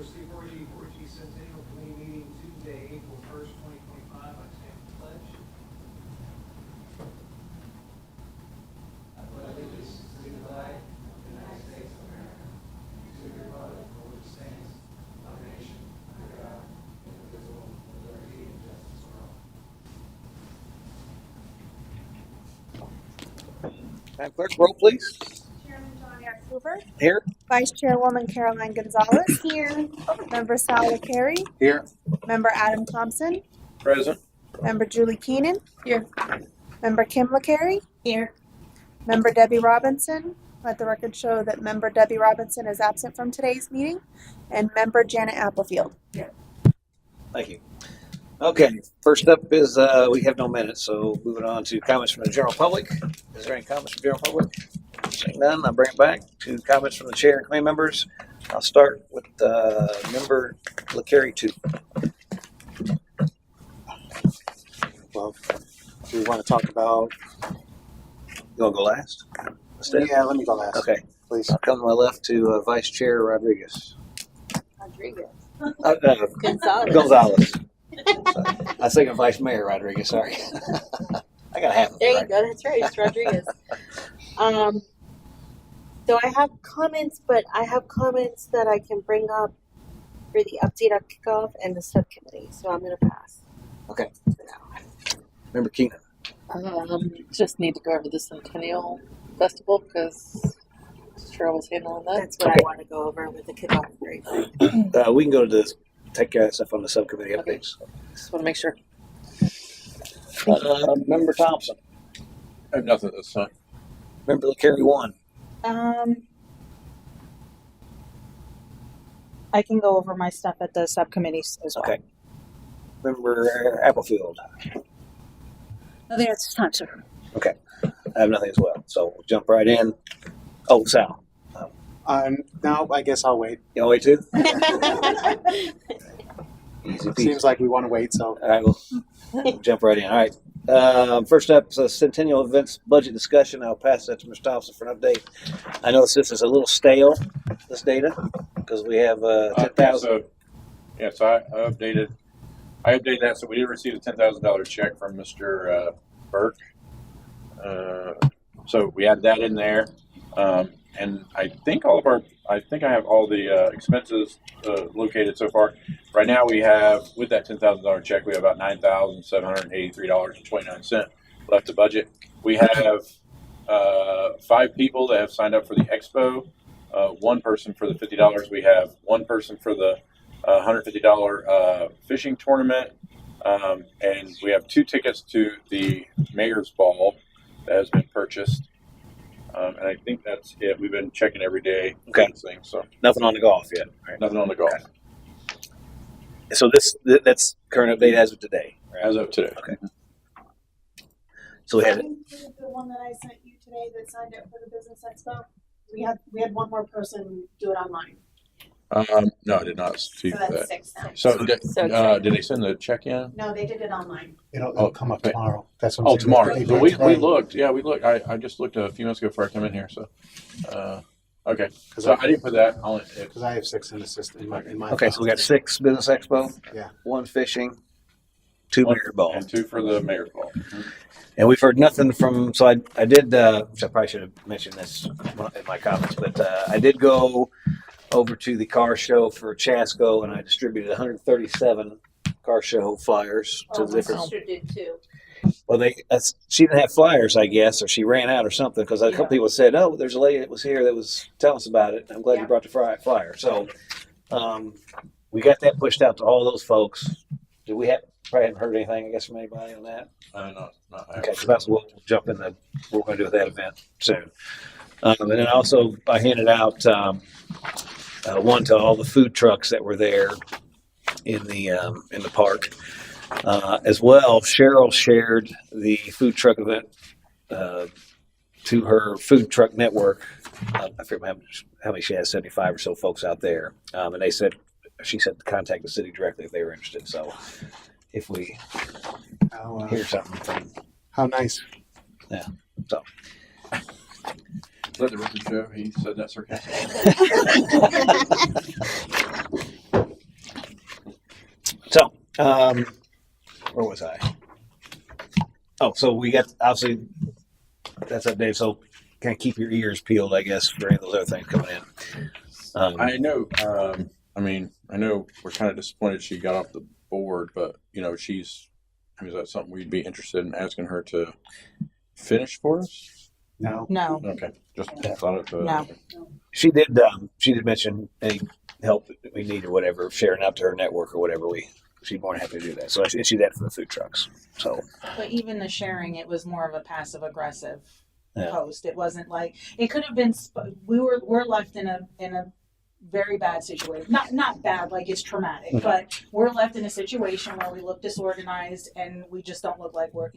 C4G Centennial Committee meeting Tuesday, April 1st, 2025. I stand for pledge. I pledge allegiance to the flag of the United States of America, to the republic for which it stands, one nation, under God, indivisible, with liberty and justice for all. Madam Clerk, roll please. Chairman John F. Hoover. Here. Vice Chairwoman Caroline Gonzalez. Here. Member Sal Carey. Here. Member Adam Thompson. Present. Member Julie Keenan. Here. Member Kim LaCarey. Here. Member Debbie Robinson. Let the record show that Member Debbie Robinson is absent from today's meeting. And Member Janet Applefield. Thank you. Okay, first up is we have no minutes, so moving on to comments from the general public. Is there any comments from the general public? Seeing none, I'll bring it back to comments from the chair and committee members. I'll start with Member LaCarey 2. Well, do we want to talk about? You want to go last? Yeah, let me go last. Okay, Please. I'll come to my left to Vice Chair Rodriguez. Rodriguez. Gonzalez. Gonzalez. I was thinking Vice Mayor Rodriguez, sorry. I got half of it. There you right. go. That's right. It's Rodriguez. So I have comments, but I have comments that I can bring up for the update on kickoff and the subcommittee. So I'm going to pass. Okay. For now. Member Keenan. Just need to go over the Centennial Festival because Cheryl was handling that. That's what Okay. I want to go over with the kickoff very quick. We can go to the take care of stuff on the subcommittee Okay. updates. Just want to make sure. Member Thompson. I have nothing this time. Member LaCarey 1. I can go over my stuff at the subcommittees as well. Okay. Member Applefield. Nothing at this time, sir. Okay. I have nothing as well. So we'll jump right in. Oh, Sal. No, I guess I'll wait. You want to wait too? Easy peasy. Seems like we want to wait, so. All right, we'll jump right in. All right. First up is a Centennial events budget discussion. I'll pass that to Mr. Thompson for an update. I know this is a little stale, this data, because we have 10,000. So I updated that. So we did receive a $10,000 check from Mr. Burke. So we added that in there. And I think I have all the expenses located so far. Right now we have, with that $10,000 check, we have about $9,783.29 left to budget. We have 5 people that have signed up for the expo, 1 person for the $50. We have 1 person for the $150 fishing tournament, and we have 2 tickets to the Mayor's Ball that has been purchased. And I think that's it. We've been checking every day. Okay. Thing, so Nothing on the golf yet. Right. nothing on the golf So that's current update as of today. as of today. Okay. So we had it. The one that I sent you today that signed up for the Business Expo. We had 1 more person do it online. No, I did not see So that's that. 6 now. So, So did they send the check in? No, they did it online. It'll come up okay. tomorrow. That's what I'm Oh, saying. tomorrow. They So did we today. looked. Yeah, we looked. I just looked a few minutes ago before I come in here. So, okay. 'Cause So I didn't put that on it. Because I have 6 in the system in my Okay, so we got 6 Business Expo. Yeah. 1 fishing, 2 Mayor Ball. And 2 for the Mayor's Ball. And we've heard nothing from, so I did, which I probably should have mentioned this in my comments, but I did go over to the car show for Chasco and I distributed 137 car show flyers to the different. sister did too. Well, she didn't have flyers, I guess, or she ran out or something because a couple people said, "Oh, there's a lady that was here that was telling us about it." I'm glad you brought the flyer. So we got that pushed out to all those folks. Do we probably haven't heard anything, I guess, from anybody on that? Not Okay, so that's what we'll jump in what we're going to do with that event soon. And then also I handed out one to all the food trucks that were there in the park. As well, Cheryl shared the food truck event to her food truck network. I forget how many she has, 75 or so folks out there. And she said to contact the city directly if they were interested. So if we hear something from. How nice. Yeah. So. Let the record show he said that sarcastically. So, where was I? Oh, so we got, obviously, that's updated. So, kind of keep your ears peeled, I guess, for any of those other things coming in. I know. I know we're kind of disappointed she got off the board, but is that something we'd be interested in asking her to finish for us? No. No, Okay, just thought of. No. She did mention any help that we need or whatever, sharing out to her network or whatever. She's more than happy to do that. So she did that for the food trucks. So, But even the sharing, it was more of a passive aggressive Yeah. post. It wasn't like it could have been. We're left in a very bad situation. Not bad, like it's traumatic, but we're left in a situation where we look disorganized and we just don't look like we're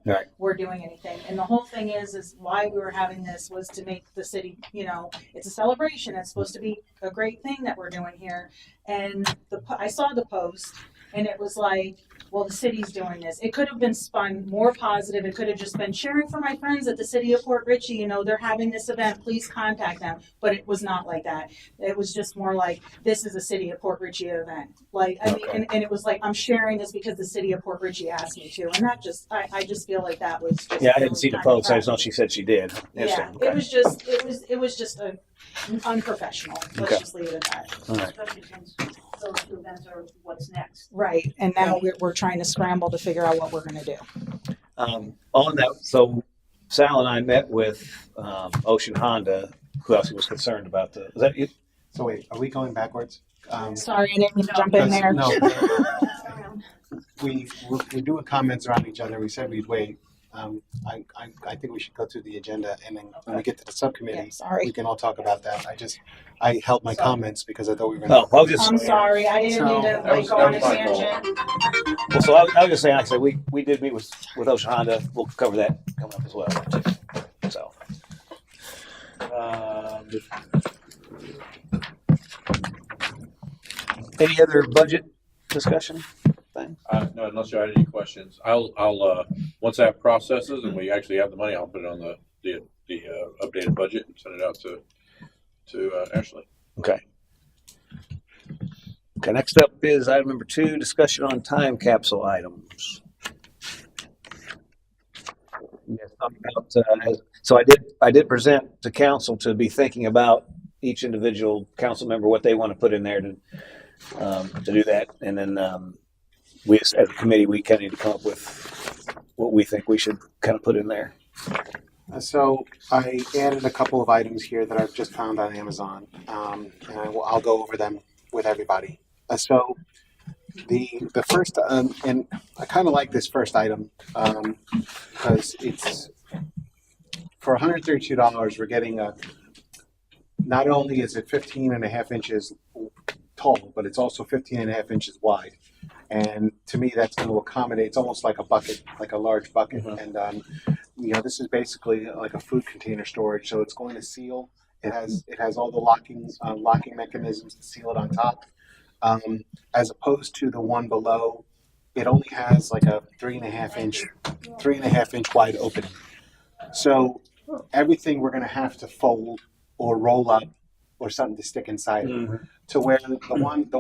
Right. we're doing anything. And the whole thing is why we were having this was to make the city, it's a celebration. It's supposed to be a great thing that we're doing here. And I saw the post and it was like, well, the city's doing this. It could have been spun more positive. It could have just been sharing for my friends at the city of Port Richey. They're having this event. Please contact them. But it was not like that. It was just more like, this is a city of Port Richey event. Like, I mean, and it was like, I'm sharing this because the city of Port Richey asked me to. And that just, I just feel like that was just. yeah, I didn't see the post. I just know she said she did. Yeah, Interesting. Okay. it was just unprofessional. Let's Okay. just leave it at that. All right. Especially since those two events are what's next. right. And now we're trying to scramble to figure out what we're going to do. On that, so Sal and I met with Ocean Honda, who else was concerned about is that you? So wait, are we going backwards? Sorry, I didn't mean to jump in there. No, we're doing comments around each other. We said we'd wait. I think we should go through the agenda, and then when we get to the subcommittee, Yeah, sorry. we can all talk about that. I held my comments because I thought we were Oh, going I'll just. I'm sorry, I didn't mean to That go on a was my fault. tangent. Well, so I was just saying, like I said, we did meet with Ocean Honda. We'll cover that coming up as well. Too. So, any other budget discussion thing? No, unless you had any questions, I'll once that processes and we actually have the money, I'll put it on the updated budget and send it out to Ashley. Okay. Okay. Next up is item number 2: discussion on time capsule items. Yes, talk about, so I did present to council to be thinking about each individual council member what they want to put in there to do that, and then we as a committee we kind of need to come up with what we think we should kind of put in there. So I added a couple of items here that I've just found on Amazon, and I'll go over them with everybody. So the first, and I kind of like this first item because it's for $132. We're getting not only is it 15.5 inches tall, but it's also 15.5 inches wide. And to me, that's going to accommodate. It's almost like a bucket, like a large bucket. Mm-hmm. And this is basically like a food container storage. So it's going to seal. It has all the locking mechanisms to seal it on top. As opposed to the one below, it only has like a 3.5 inch wide opening. So everything we're going to have to fold or roll up or something to stick inside it. Mm-hmm. To where the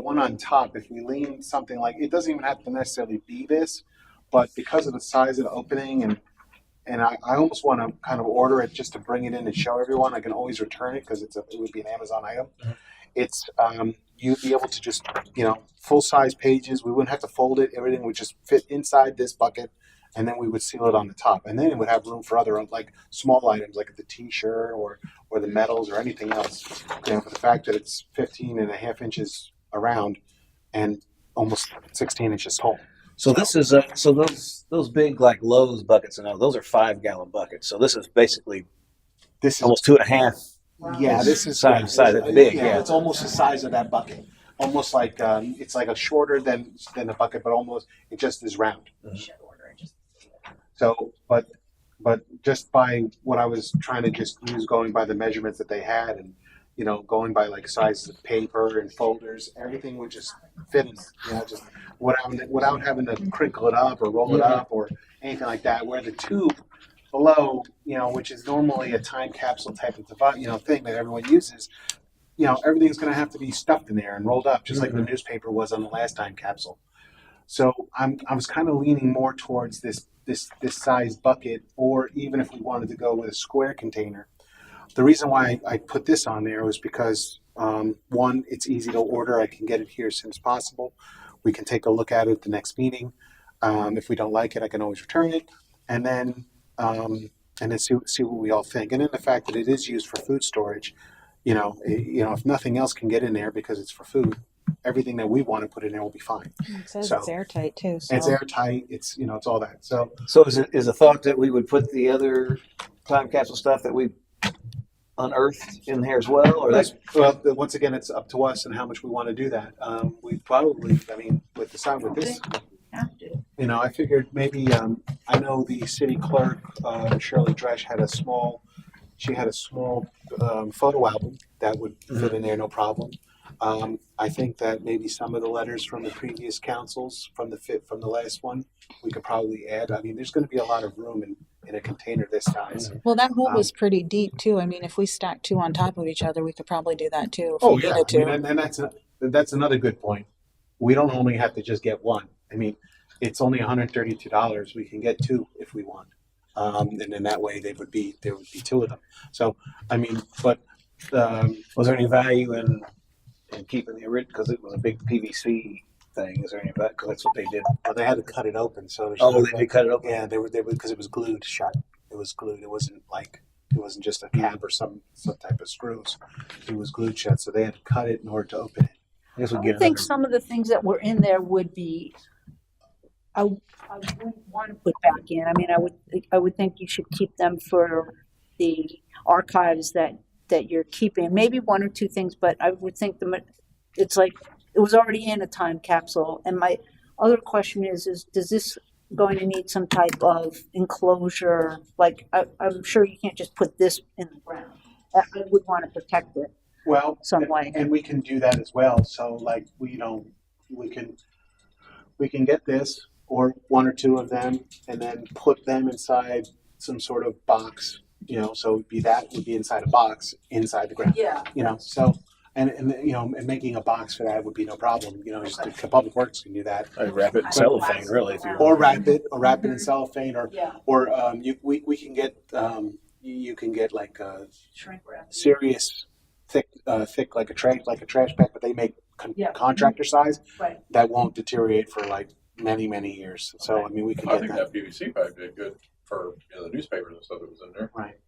one on top, if we lean something like, it doesn't even have to necessarily be this, but because of the size of the opening and I almost want to kind of order it just to bring it in and show everyone. I can always return it because it would be an Amazon item. Mm-hmm. It's you'd be able to just full size pages. We wouldn't have to fold it. Everything would just fit inside this bucket, and then we would seal it on the top. And then it would have room for other like small items like the T-shirt or the medals or anything else. For the fact that it's 15.5 inches around and almost 16 inches tall. So this is so those big like Lowe's buckets and all those are 5-gallon buckets. So this is basically almost 2.5. Yeah, this is size of big. Yeah, it's almost the size of that bucket. Almost like it's like a shorter than the bucket, but almost it just is round. So, but just by what I was trying to just use, going by the measurements that they had, and going by like sizes of paper and folders, everything would just fit in. Just without having to crinkle it up or roll it up or anything like that. Where the tube below, which is normally a time capsule type of device, thing that everyone uses, everything's going to have to be stuffed in there and rolled up, just like the newspaper was on the last time capsule. So I was kind of leaning more towards this size bucket, or even if we wanted to go with a square container. The reason why I put this on there was because one, it's easy to order. I can get it here as soon as possible. We can take a look at it at the next meeting. If we don't like it, I can always return it, and then see what we all think. And then the fact that it is used for food storage, if nothing else can get in there because it's for food, everything that we want to put in there will be fine. It says So- it's airtight too. So. It's airtight. It's it's all that. So So is a thought that we would put the other time capsule stuff that we unearthed in there as well, or that's once again, it's up to us and how much we want to do that. We probably, with this. Have to. I figured maybe, I know the city clerk, Shirley Dresch, had a small photo album that would fit in there, no problem. I think that maybe some of the letters from the previous councils, from the last one, we could probably add. I mean, there's going to be a lot of room in a container this size. Well, that hole was pretty deep too. I mean, if we stacked two on top of each other, we could probably do that too. If we needed to. And that's another good point. We don't only have to just get one. I mean, it's only $132. We can get two if we want, and then that way there would be two of them. So I mean, but was there any value in keeping the original, because it was a big PVC thing? Is there any value, because that's what they did? well, they had to cut it open. So They did cut it open. yeah, they were because it was glued shut. It was glued. It wasn't just a cap or some type of screws. It was glued shut. So they had to cut it in order to open it. I guess we I get would think another. some of the things that were in there would be, I wouldn't want to put back in. I mean, I would think you should keep them for the archives that you're keeping. Maybe one or two things, but I would think it's like it was already in a time capsule. And my other question is does this going to need some type of enclosure? Like I'm sure you can't just put this in the ground. I would want to protect it Well, some way. and we can do that as well. So like we can get this or one or two of them and then put them inside some sort of box. So would be inside a box inside the ground. Yeah. So and making a box for that would be no problem. Just the Public Works can do that. I'd wrap it in cellophane, really, if you want. Or wrap it in cellophane, Yeah. or we can get you can get like a Shrink wrap. serious thick like a trash bag, but they make Yeah. contractor size Right. that won't deteriorate for like many years. So I mean, we can I get think that. that PVC pipe did good for the newspapers and stuff that was in there. Right.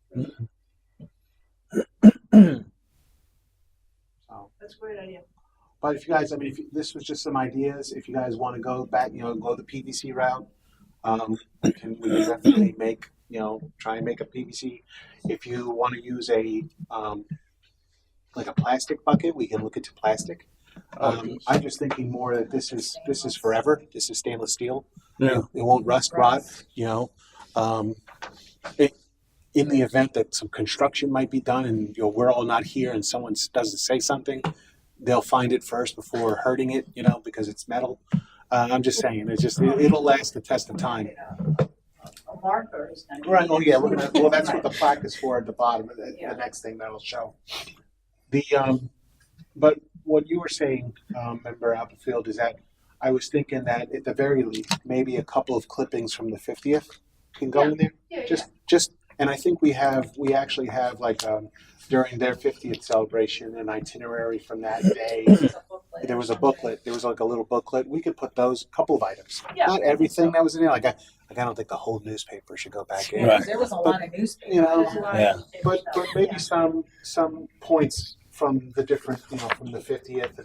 So, That's a great idea. but if you guys, this was just some ideas. If you guys want to go back, go the PVC route, we can definitely try and make a PVC. If you want to use a like a plastic bucket, we can look into plastic. I'm just thinking more that this is forever. This is stainless steel. Yeah. It won't rot. In the event that some construction might be done and we're all not here and someone doesn't say something, they'll find it first before hurting it, because it's metal. I'm just saying, it'll last the test of time. A marker is going to. Right. Oh yeah. Well, that's what the plaque is for at the bottom. The next thing that'll show. But what you were saying, Member Applefield, is that I was thinking that at the very least, maybe a couple of clippings from the 50th can go in there. Just, and I think we actually have like during their 50th celebration an itinerary from that day. There was a booklet. There was like a little booklet. We could put those couple of items. Yeah. Not everything that was in there. I don't think the whole newspaper should go back in. Right. There was a lot of newspapers. Yeah. But maybe some points from the different, from the 50th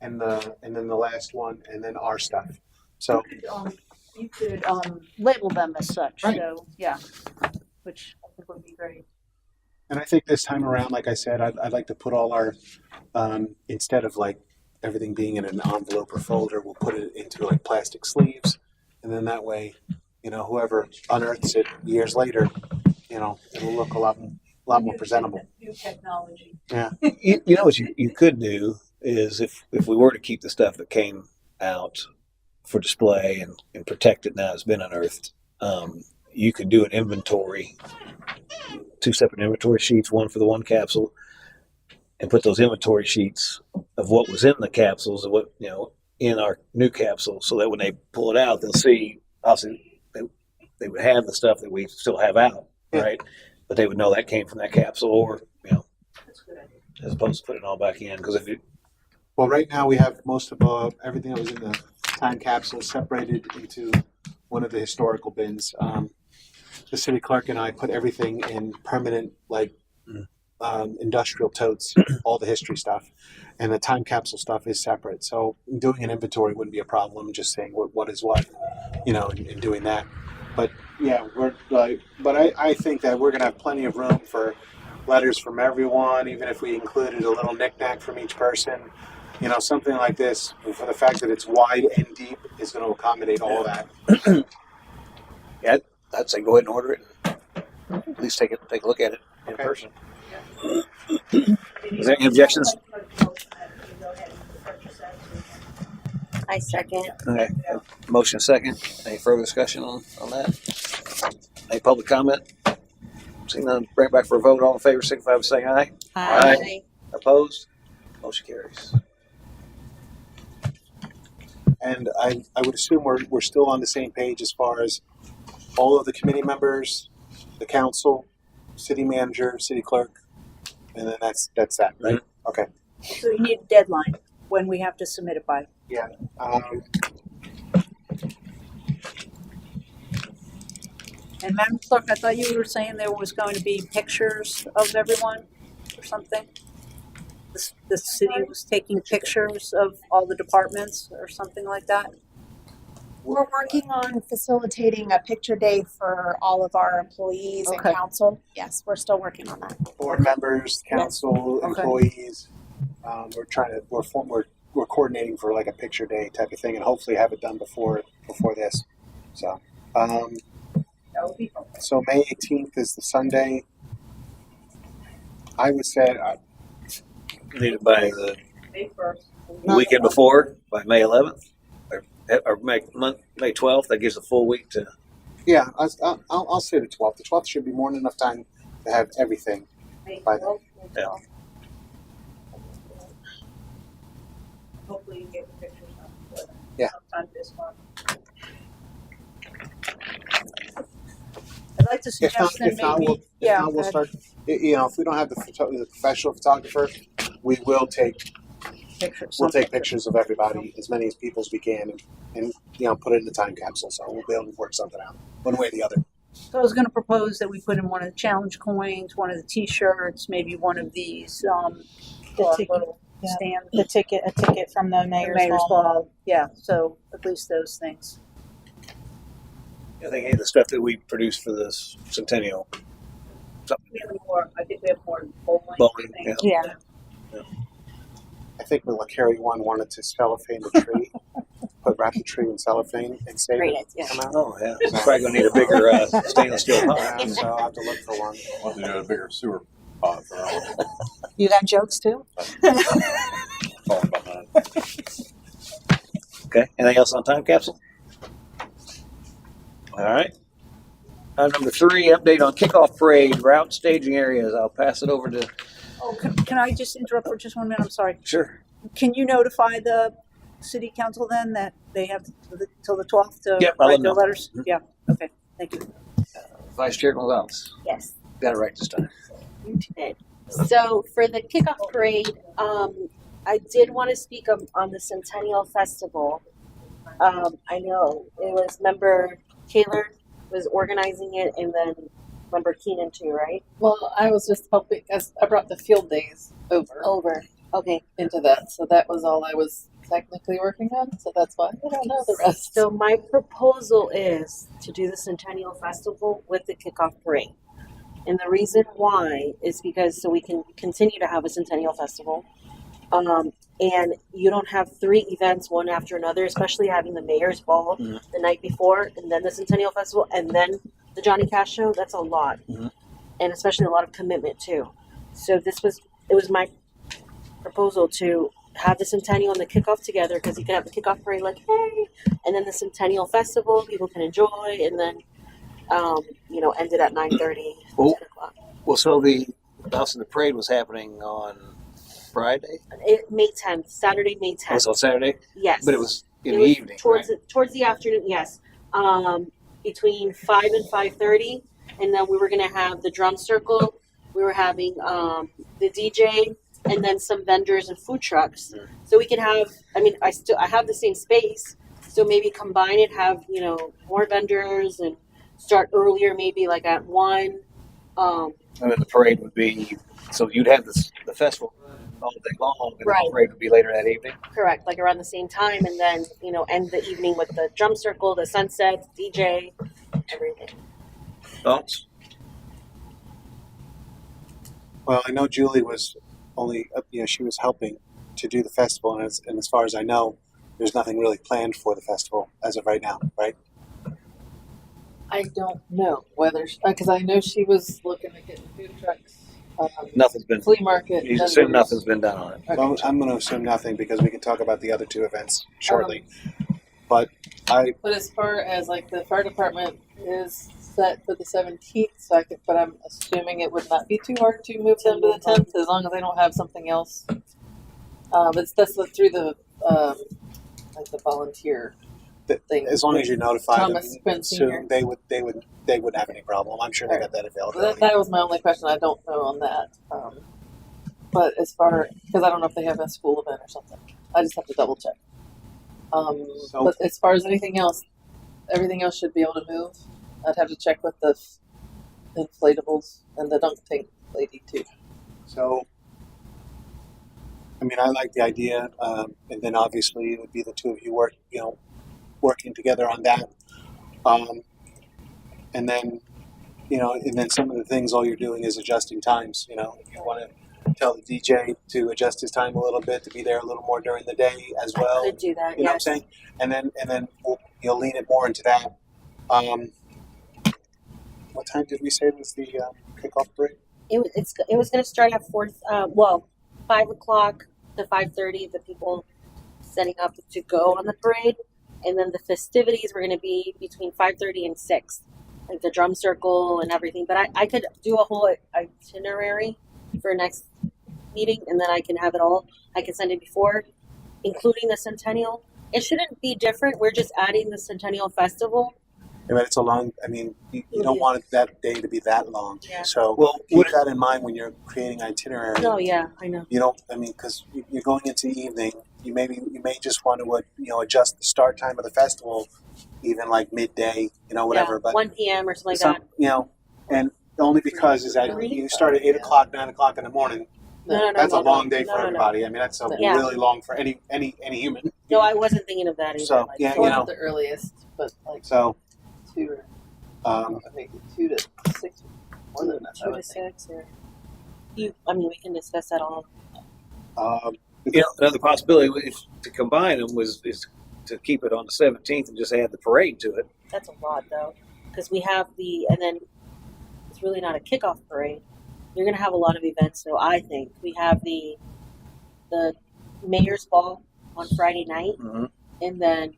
and then the last one and then our stuff. So You could label them as such. Right. So yeah, which I think would be great. and I think this time around, like I said, I'd like to put all our instead of like everything being in an envelope or folder, we'll put it into like plastic sleeves, and then that way, whoever unearths it years later, it'll look a lot more presentable. New technology. Yeah. You know what you could do is if we were to keep the stuff that came out for display and protect it now it's been unearthed, you could do an inventory, 2 separate inventory sheets, one for the one capsule, and put those inventory sheets of what was in the capsules of what in our new capsule, so that when they pull it out, they'll see. Obviously, they would have the stuff that we still have out, right? But they would know that came from that capsule, or as opposed to putting it all back in. Because if you Well, right now we have most of everything that was in the time capsule separated into one of the historical bins. The city clerk and I put everything in permanent, industrial totes, all the history stuff, and the time capsule stuff is separate. So doing an inventory wouldn't be a problem. Just saying what is what, and doing that. But yeah, I think that we're gonna have plenty of room for letters from everyone, even if we included a little knickknack from each person. Something like this, for the fact that it's wide and deep, is going to accommodate all of that. Yeah, I'd say go ahead and order it. At least take a look at it in person. Is there any objections? I second. Okay. Motion second. Any further discussion on that? Any public comment? Seeing none, bring it back for a vote. All in favor, signify by saying aye. Aye. Opposed? Motion carries. And I would assume we're still on the same page as far as all of the committee members, the council, city manager, city clerk, and then that's that, right? Mm-hmm. Okay. So you need a deadline when we have to submit it by. Yeah. And Madam Clerk, I thought you were saying there was going to be pictures of everyone or something? The city was taking pictures of all the departments or something like that? We're working on facilitating a picture day for all of our employees and Okay. council. Yes, we're still working on that. Board members, council, Okay. employees. We're coordinating for like a picture day type of thing, and hopefully have it done before this. So, That would be helpful. so May 18th is the Sunday. I would say Need it by the May 1st. weekend before, by May 11th, or May 12th. That gives a full week to. yeah, I'll say the 12th. The 12th should be more than enough time to have everything. May By 12th. Yeah. Hopefully you get the pictures done before then. Yeah. Sometime this month. I'd like to suggest that maybe, we'll start. If we don't have the professional photographer, we will take pictures. we'll take pictures of everybody, as many people as we can, and put it in the time capsule. So we'll be able to work something out, one way or the other. So I was going to propose that we put in one of the challenge coins, one of the T-shirts, maybe one of these little stands. A ticket from the The mayor's ball. ball. Yeah, so at least those things. I think any of the stuff that we produced for this Centennial. We have more. I think we have more bowling. Bowling, things. Yeah. I think the Carrie one wanted to cellophane the tree, wrap the tree in cellophane and save Great it. idea. Come out. Oh yeah, we're probably gonna need a bigger stainless steel pot. Yeah, so I'll have to look for one. We'll have to do a bigger sewer pot for all of them. You got jokes too? Falling behind. Okay. Anything else on time capsule? All right. Number 3, update on kickoff parade route staging areas. I'll pass it over to. Oh, can I just interrupt for just 1 minute? I'm sorry. Sure. Can you notify the city council then that they have till the 12th to Yep, I'll let write them their know. letters? Yeah. Okay. Thank you. Vice Chair Gonzalez. Yes. Got it right this time. You did. So for the kickoff parade, I did want to speak on the Centennial Festival. I know it was Member Kaler was organizing it, and then Member Keenan too, right? Well, I was just helping, as I brought the field days over Okay. into that, so that was all I was technically working on. So that's why I don't know the rest. So my proposal is to do the Centennial Festival with the kickoff parade. And the reason why is because so we can continue to have a Centennial Festival. And you don't have 3 events one after another, especially having the mayor's ball Mhm. the night before, and then the Centennial Festival, and then the Johnny Cash show. That's a lot, Mhm. and especially a lot of commitment too. So it was my proposal to have the Centennial and the kickoff together, because you can have the kickoff parade like hey, and then the Centennial Festival people can enjoy, and then end it at 9:30, Oh. 10 o'clock. Well, so the parade was happening on Friday? May 10th, Saturday, May 10th. Was on Saturday? Yes. But it was in It the was evening, towards right? towards the afternoon. Yes, between 5 and 5:30, and then we were gonna have the drum circle. We were having the DJ, and then some vendors and food trucks. So we can have. I mean, I have the same space, so maybe combine it. Have more vendors and start earlier, maybe like at 1. And then the parade would be, so you'd have the festival all day long, and then Right. the parade would be later that evening. Correct, like around the same time, and then end the evening with the drum circle, the sunset, DJ, everything. Thoughts? Well, I know Julie was only, she was helping to do the festival, and as far as I know, there's nothing really planned for the festival as of right now, right? I don't know whether, because I know she was looking at getting food trucks, Nothing's been. flea market. You assume vendors. nothing's been done on it. Okay. Well, I'm going to assume nothing because we can talk about the other two events shortly. But as far as like the fire department is set for the 17th, but I'm assuming it would not be too hard to move them to the 10th as long as they don't have something else. That's through the like the volunteer thing. as long as you're notified, Thomas Quinn Sr. soon they wouldn't have any problem. I'm sure they got that available. That was my only question. I don't know on that. But because I don't know if they have a school event or something, I just have to double check. But as far as anything else should be able to move. I'd have to check with the inflatables and the dunk tank lady too. So, I mean, I like the idea, and then obviously it would be the two of you working together on that, and then some of the things all you're doing is adjusting times. You want to tell the DJ to adjust his time a little bit to be there a little more during the day as well. I could do that. You know what I'm saying? And then you'll lean it more into that. What time did we say was the kickoff parade? It was going to start at 5 o'clock to 5:30. The people setting up to go on the parade, and then the festivities were going to be between 5:30 and 6, like the drum circle and everything. But I could do a whole itinerary for next meeting, and then I can have it all. I can send it before, including the Centennial. It shouldn't be different. We're just adding the Centennial Festival. Yeah, but it's a long. I mean, you don't want that day to be that long. Yeah. So keep that in mind when you're creating itinerary. No, yeah, I know. You don't. I mean, because you're going into the evening. You may just want to adjust the start time of the festival, even like midday. Whatever. Yeah, but 1 p.m. or something like that. And only because is that you start at 8 o'clock, 9 o'clock in the morning. No, That's a long day no, for no, no. everybody. I mean, that's really long for any human. No, I wasn't thinking of that either. So, Like, yeah, Not the earliest, but like So, 2 maybe 2 to 6, more than that. I 2 would to think. 6, or we can discuss that all. Another possibility to combine them is to keep it on the 17th and just add the parade to it. That's a lot though, because we have and then it's really not a kickoff parade. You're going to have a lot of events, so I think we have the mayor's ball on Friday night, and then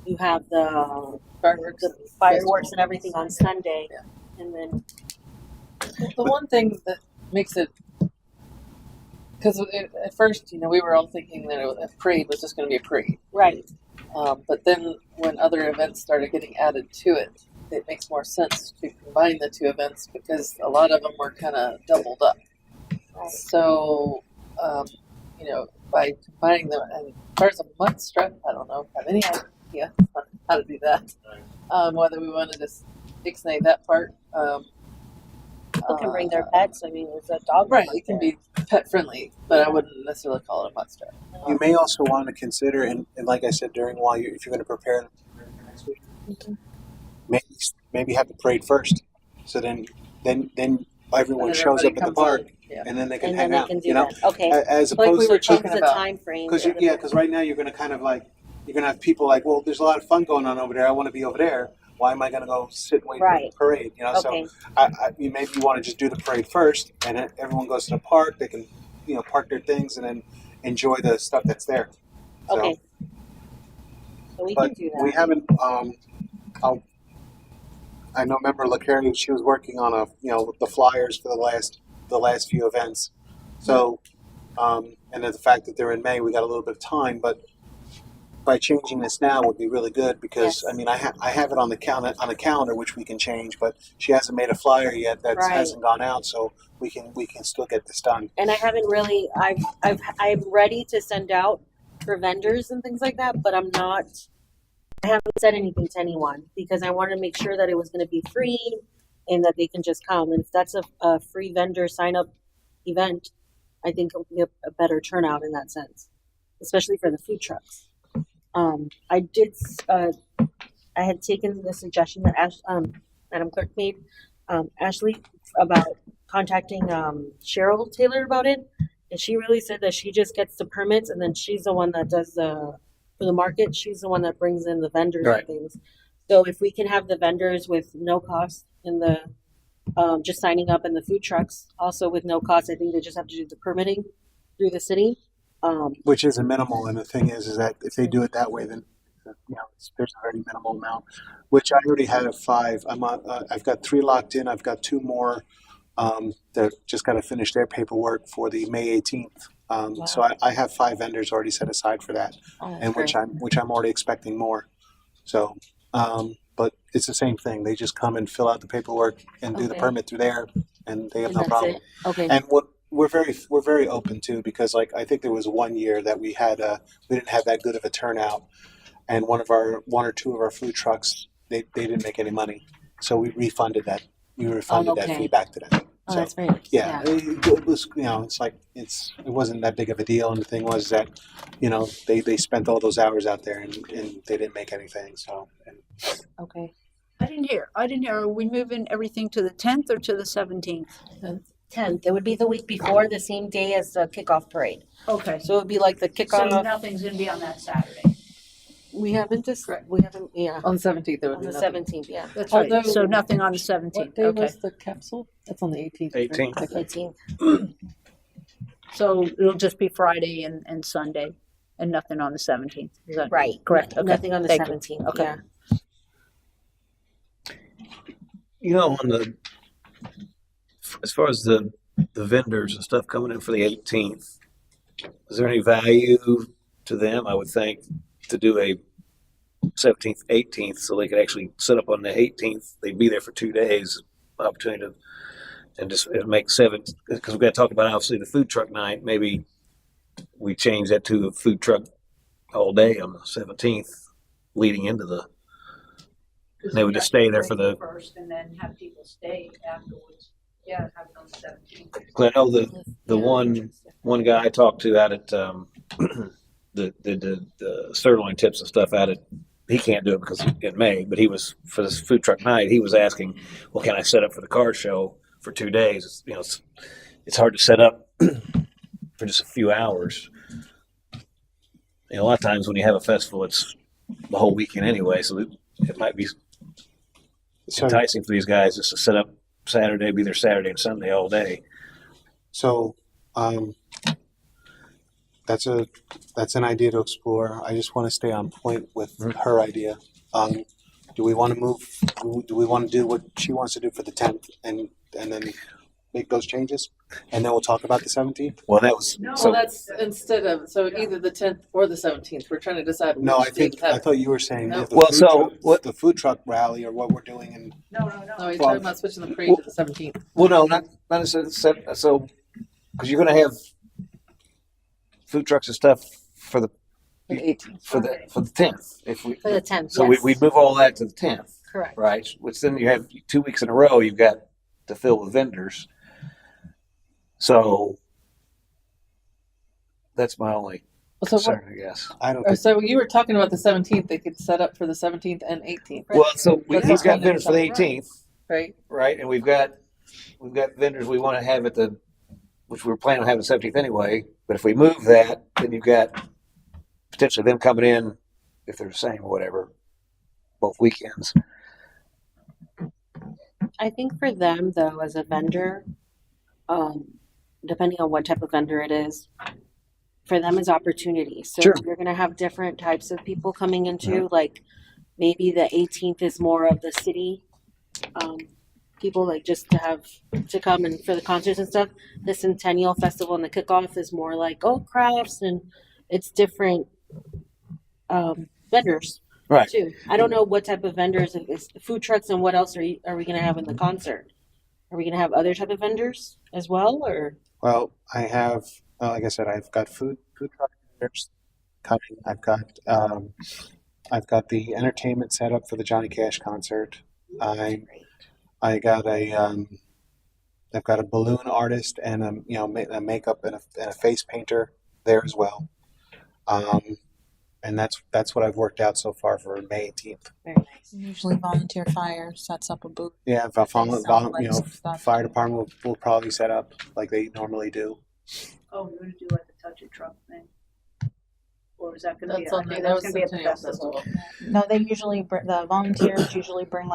you have the fireworks and everything on Sunday, and then The one thing that makes it, because at first, we were all thinking that a parade was just going to be a parade. right. But then when other events started getting added to it, it makes more sense to combine the two events because a lot of them were kind of doubled up. So, by combining them, and as far as a mud strut, I don't know, have any idea how to do that. Whether we wanted to ixnay that part. People can bring their pets. I mean, there's a dog. Right, it can be pet friendly, but I wouldn't necessarily call it a mud strut. you may also want to consider, and like I said, if you're going to prepare for next week, maybe have the parade first. So then everyone shows up at the park, and then they can hang out. That. Okay. As Like opposed we were to talking the about. time frame. because right now you're going to kind of like you're going to have people like, well, there's a lot of fun going on over there. I want to be over there. Why am I going to go sit and wait for the parade? Okay. So maybe you want to just do the parade first, and then everyone goes to the park. They can park their things and then enjoy the stuff that's there. So, Okay. So we but can do that. we haven't. I know. Member LaCarrie, she was working on the flyers for the last few events. So And then the fact that they're in May, we got a little bit of time, but by changing this now would be really good because Yes. I mean I have it on the calendar which we can change, but she hasn't made a flyer yet that Right. hasn't gone out, so we can still get this done. And I haven't really. I'm ready to send out for vendors and things like that, but I'm not. I haven't said anything to anyone because I wanted to make sure that it was going to be free and that they can just come. And if that's a free vendor sign up event, I think it'll be a better turnout in that sense, especially for the food trucks. I did. I had taken the suggestion that Madam Clerk made, Ashley, about contacting Cheryl Taylor about it, and she really said that she just gets the permits, and then she's the one that does for the market. She's the one that brings in the vendors Right. and things. So if we can have the vendors with no cost in the just signing up, and the food trucks also with no cost, I think they just have to do the permitting through the city. Which is a minimal, and the thing is that if they do it that way, then there's a very minimal amount. Which I already have 5. I've got 3 locked in. I've got 2 more that just got to finish their paperwork for the May 18th. So I have 5 vendors already set aside for that, and which I'm already expecting more. So, but it's the same thing. They just come and fill out the paperwork and do the Okay. permit through there, and they have And no that's problem. it. Okay. And what we're very open to, because like I think there was one year that we didn't have that good of a turnout, and one or two of our food trucks they didn't make any money, so we refunded that. That okay. fee back to them. Oh, So that's very nice. yeah, it was it's like it wasn't that big of a deal, and the thing was that they spent all those hours out there and they didn't make anything. So Okay. I didn't hear. Are we moving everything to the 10th or to the 17th? 10th. It would be the week before, the same day as the kickoff parade. Okay. So it would be like the So kickoff. nothing's going to be on that Saturday. We haven't Correct. We haven't. Yeah. On the 17th, there would On be the nothing. 17th. Yeah. That's right. Although- So nothing on the What 17th. day Okay. was the capsule? That's on the 18th. right? 18th. Okay. 18th. So it'll just be Friday and Sunday and nothing on the 17th. Is that Right. correct? Okay. Nothing on the Thank you. 17th. Okay. Yeah. On as far as the vendors and stuff coming in for the 18th, is there any value to them? I would think to do a 17th, 18th, so they could actually set up on the 18th. They'd be there for 2 days. Opportunity to and just make 7, because we've got to talk about obviously the food truck night. Maybe we change that to a food truck all day on the 17th, leading into the. They would just stay there for the. First and then have people stay afterwards. Yeah, have it on the 17th. Cause I know the one guy I talked to out at the sirloin tips and stuff out at. He can't do it because in May, but he was for this food truck night. He was asking, "Well, can I set up for the car show for 2 days?" It's hard to set up for just a few hours. A lot of times when you have a festival, it's the whole weekend anyway, so it might be enticing for these guys just to set up Saturday, be there Saturday and Sunday all day. So that's an idea to explore. I just want to stay on point with her idea. Do we want to move? Do we want to do what she wants to do for the 10th, and then make those changes, and then we'll talk about the 17th? Well, that was Well, that's instead of either the 10th or the 17th. We're trying to decide. No, which I think date to have I thought you were saying No. the food truck rally or what we're doing, and No, he's Well- talking about switching the parade to the 17th. well, no, not necessarily. So, because you're going to have food trucks and stuff for the The 18th. for the 10th. If we For the 10th. so yes. we'd move all that to the 10th, Correct. right? Which then you have 2 weeks in a row. You've got to fill with vendors. So that's my only So concern, I guess. I don't. Or Think, so you were talking about the 17th. They could set up for the 17th and 18th, right? Well, so That's he's got not vendors for the right. 18th, Right? right? And we've got vendors we want to have which we were planning on having the 17th anyway. But if we move that, then you've got potentially them coming in if they're the same or whatever, both weekends. I think for them though, as a vendor, depending on what type of vendor it is, for them is opportunity. So Sure. you're gonna have different types of people coming into, like maybe the 18th is more of the city people, like just to come and for the concerts and stuff. The Centennial Festival and the kickoff is more like crafts, and it's different vendors Right. too. I don't know what type of vendors. If it's food trucks, and what else are we going to have in the concert? Are we going to have other type of vendors as well, or? Well, I have, like I said, I've got food truck vendors coming. I've got the entertainment set up for the Johnny Cash concert. I got I've got a balloon artist and a makeup and a face painter there as well. And that's what I've worked out so far for May 18th. Very nice. Usually volunteer fire sets up a booth. Yeah, They sell, like, some stuff. fire department will probably set up like they normally do. Oh, you're gonna do like a touch a truck thing? Or is that gonna be, That's I on think that that's was gonna be at the Centennial festival. Festival. No, they usually the volunteers usually bring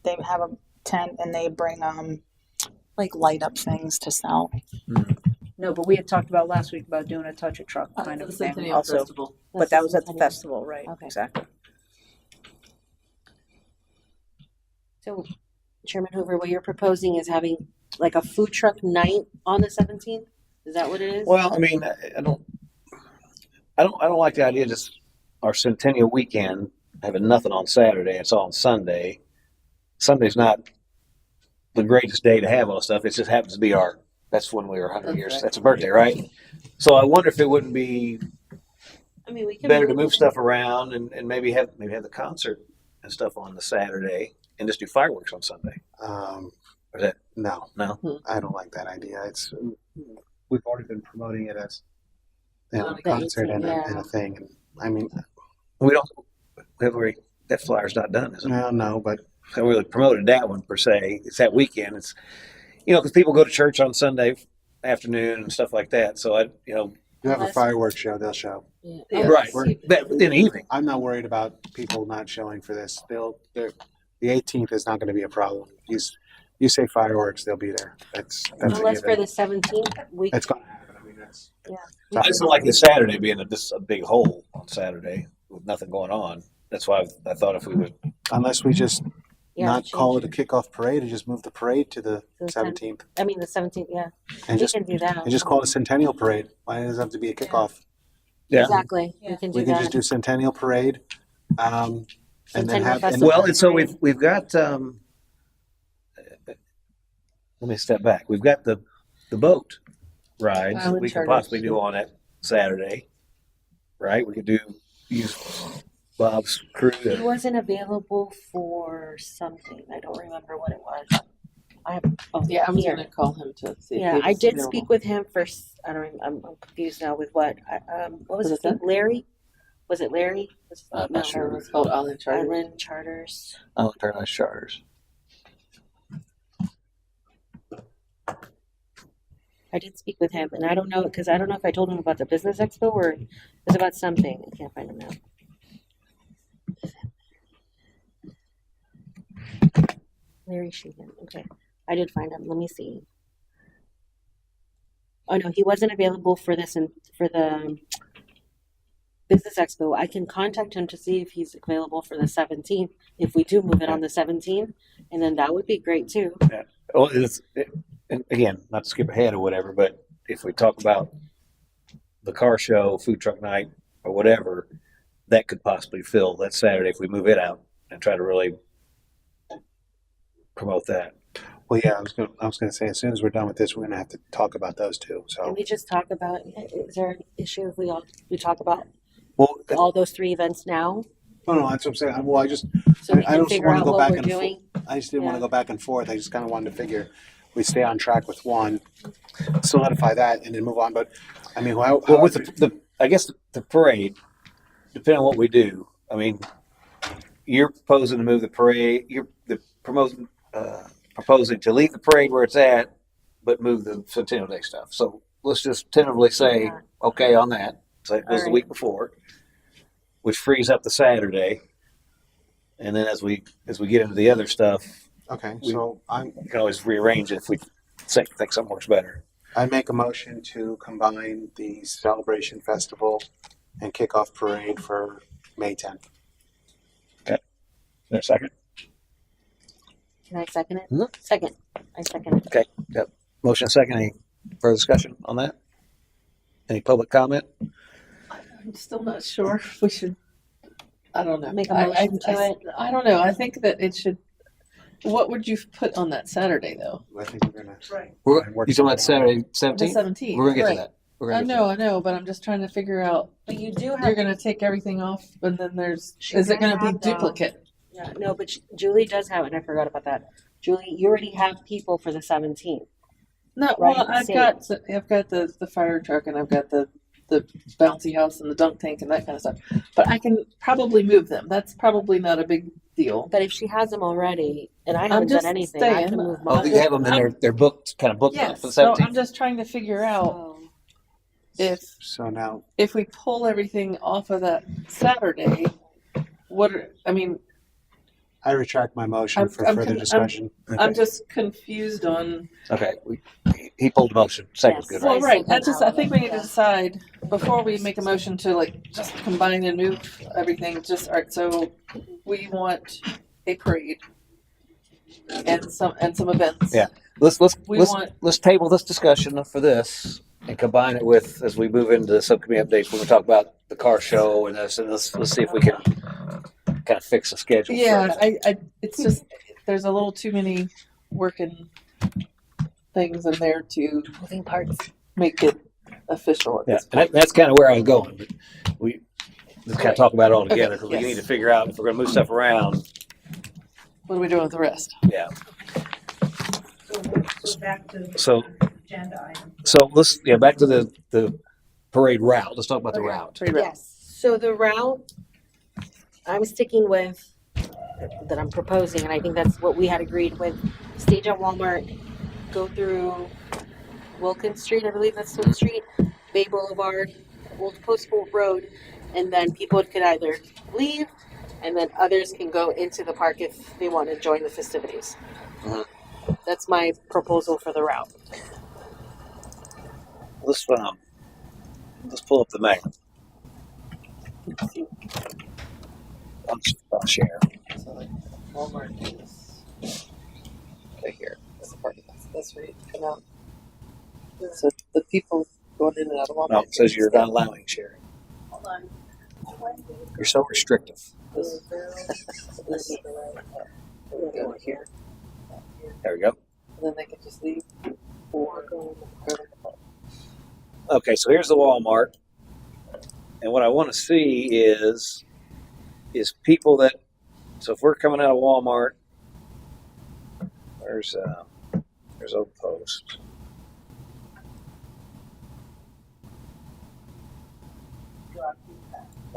they have a tent and they bring like light up things to sell. No, but we had talked about last week about doing a touch a truck kind The of thing Centennial also. Festival. But that was at the Centennial. festival, right? Okay. Exactly. So, Chairman Hoover, what you're proposing is having like a food truck night on the 17th. Is that what it is? Well, I mean, I don't like the idea of just our Centennial weekend having nothing on Saturday. It's all on Sunday. Sunday's not the greatest day to have all stuff. It just happens to be that's when we were 100 That's years. right. That's a birthday, right? So I wonder if it wouldn't be I mean, we can better to move stuff around and maybe have the concert and stuff on the Saturday and just do fireworks on Sunday. Um, Or is that no, no? I don't like that idea. We've already been promoting it as a The concert 18th, and a thing. And I mean, We don't. That flyer's not done, is it? no, but I haven't really promoted that one per se. It's that weekend. It's because people go to church on Sunday afternoon and stuff like that. So you have a Unless- fireworks show, they'll show. Yeah. Yeah. right We're- that in the evening. I'm not worried about people not showing for this. The 18th is not going to be a problem. You say fireworks, they'll be there. That's a Unless for given. the 17th, we It's going to happen. I mean, that's I just don't like the Saturday being just a big hole on Saturday with nothing going on. That's why I thought if we would. unless we just not change call it a kickoff parade and just move the parade to the The 17th I mean, the 17th, yeah. and We just can do that. and just call it a Centennial Parade. Why does it have to be a kickoff? Yeah. Exactly. Yeah. We can do We can that. just do Centennial Parade, and then Centennial have Festival. Well, and so we've got. Let me step back. We've got the boat rides that Island we could charters. possibly do on that Saturday, right? We could use Bob's crew. He wasn't available for something. I don't remember what it was. Yeah, I was here. gonna call him to see. Yeah, if he I was did available. speak with him first. I don't. I'm confused now with what. What was Was his it name? Larry? Was it Larry? I'm not sure. It was called Island Charter. Island Charters. Oh, Paradise Charters. I did speak with him, and I don't know because I don't know if I told him about the business expo or it was about something. I can't find him now. Larry Sheehan. Okay, I did find him. Let me see. Oh no, he wasn't available for this and for the business expo. I can contact him to see if he's available for the 17th. If we do move it on the 17th, and then that would be great too. Well, and again, not to skip ahead or whatever, but if we talk about the car show, food truck night, or whatever, that could possibly fill that Saturday if we move it out and try to really promote that. Well, yeah, I was going to say as soon as we're done with this, we're going to have to talk about those two. Can So, we just talk about? Is there an issue if we talk about well, all those three events now, no, that's what I'm saying. Well, I just so we I can don't figure want to out go what back we're and doing? I just didn't want to Yeah. go back and forth. I just kind of wanted to figure we stay on track with one, solidify that, and then move on. But I mean, Well, with I guess the parade, depending on what we do, I mean, you're proposing to move the parade. You're proposing to leave the parade where it's at, but move the Centennial Day stuff. So let's just tentatively say Yeah. okay on that. So it was the All week before, which frees up the Saturday. And then as we get into the other stuff, okay. we- So we can always rearrange it if we think something works better. I make a motion to combine the celebration festival and kickoff parade for May 10th. Is there a second? Can I second it? Mhm. Second. I second it. Okay, got motion second. Any further discussion on that? Any public comment? I'm still not sure if we should. I don't know. Make a motion to it. I don't know. I think that it should. What would you put on that Saturday though? I think we're gonna. Right. You talking about Saturday The 17th? 17th. We're gonna get right. to that. We're I gonna get know, I know, but I'm just trying to figure out. But you do have. You're gonna take everything off, and then there's. She Is it does gonna be have the- duplicate? Yeah, no, but Julie does have it, and I forgot about that. Julie, you already have people for the 17th. No, Right, well, I've same. got the fire truck, and I've got the bouncy house and the dunk tank and that kind of stuff. But I can probably move them. That's probably not a big deal. But if she has them already, and I I'm haven't just done anything, I saying, can move Oh, mine. you have them in they're booked, kind of booked Yes. for the So 17th. I'm just trying to figure out So, So now, if we pull everything off of that Saturday. I retract my motion I'm- for I'm further con- discussion. I'm just confused on. Okay, he pulled the motion. Second, Yes. good, Well, right? right. I think we need to decide before we make a motion to like just combine and move everything. Just all right. So we want a parade and some events. Yeah. We want- Let's table this discussion for this and combine it with as we move into the subcommittee updates when we talk about the car show and this. And let's see if we can kind of fix the schedule. Yeah. first. It's just there's a little too many working things in there to moving parts. make it official. At Yeah, this and point. that's kind of where I was going. But we let's kind of talk about it all together because Okay, we yes. need to figure out if we're going to move stuff around. What are we doing with the rest? Yeah. So back to So agenda item. so let's back to the parade route. Let's talk about the route. Parade route. Yes. So the route I'm sticking with that I'm proposing, and I think that's what we had agreed with. Stage at Walmart, go through Wilkins Street, I believe that's the street, Bay Boulevard, Old Post Road, and then people could either leave, and then others can go into the park if they want to join the festivities. Mhm. That's my proposal for the route. Let's pull up the map. I'll share. So like Walmart is okay here. That's the parking lot. That's where you come out. So the people going in and out of Walmart. No, it says you're not allowing sharing. Hold on. You're so restrictive. This go here, There we go. and then they can just leave or go to the park. Okay, so here's the Walmart, and what I want to see is people that. So if we're coming out of Walmart, there's Old Post.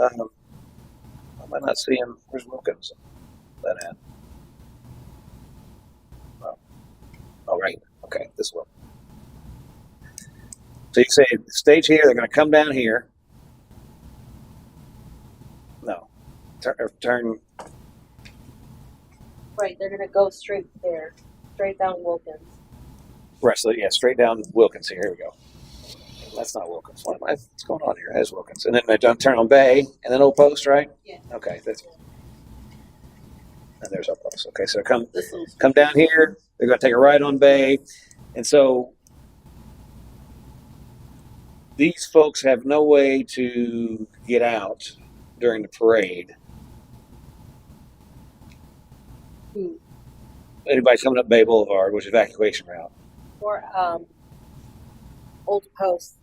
Am I not seeing? Where's Wilkins? That at? Oh, right. Okay, this one. So you say the stage here, they're going to come down here. No. Turn. Right, they're gonna go straight there, straight down Wilkins. Right, so yeah, straight down Wilkins here. Here we go. That's not Wilkins. What's going on here? That's Wilkins. And then they don't turn on Bay and then Old Post, right? Yeah. Okay. And there's Old Post. Okay, so come This one's down here. They're going to take a right on Bay. And so these folks have no way to get out during the parade. Anybody coming up Bay Boulevard, which is evacuation route. Or Old Post,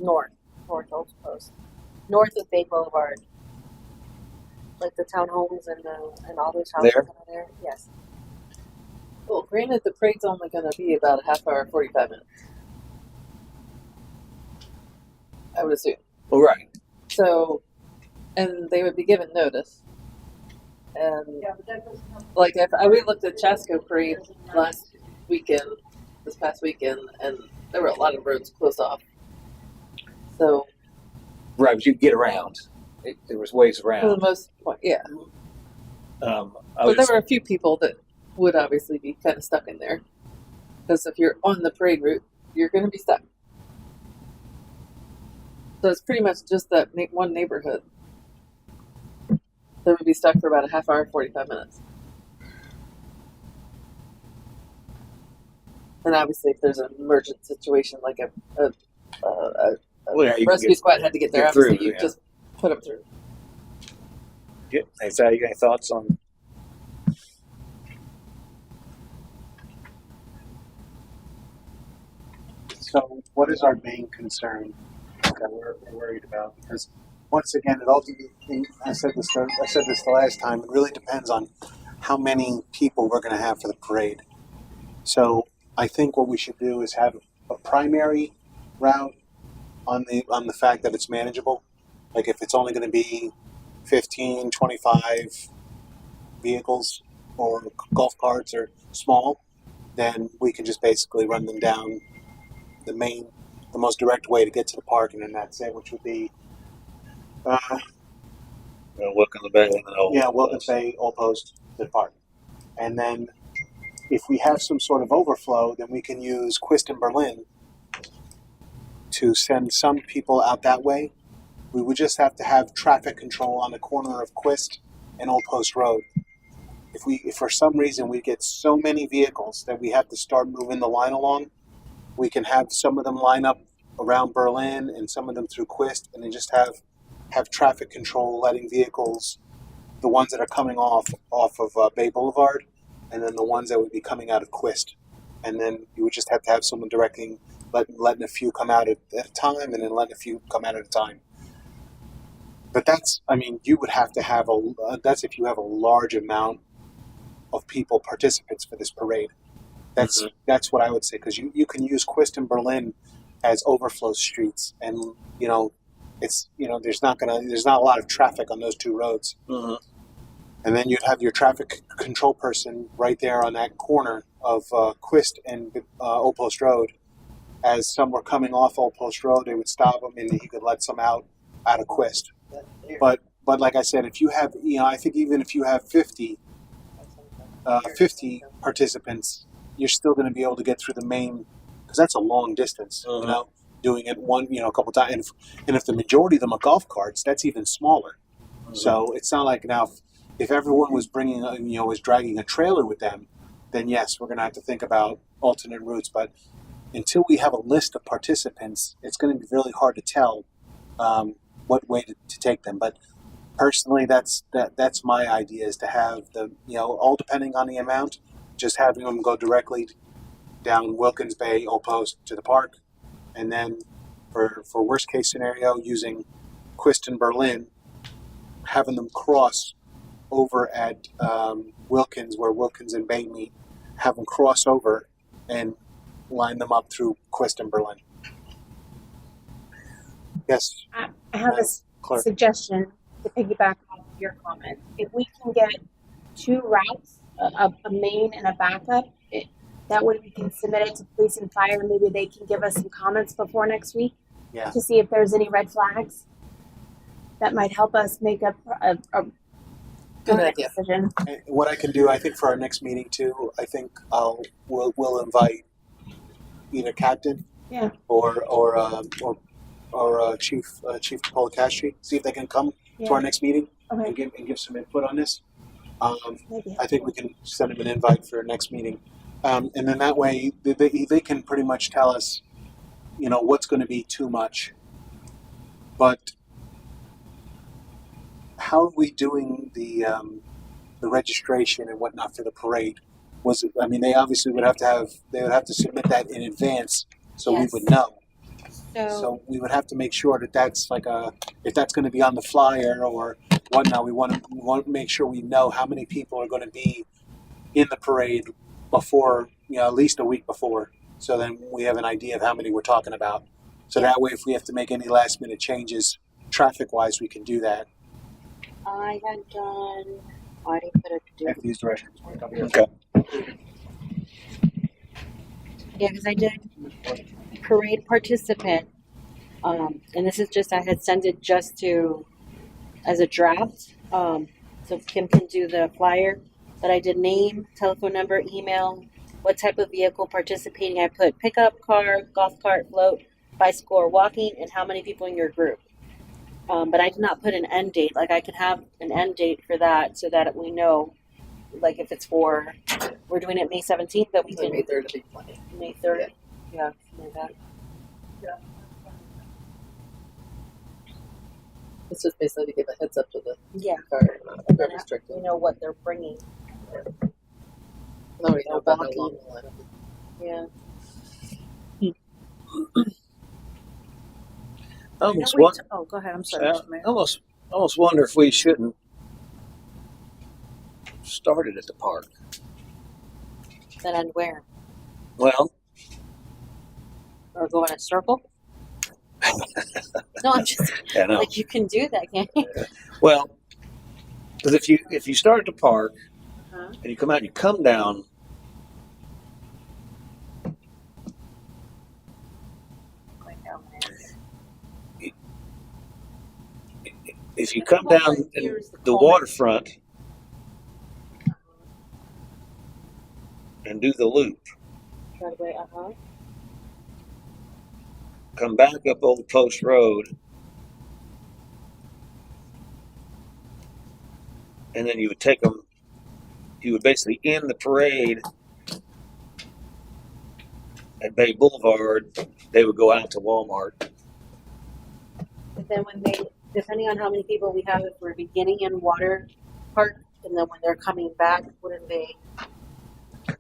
north Old Post, north of Bay Boulevard, like the townhomes and all those houses There? that are there. Yes. well. Granted, the parade's only going to be about a half hour, 45 minutes. I would assume. Well, right. So, and they would be given notice. And Yeah, but that doesn't help. like if we looked at Chasco Parade this past weekend, and there were a lot of roads closed off. So Right, but you can get around. There was ways for the around. most part, yeah. I But there was, were a few people that would obviously be kind of stuck in there. Because if you're on the parade route, you're going to be stuck. So it's pretty much just that one neighborhood that would be stuck for about a half hour, 45 minutes. And obviously, if there's an emergent situation like a Well, yeah, you can rescue squad had to get there, get through, obviously you yeah. just put them through. Hey, Sal, you got any thoughts on? So, what is our main concern that we're worried about? Because once again, it ultimately, I said this the last time. It really depends on how many people we're going to have for the parade. So, I think what we should do is have a primary route on the fact that it's manageable. Like if it's only going to be 15, 25 vehicles or golf carts or small, then we can just basically run them down the most direct way to get to the park, and then that's it, which would be Wilkins Bay and then Wilkins Bay, Old Post, to the park. And then if we have some sort of overflow, then we can use Quist and Berlin to send some people out that way. We would just have to have traffic control on the corner of Quist and Old Post Road. If for some reason we get so many vehicles that we have to start moving the line along, we can have some of them line up around Berlin and some of them through Quist, and then just have traffic control, letting vehicles, the ones that are coming off of Bay Boulevard, and then the ones that would be coming out of Quist. And then you would just have to have someone directing, letting a few come out at a time, and then letting a few come out at a time. But you would have to have that's if you have a large amount of people, participants for this parade. That's what I would say, because you can use Quist and Berlin as overflow streets, and there's not a lot of traffic on those two roads. Mm-hmm. And then you'd have your traffic control person right there on that corner of Quist and Old Post Road. As some were coming off Old Post Road, they would stop them, and he could let some out of Quist. But like I said, if you have, I think even if you have 50 participants, you're still going to be able to get through the main, because that's a long distance. Mm-hmm. Doing it a couple times, and if the majority of them are golf carts, that's even smaller. Mm-hmm. So it's not like now if everyone was was dragging a trailer with them, then yes, we're going to have to think about alternate routes. But until we have a list of participants, it's going to be really hard to tell what way to take them. But personally, that's my idea, is to have the all depending on the amount, just having them go directly down Wilkins Bay, Old Post to the park, and then for worst case scenario, using Quist and Berlin, having them cross over at Wilkins, where Wilkins and Bay meet, have them cross over and line them up through Quist and Berlin. Yes. I have Clark. suggestion to piggyback off of your comment. If we can get two routes, a main and a backup, that way we can submit it to police and fire. Maybe they can give us some comments before next week to see if there's any red flags. That might help us make a Good idea. decision. What I can do, I think, for our next meeting too, I think we'll invite either Captain or Chief Polacastri, see if they can come to our next meeting and give some input on this. I think we can send them an invite for our next meeting, and then that way they can pretty much tell us, what's going to be too much. But how are we doing the registration and whatnot for the parade? They obviously would have to submit that in advance, so we would know. So we would have to make sure that that's if that's going to be on the flyer or whatnot. We want to make sure we know how many people are going to be in the parade before, at least a week before. So then we have an idea of how many we're talking about. So that way, if we have to make any last minute changes traffic-wise, we can do that. I had done. I didn't put it. After these directions, Okay. Yeah, because I did parade participant, and this is just I had sent it just to as a draft. So Kim can do the flyer, but I did name, telephone number, email, what type of vehicle participating. I put pickup, car, golf cart, float, bicycle, or walking, and how many people in your group. But I did not put an end date. Like I can have an end date for that so that we know like if it's for, we're doing it May 17th, that we So May can, 3rd to be plenty. May 3rd, yeah, like that. It's just basically to give a heads up to the Yeah, fire and then district. we know what they're bringing. Now we know about how walking. long the line will be. Yeah. I I know almost, we won- oh, go ahead, I'm sorry, I Mr. Mayor. almost wonder if we shouldn't start it at the park. Then I'd where? Well, Or go in a circle? No, I'm just, yeah, no. like, you can do that, can't you? Well, because if you start at the park Huh? and you come out and you come down, Going down there. if you come down in Here's the Coleman. waterfront and do the loop, Right away, uh-huh. come back up Old Post Road, and then you would take them. You would basically end the parade at Bay Boulevard. They would go out to Walmart. But then when they, depending on how many people we have, if we're beginning in Water Park, and then when they're coming back, wouldn't they,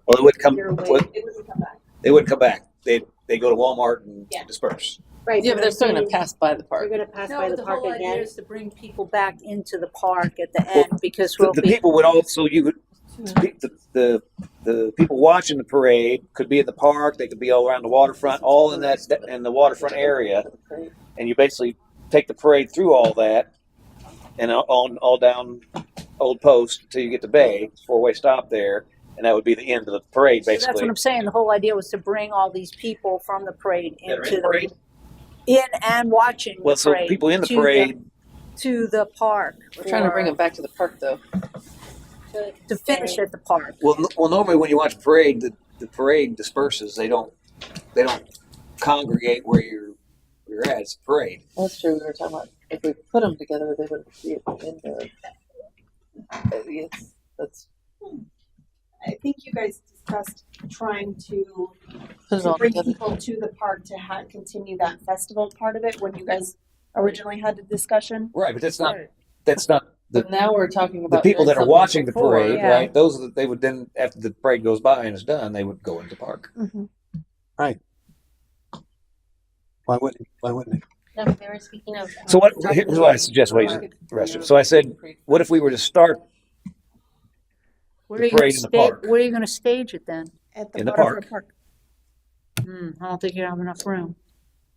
Well, they would come. your way, Well, they wouldn't come back. they wouldn't come back. They go to Walmart and Yeah. disperse. Right. Yeah, but they're still going to pass by the They're park. gonna pass No, by the the park whole idea again. is to bring people back into the park at the Well, end because The, we'll the be. people would also the people watching the parade could be at the park. They could be all around the waterfront, all in the waterfront area. And you basically take the parade through all that and all down Old Post until you get to Bay, 4-way stop there, and that would be the end of the parade, So that's basically. what I'm saying. The whole idea was to bring all these people from the parade That are into in the parade? in and watching Well, the so parade people in the to parade, to the park. We're trying to bring them back to the park, though. to finish at the park. well, normally when you watch a parade, the parade disperses. They don't congregate where you're at. It's a parade. That's true. We were talking about if we put them together, they wouldn't be in the. Yes, that's I think you guys discussed trying to put it all bring together. people to the park to continue that festival part of it when you guys originally had the discussion. Right, but that's not But now we're talking the about people doing that are something watching the before. parade, Yeah. right? Those are they would then, after the parade goes by and is done, they would go into the park. Why wouldn't it? No, but they were speaking of. So here's what I suggest. So I said, what if we were to start Where The are you going parade to in the stage? park. Where are you going to stage it then? At the In the waterfront park. I don't think you have enough room.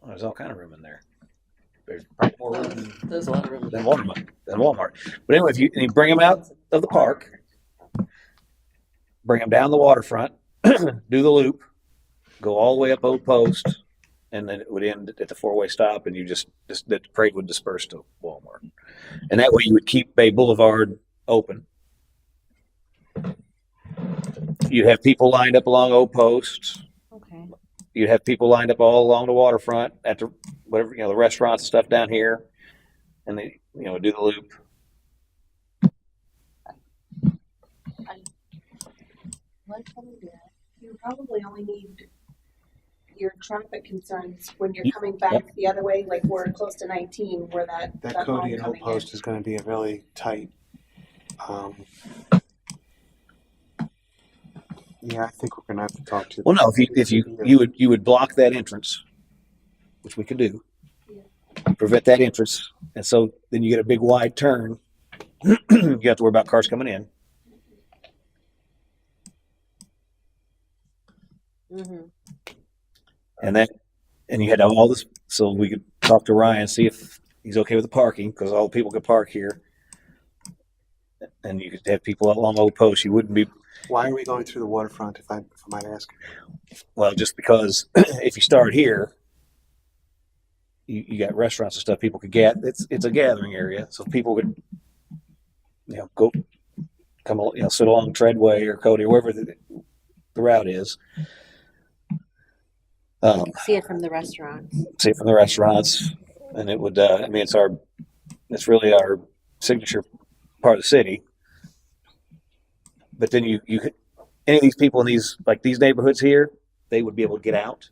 Well, there's all kind of room in there. There's probably more room There's a lot of room. than Walmart. But anyway, if you bring them out of the park, bring them down the waterfront, do the loop, go all the way up Old Post, and then it would end at the 4-way stop, and you just the parade would disperse to Walmart, and that way you would keep Bay Boulevard open. You'd have people lined up along Old Post. Okay. You'd have people lined up all along the waterfront at the whatever the restaurants and stuff down here, and they do the loop. You probably only need your traffic concerns when you're coming back the other way, like we're close to 19, where That line Cody and Old coming Post is going to be a really tight. Yeah, I think we're going to have to talk to. Well, no, if you would block that entrance, which we could do, prevent that entrance, and so then you get a big wide turn. You have to worry about cars coming in. Mm-hmm. And you had all this, so we could talk to Ryan, see if he's okay with the parking, because all the people could park here. And you could have people along Old Post. You wouldn't be, Why are we going through the waterfront, if I might ask? well, just because if you start here, you got restaurants and stuff people could get. It's a gathering area, so people could, sit along Treadway or Cody or wherever the route is. See it from the restaurant. See it from the restaurants, and it would. It's really our signature part of the city. but then you could, any of these people in these neighborhoods here, they would be able to get out.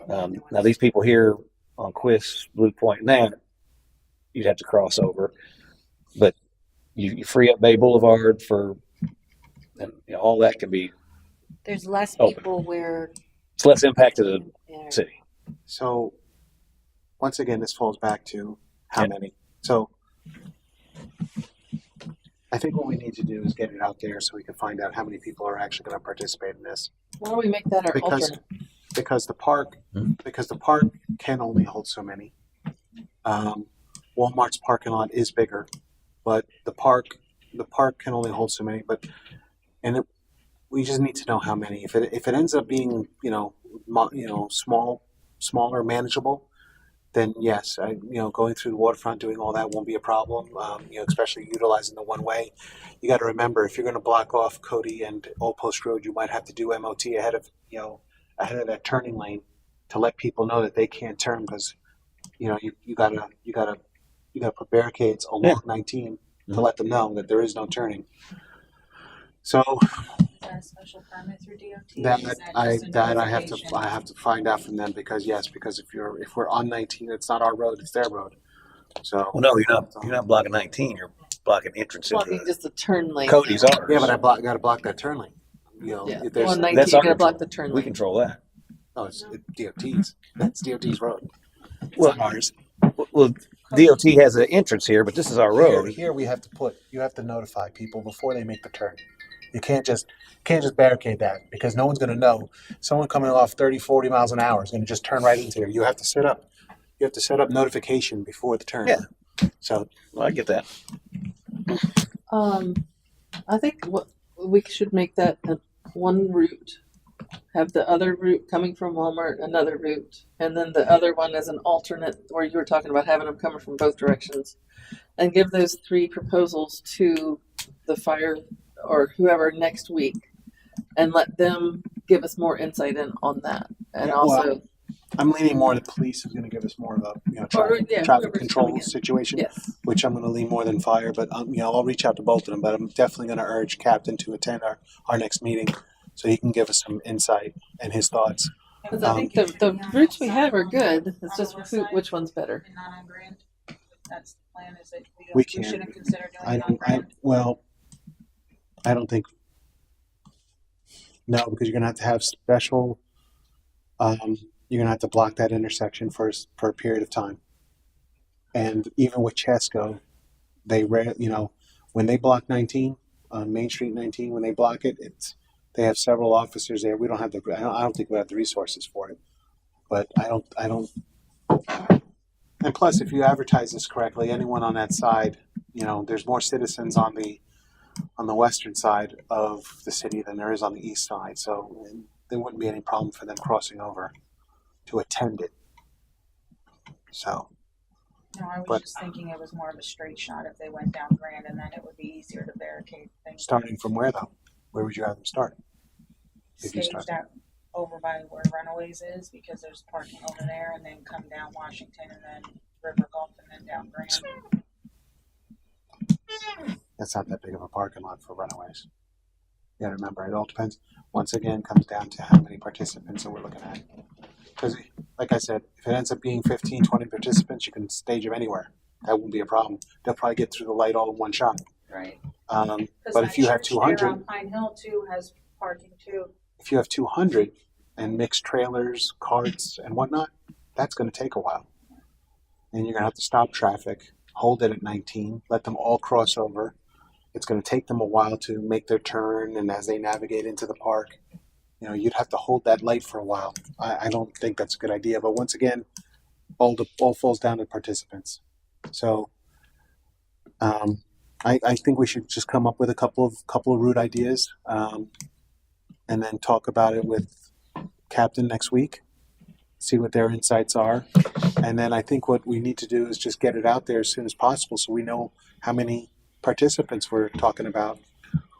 Now these people here on Quist, Blue Point, and that, you'd have to cross over, but you free up Bay Boulevard for, and all that can be. There's less Oh. people where. It's less impact to the city. So once again, this falls back to how many. So I think what we need to do is get it out there so we can find out how many people are actually going to participate in this. Why don't we make that our alternate? Because the park can only hold so many. Walmart's parking lot is bigger, but the park can only hold so many. We just need to know how many. If it ends up being smaller, manageable, then yes, going through the waterfront, doing all that won't be a problem. Especially utilizing the one way. You got to remember, if you're going to block off Cody and Old Post Road, you might have to do MOT ahead of that turning lane to let people know that they can't turn, because you gotta put barricades along 19 to let them know that there is no turning. So Is that a special permit through DOT? I have to find out from them, because if we're on 19, it's not our road, it's their road. So Well, no, you're not blocking 19. You're blocking entrance Blocking into just the turn lane. Cody's ours. yeah, but I got to block that turn lane. If there's, on 19, that's you our gotta block control. the turn We lane. control that. no, it's DOT's. That's DOT's road. It's Well, not ours. Well, DOT has an entrance here, but this is our road. Here you have to notify people before they make the turn. You can't just barricade that, because no one's going to know. Someone coming off 30, 40 miles an hour is going to just turn right into here. You have to set up notification before the turn. Yeah. So Well, I get that. I think we should make that one route. Have the other route coming from Walmart, another route, and then the other one as an alternate, where you were talking about having them coming from both directions, and give those 3 proposals to the fire or whoever next week, and let them give us more insight on that. And also, I'm leaning more the police is going to give us more of a traffic whoever's control coming in. situation, Yes. which I'm going to lean more than fire. But I'll reach out to both of them. But I'm definitely going to urge Captain to attend our next meeting, so he can give us some insight and his thoughts. Because I think the routes we have are good. It's just which one's better. And not on Grand? That's the plan, is that We we can't. shouldn't consider doing it on Grand? I don't think. No, because you're going to have special. You're going to have to block that intersection for a period of time. And even with Chesco, when they block 19 on Main Street 19, when they block it, they have several officers there. We don't have I don't think we have the resources for it. But I don't. And plus, if you advertise this correctly, anyone on that side, there's more citizens on the western side of the city than there is on the east side. So there wouldn't be any problem for them crossing over to attend it. So. No, I was just thinking it was more of a straight shot if they went down Grand, and then it would be easier to barricade things. Starting from where, though? Where would you have them start? Staged out over by where Runaways is, because there's parking over there, and then come down Washington, and then River Gulf, and then down Grand. That's not that big of a parking lot for Runaways. You gotta remember, it all depends. Once again, comes down to how many participants that we're looking at. Because, like I said, if it ends up being 15, 20 participants, you can stage them anywhere. That won't be a problem. They'll probably get through the light all in one shot. Right. But if you have 200, on Pine Hill too has parking too. if you have 200 and mixed trailers, carts, and whatnot, that's going to take a while. And you're going to have to stop traffic, hold it at 19, let them all cross over. It's going to take them a while to make their turn, and as they navigate into the park, you'd have to hold that light for a while. I don't think that's a good idea. But once again, all falls down to participants. So I think we should just come up with a couple of route ideas, and then talk about it with Captain next week, see what their insights are. And then I think what we need to do is just get it out there as soon as possible, so we know how many participants we're talking about.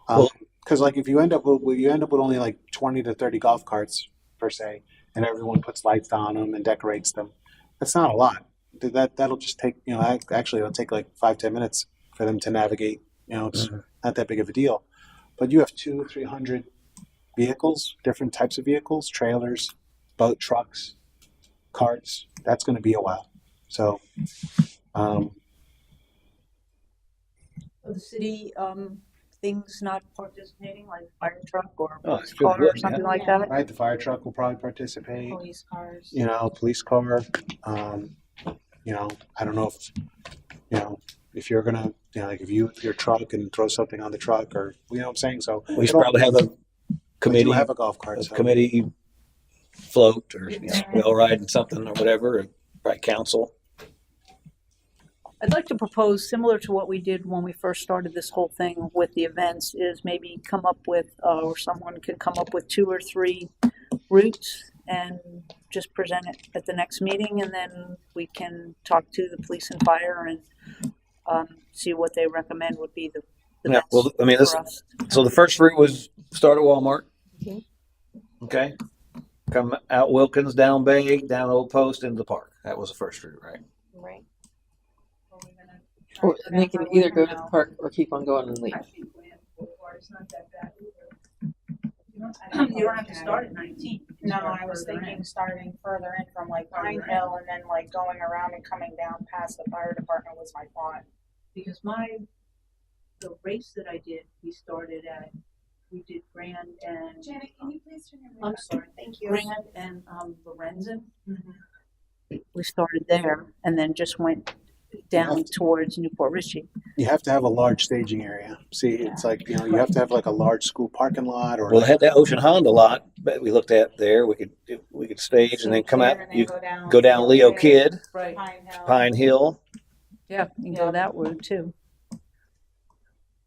Because if you end up with only like 20 to 30 golf carts per se, and everyone puts lights on them and decorates them, that's not a lot. That'll just take actually it'll take like 5-10 minutes for them to navigate. It's not that big of a deal. but you have 200-300 vehicles, different types of vehicles, trailers, boat trucks, carts. That's going to be a while. So, The city, things not participating, like fire truck or Oh, police it's good, car or wouldn't, something yeah. like that. right, the fire truck will probably participate. Police cars. Police car. I don't know if you're gonna, like if you your truck and throw something on the truck, or what I'm saying. So We should probably have a we do committee, have a golf cart. a So committee float or rail riding something or whatever, or by council. I'd like to propose, similar to what we did when we first started this whole thing with the events, is maybe come up with, or someone could come up with 2 or 3 routes and just present it at the next meeting, and then we can talk to the police and fire and see what they recommend would be the Yeah, best well, I mean, this, for us. so the first route was start at Walmart. Mhm. Okay. Come out Wilkins, down Bay, down Old Post, into the park. That was the first route, right? Right. Or they can either go to the park or keep on going and leave. You don't have to start at 19. No, I was thinking starting further in from like Pine Hill and then like going around and coming down past the fire department was my thought. Because the race that I did, we did Grand and. Janet, can you please turn your mic I'm on? sorry. Thank you. Grand and Lorenzen. We started there and then just went down towards Newport Richie. you have to have a large staging area. See, it's like you have to have like a large school parking lot, or Well, they had that Ocean Honda lot that we looked at there. We could stage and then come out. And then You go down Leo Kidd, Right. Pine Hill. Pine Hill, Yeah, you can go that route too.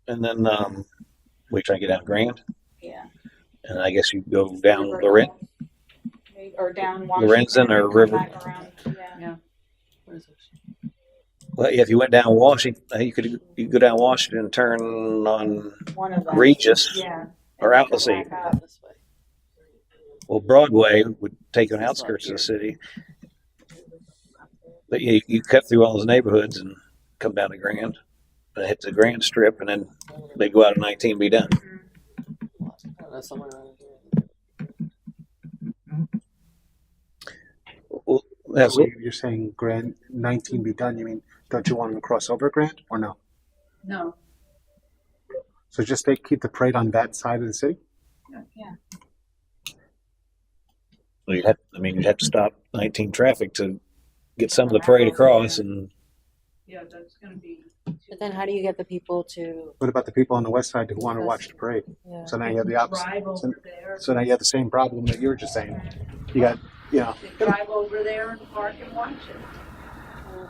and then we try to get down Grand. Yeah. And I guess you go down Lorenzen. Or down Lorenzen or and come River. back around. Yeah. Well, yeah, if you went down Washington, you could go down Washington and turn on One of them. Regis Yeah. or And out the then come sea. back up. This way. Well, Broadway would take you on the outskirts of the city. But you cut through all those neighborhoods and come down to Grand, and hit the Grand Strip, and then they go out at 19 and be done. I don't know, somewhere around here. Well, that's, so you're saying Grand 19 be done. You mean, don't you want them to cross over Grand, or no? No. So just keep the parade on that side of the city. Yeah. you'd have to stop 19 traffic to get some of the parade across, and Yeah, that's going to be. But then how do you get the people to, What about the people on the west side who want to watch the parade? yeah. So now you have the opposite. Drive over there. So now you have the same problem that you were just saying. You got, They drive over there and park and watch it.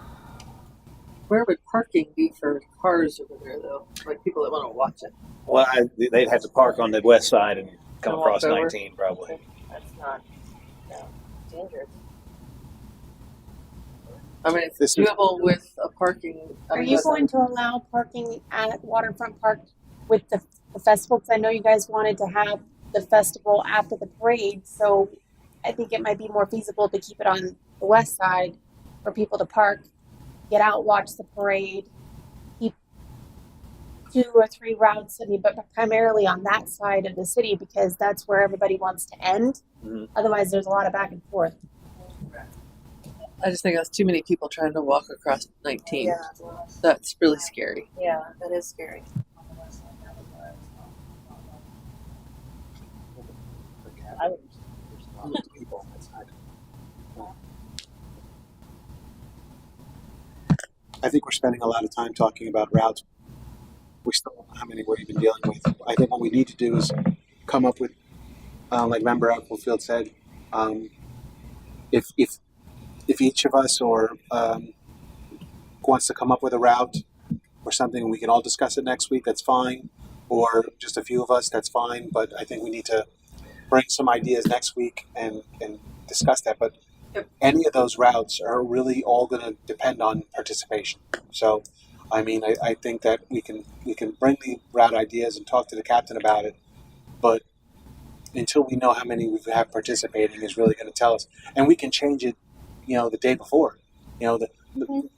Where would parking be for cars over there, though? Like people that want to watch it. well, they'd have to park on the west side and come And across walk over? 19 probably. That's not, dangerous. I mean, it's This is- doable with a parking. Are you going to allow parking at Waterfront Park with the festival? Because I know you guys wanted to have the festival after the parade, so I think it might be more feasible to keep it on the west side for people to park, get out, watch the parade, keep 2 or 3 routes. I mean, but primarily on that side of the city because that's where everybody wants to end. Mhm. Otherwise, there's a lot of back and forth. I just think that's too many people trying to walk across 19. Yeah. That's really scary. Yeah, that is scary. I think we're spending a lot of time talking about routes. We still don't know how many we're even dealing with. I think what we need to do is come up with, like Member Applefield said, if each of us or wants to come up with a route or something, we can all discuss it next week. That's fine. Or just a few of us, that's fine. But I think we need to bring some ideas next week and discuss that. But any of those routes are really all going to depend on participation. So, I mean, I think that we can bring the route ideas and talk to the captain about it. But until we know how many we have participating is really going to tell us. And we can change it, the day before.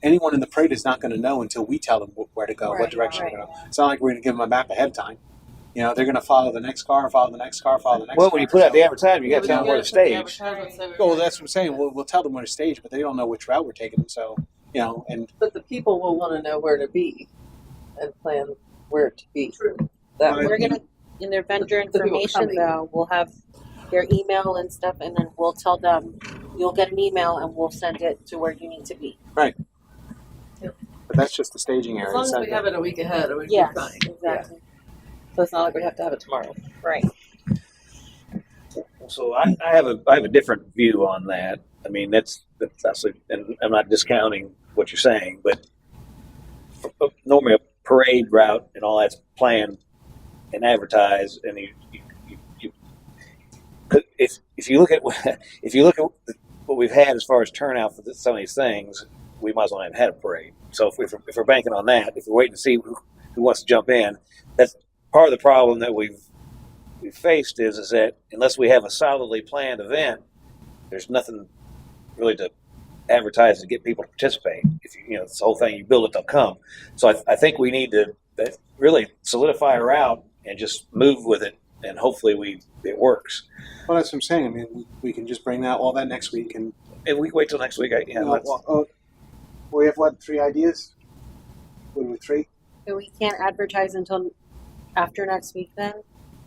Anyone in the parade is not going to know until we tell them where to go, what direction to go. It's not like we're going to give them a map ahead of time. You know, they're going to follow the next car, follow the next car, follow the next Well, car. when you put out the So- advertisement, you got to tell them where to stage. Well, that's what I'm saying. We'll tell them where to stage, but they don't know which route we're taking them. So, you know, and But the people will want to know where to be and plan where to be. That Right. We're gonna, in their vendor The people information coming. though, we'll have their email and stuff, and then we'll tell them, you'll get an email and we'll send it to where you need to be. but that's just the staging area. As long as It's we not- have it a week ahead, it would Yes, be fine. exactly. So it's not like we have to have it tomorrow. Right. So I have a different view on that. I mean, that's and I'm not discounting what you're saying, but normally a parade route and all that's planned and advertised, and you if you look at what we've had as far as turnout for some of these things, we might as well have had a parade. So if we're banking on that, if we're waiting to see who wants to jump in, that's part of the problem that we've faced is that unless we have a solidly planned event, there's nothing really to advertise to get people to participate. If you know this whole thing, you build it, they'll come. So I think we need to really solidify a route and just move with it, and hopefully it works. Well, that's what I'm saying. I mean, we can just bring all that next week, and And we can wait till next week. we have what, 3 ideas? What are we, 3? So we can't advertise until after next week then?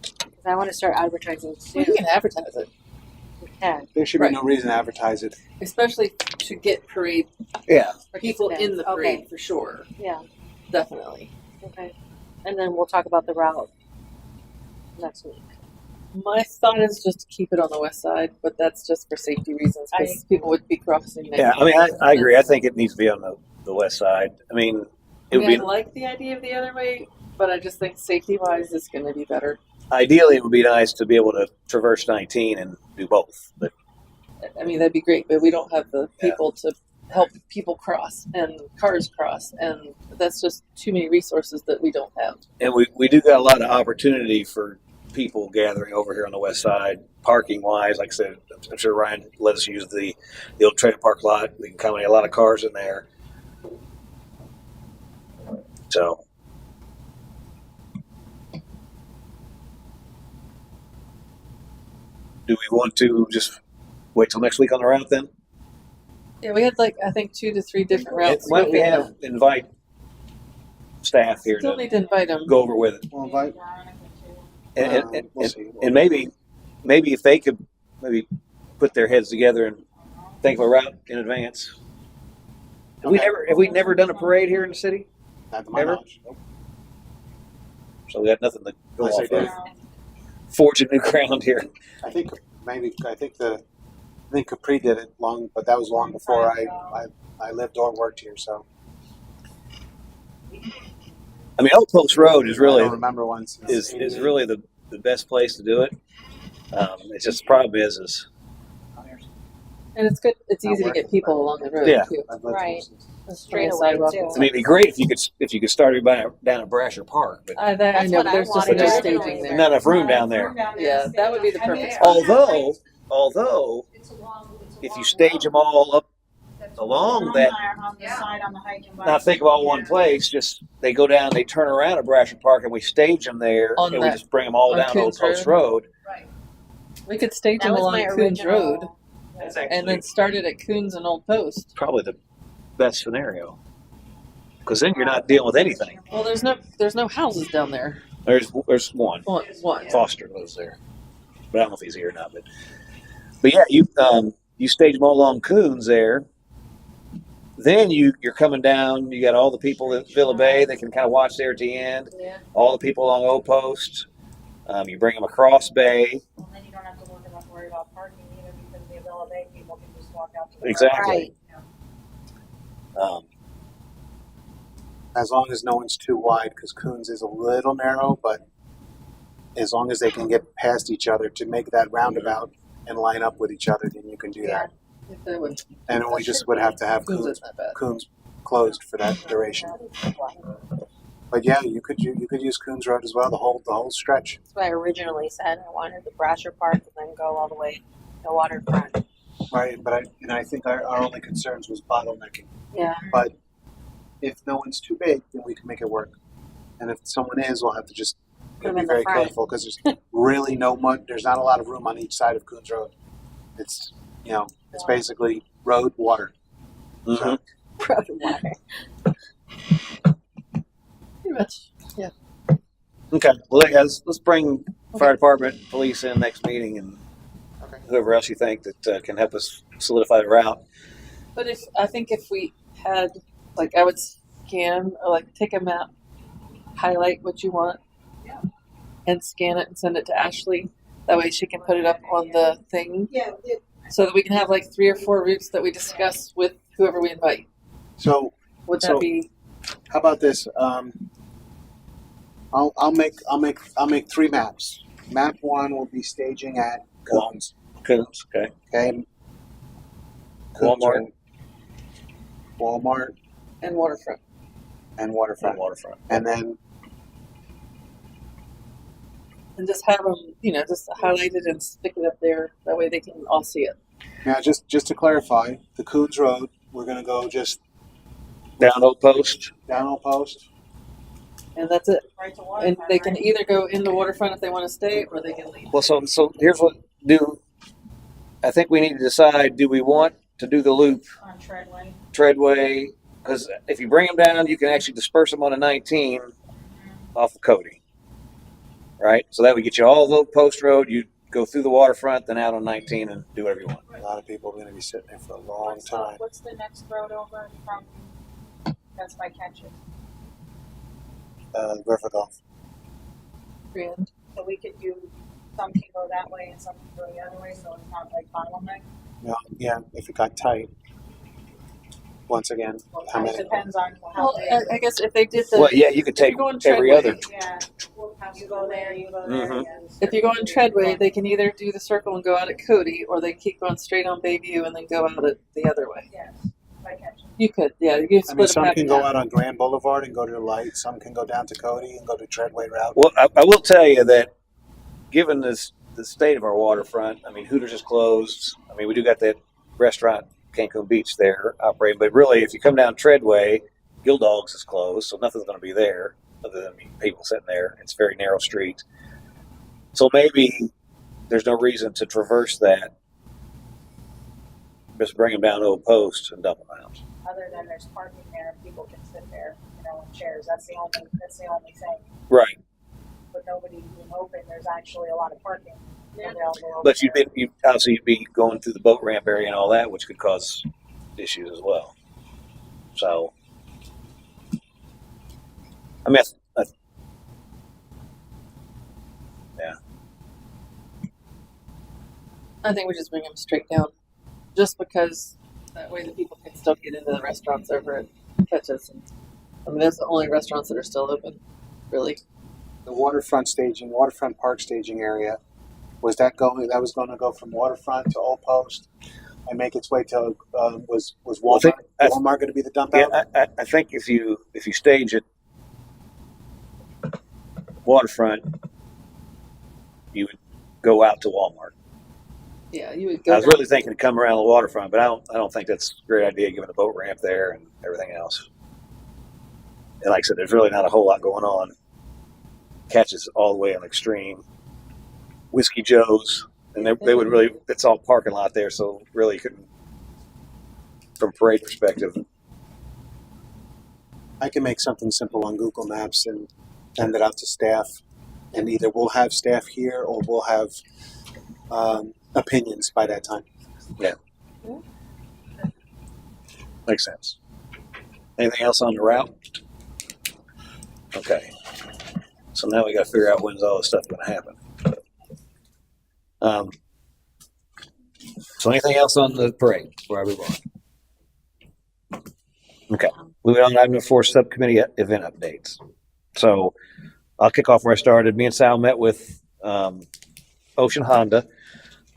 Because I want to start advertising soon. We can advertise it, We can. There should be Right. no reason to advertise it. especially to get parade Yeah. people in the parade Okay. for sure. Yeah. Definitely. Okay. And then we'll talk about the route next week. My thought is just to keep it on the west side, but that's just for safety reasons because people would be crossing. Yeah, I mean, I agree. I think it needs to be on the west side. I mean, it would I be like the idea of the other way, but I just think safety-wise, it's going to be better. ideally it would be nice to be able to traverse 19 and do both. But I mean, that'd be great, but we don't have the people to help people cross and cars cross, and that's just too many resources that we don't have. and we do got a lot of opportunity for people gathering over here on the west side, parking wise. Like I said, I'm sure Ryan let us use the old trailer park lot. We can accommodate a lot of cars in there. So do we want to just wait till next week on the route then? Yeah, we had I think 2 to 3 different routes. Why don't we have invite staff here Still to need to invite them. go over with it? We'll invite. We'll see. And maybe if they could maybe put their heads together and think of a route in advance. Have we never done a parade here in the city? Not to my Ever? knowledge. Nope. So we got nothing to go Unless off I of. did. Forging new ground here. I think Capri did it long, but that was long before I lived or worked here. So I mean, Old Post Road is I really don't remember one since is 88. really the best place to do it. It's just the problem is And it's good. It's easy to get people along the road Yeah. too. I've lived Right. here since- The Straight straightaway sidewalk. too. I mean, it'd be great if you could start everybody down at Brasher Park, but I That's know, what but I there's just wanted no to staging do. there. not enough room down there. Yeah, that would be the perfect spot. Although if you stage them all up along that, On the side on the hike and bike. not think of all one place, just they go down, they turn around at Brasher Park, and we stage them there, On and we that- just bring them all on down Old Coons Post Road. We could stage That them was along my Coons original. Road That's and actually then start it at Coons and Old Post. probably the best scenario, because then you're not dealing with anything. Well, there's no houses down there. There's one. One. Foster lives there, but I don't know if he's here or not. But yeah, you stage them all along Coons there. Then you're coming down. You got all the people at Villa Bay that can kind of watch there at the end. Yeah. All the people along Old Post. You bring them across Bay. And then you don't have to worry about parking either because the Villa Bay people can just walk out to the Exactly. Right. as long as no one's too wide, because Coons is a little narrow, but as long as they can get past each other to make that roundabout and line up with each other, then you can do that. If they would, And then we just would have to have Coons Coons isn't that bad. Coons closed for that duration. But yeah, you could use Coons Road as well, the whole stretch. That's what I originally said. I wanted the Brasher Park and then go all the way to the waterfront. Right, but I think our only concerns was bottlenecking. Yeah. But if no one's too big, then we can make it work. And if someone is, we'll have to just them be in the very front. careful because there's really no mud. There's not a lot of room on each side of Coons Road. It's it's basically road water. Mhm. Road water. Pretty much. Yeah. Okay. Well, let's bring fire department, police in next meeting, and Okay. whoever else you think that can help us solidify the route. But I think if we had, like, I would scan or like take a map, highlight what you want, and scan it and send it to Ashley. That way she can put it up on the thing. Yeah, So that we can have like 3 or 4 routes that we discuss with whoever we invite. So Would that So- be? how about this? I'll make 3 maps. Map 1 will be staging at Coons. Coons, okay. Okay. Walmart. Walmart And waterfront. and waterfront. Waterfront. And then And just have them, just highlight it and stick it up there. That way they can all see it. now, just to clarify, the Coons Road, we're going to go just Down Old Post. down Old Post. And that's it. right to water. And they can either go in the waterfront if they want to stay, or they can leave. Well, so here's what I think we need to decide, do we want to do the loop On Treadway. Treadway? Because if you bring them down, you can actually disperse them on a 19 off of Cody. Right? So that would get you all the Post Road. You go through the waterfront, then out on 19 and do whatever you want. A lot of people are going to be sitting there for a long time. What's the next road over from? That's by Catches. River Golf. Grand. So we could do, some can go that way and some can go the other way, so it's not like bottleneck. Yeah, if it got tight. Once again, how It many? depends on how Well, big. I guess if they did the. Well, yeah, you could take you're going every Treadway. other. Yeah, you go there, you go there. Mhm. yeah. If you go on Treadway, they can either do the circle and go out at Cody, or they keep going straight on Bayview and then go out it the other way. Yes, by Catches. You could, yeah. You could I split mean, them some half can and go half. out on Grand Boulevard and go to the light. Some can go down to Cody and go to Treadway route. Well, I will tell you that given the state of our waterfront, I mean, Hooters is closed. I mean, we do got that restaurant, Cancun Beach, there operating. But really, if you come down Treadway, Gill Dogs is closed, so nothing's going to be there other than people sitting there. It's a very narrow street. So maybe there's no reason to traverse that. Just bring them down to Old Post and dump them out. Other than there's parking there, people can sit there, in chairs. That's the only thing. Right. With nobody being open, there's actually a lot of parking available. over But there. you'd obviously be going through the boat ramp area and all that, which could cause issues as well. So, I mean, yeah. I think we just bring them straight down, just because that way the people can still get into the restaurants over at Catches. And, I mean, that's the only restaurants that are still open, really. The waterfront park staging area, was that going to go from waterfront to Old Post and make its way to was Walmart? Walmart going to be the dump out? Yeah, I think if you stage it waterfront, you would go out to Walmart. Yeah, you would go. I was down- really thinking to come around the waterfront, but I don't think that's a great idea given the boat ramp there and everything else. And like I said, there's really not a whole lot going on. Catches all the way on the extreme. Whiskey Joe's, and they would really, it's all parking lot there, so really you couldn't, from parade perspective. I can make something simple on Google Maps and send it out to staff, and either we'll have staff here or we'll have opinions by that time. Makes sense. Anything else on the route? Okay. So now we got to figure out when's all this stuff going to happen. So anything else on the parade before I move on? Okay. Moving on, item number 4, subcommittee event updates. So I'll kick off where I started. Me and Sal met with Ocean Honda.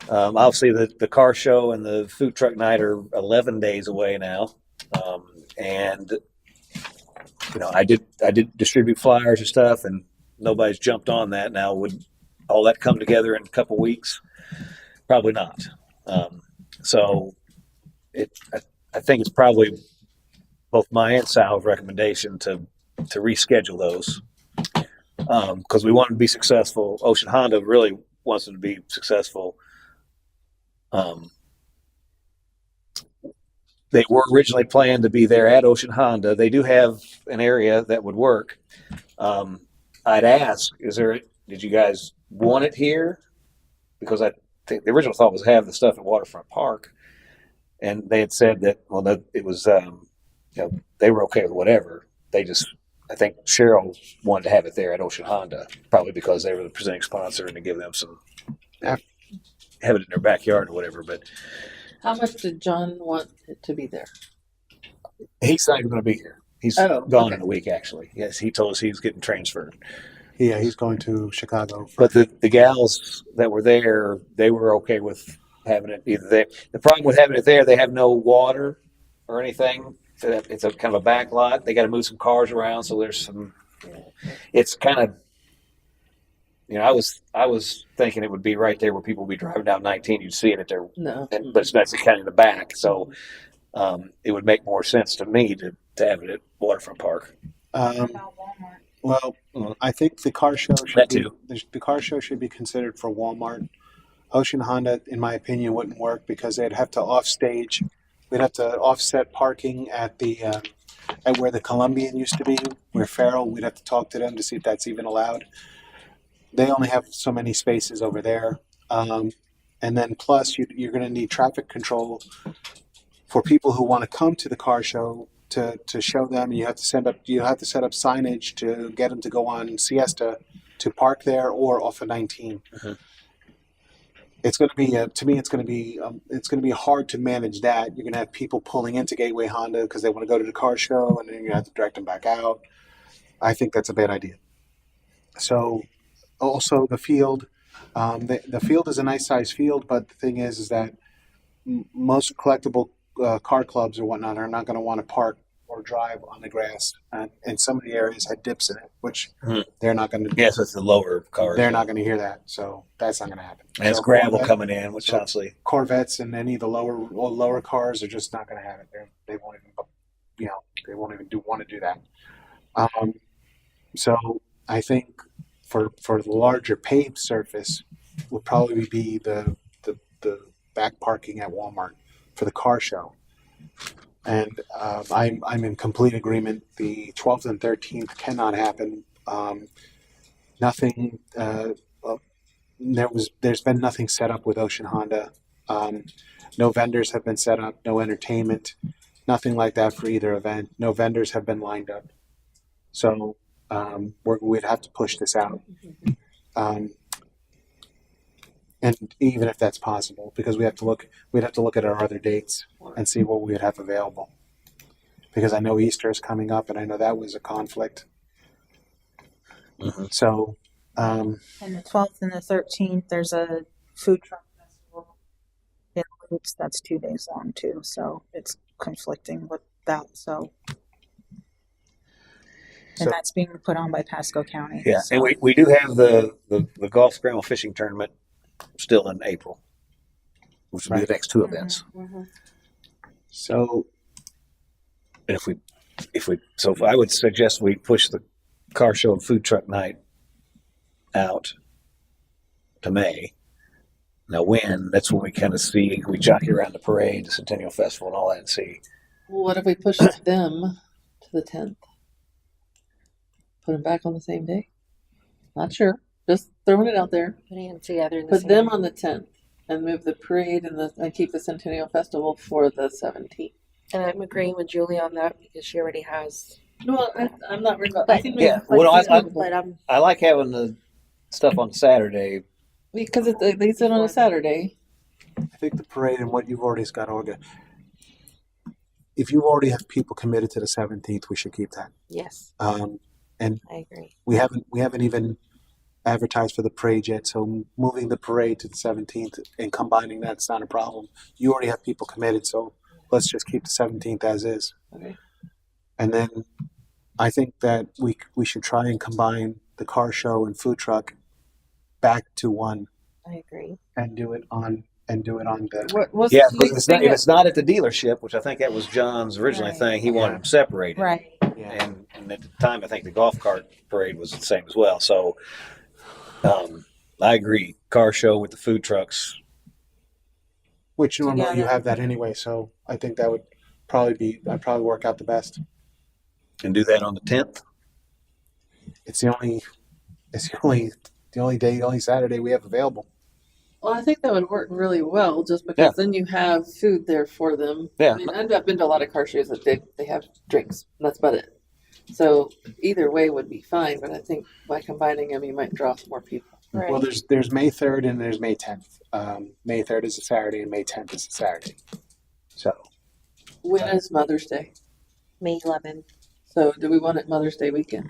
Obviously, the car show and the food truck night are 11 days away now. And I did distribute flyers and stuff, and nobody's jumped on that. Now, would all that come together in a couple weeks? Probably not. So I think it's probably both my and Sal's recommendation to reschedule those. because we want them to be successful. Ocean Honda really wants them to be successful. They were originally planned to be there at Ocean Honda. They do have an area that would work. I'd ask, did you guys want it here? Because I think the original thought was have the stuff at Waterfront Park. And they had said that, well, that it was, they were okay with whatever. I think Cheryl wanted to have it there at Ocean Honda, probably because they were the presenting sponsor and to give them some, have it in their backyard or whatever. But How much did John want it to be there? he's not even going to be here. He's gone okay. in a week, actually. Yes, he told us he was getting transferred. Yeah, he's going to Chicago. But the gals that were there, they were okay with having it either there. The problem with having it there, they have no water or anything. So it's a kind of a back lot. They got to move some cars around, so there's some. It's kind of. I was thinking it would be right there where people would be driving down 19. You'd see it at their. No. But it's not kind of in the back, so it would make more sense to me to have it at Waterfront Park. Well, I think the car show the car show should be considered for Walmart. Ocean Honda, in my opinion, wouldn't work because they'd have to offstage. We'd have to offset parking at at where the Columbian used to be, where Farrell. We'd have to talk to them to see if that's even allowed. They only have so many spaces over there, and then plus you're going to need traffic control for people who want to come to the car show. To show them, you have to set up signage to get them to go on Siesta to park there or off of 19. Uh-huh. It's going to be to me. It's going to be hard to manage that. You're going to have people pulling into Gateway Honda because they want to go to the car show, and then you have to direct them back out. I think that's a bad idea. So, also the field. The field is a nice size field, but the thing is that most collectible car clubs or whatnot are not going to want to park or drive on the grass, and some of the areas had dips in it, which they're not going to. Yes, it's the lower cars. They're not going to hear that, so that's not going to happen. And it's gravel coming in, which honestly, Corvettes and any of the lower cars are just not going to have it. They won't even, want to do that. So I think for the larger paved surface would probably be the back parking at Walmart for the car show. And I'm in complete agreement. The 12th and 13th cannot happen. Nothing. There's been nothing set up with Ocean Honda. No vendors have been set up. No entertainment. Nothing like that for either event. No vendors have been lined up. So we'd have to push this out. And even if that's possible, because we'd have to look at our other dates and see what we would have available. Because I know Easter is coming up, and I know that was a conflict. Mm-hmm. So, and the 12th and the 13th, there's a food truck festival in Roots that's 2 days long too, so it's conflicting with that. So that's being put on by Pasco County. Yeah, so. and we do have the golf scramble fishing tournament still in April, which will be the next two events. Mm-hmm. So, and if I would suggest we push the car show and food truck night out to May. Now, that's when we kind of see, we jockey around the parade, the Centennial Festival, and all that, and see. Well, what if we push them to the 10th? Put them back on the same day? Not sure. Just throwing it out there. Putting them together. Put them on the 10th and move the parade and keep the Centennial Festival for the 17th. And I'm agreeing with Julie on that because she already has. No, I'm not worried about. I like having the stuff on Saturday because they sit on a Saturday. I think the parade and what you've already got organized. If you already have people committed to the 17th, we should keep that. Yes. And I agree. We haven't even advertised for the parade yet, so moving the parade to the 17th and combining that's not a problem. You already have people committed, so let's just keep the 17th as is. Okay. And then I think that we should try and combine the car show and food truck back to one. I agree. And do it on the. If it's not at the dealership, which I think that was John's original thing, he wanted them separated. Right. And and at the time, I think the golf cart parade was the same as well. So, I agree. Car show with the food trucks. Which normally you Together. have that anyway, so I think that would I'd probably work out the best. And do that on the 10th. It's the only Saturday we have available. Well, I think that would work really well, just because Yeah. then you have food there for them. Yeah. I mean, I've been to a lot of car shows that they have drinks, and that's about it. So either way would be fine, but I think by combining them, you might draw some more people. Right. Well, there's May 3rd and there's May 10th. May 3rd is a Saturday and May 10th is a Saturday. So When is Mother's Day? May 11th. So do we want it Mother's Day weekend?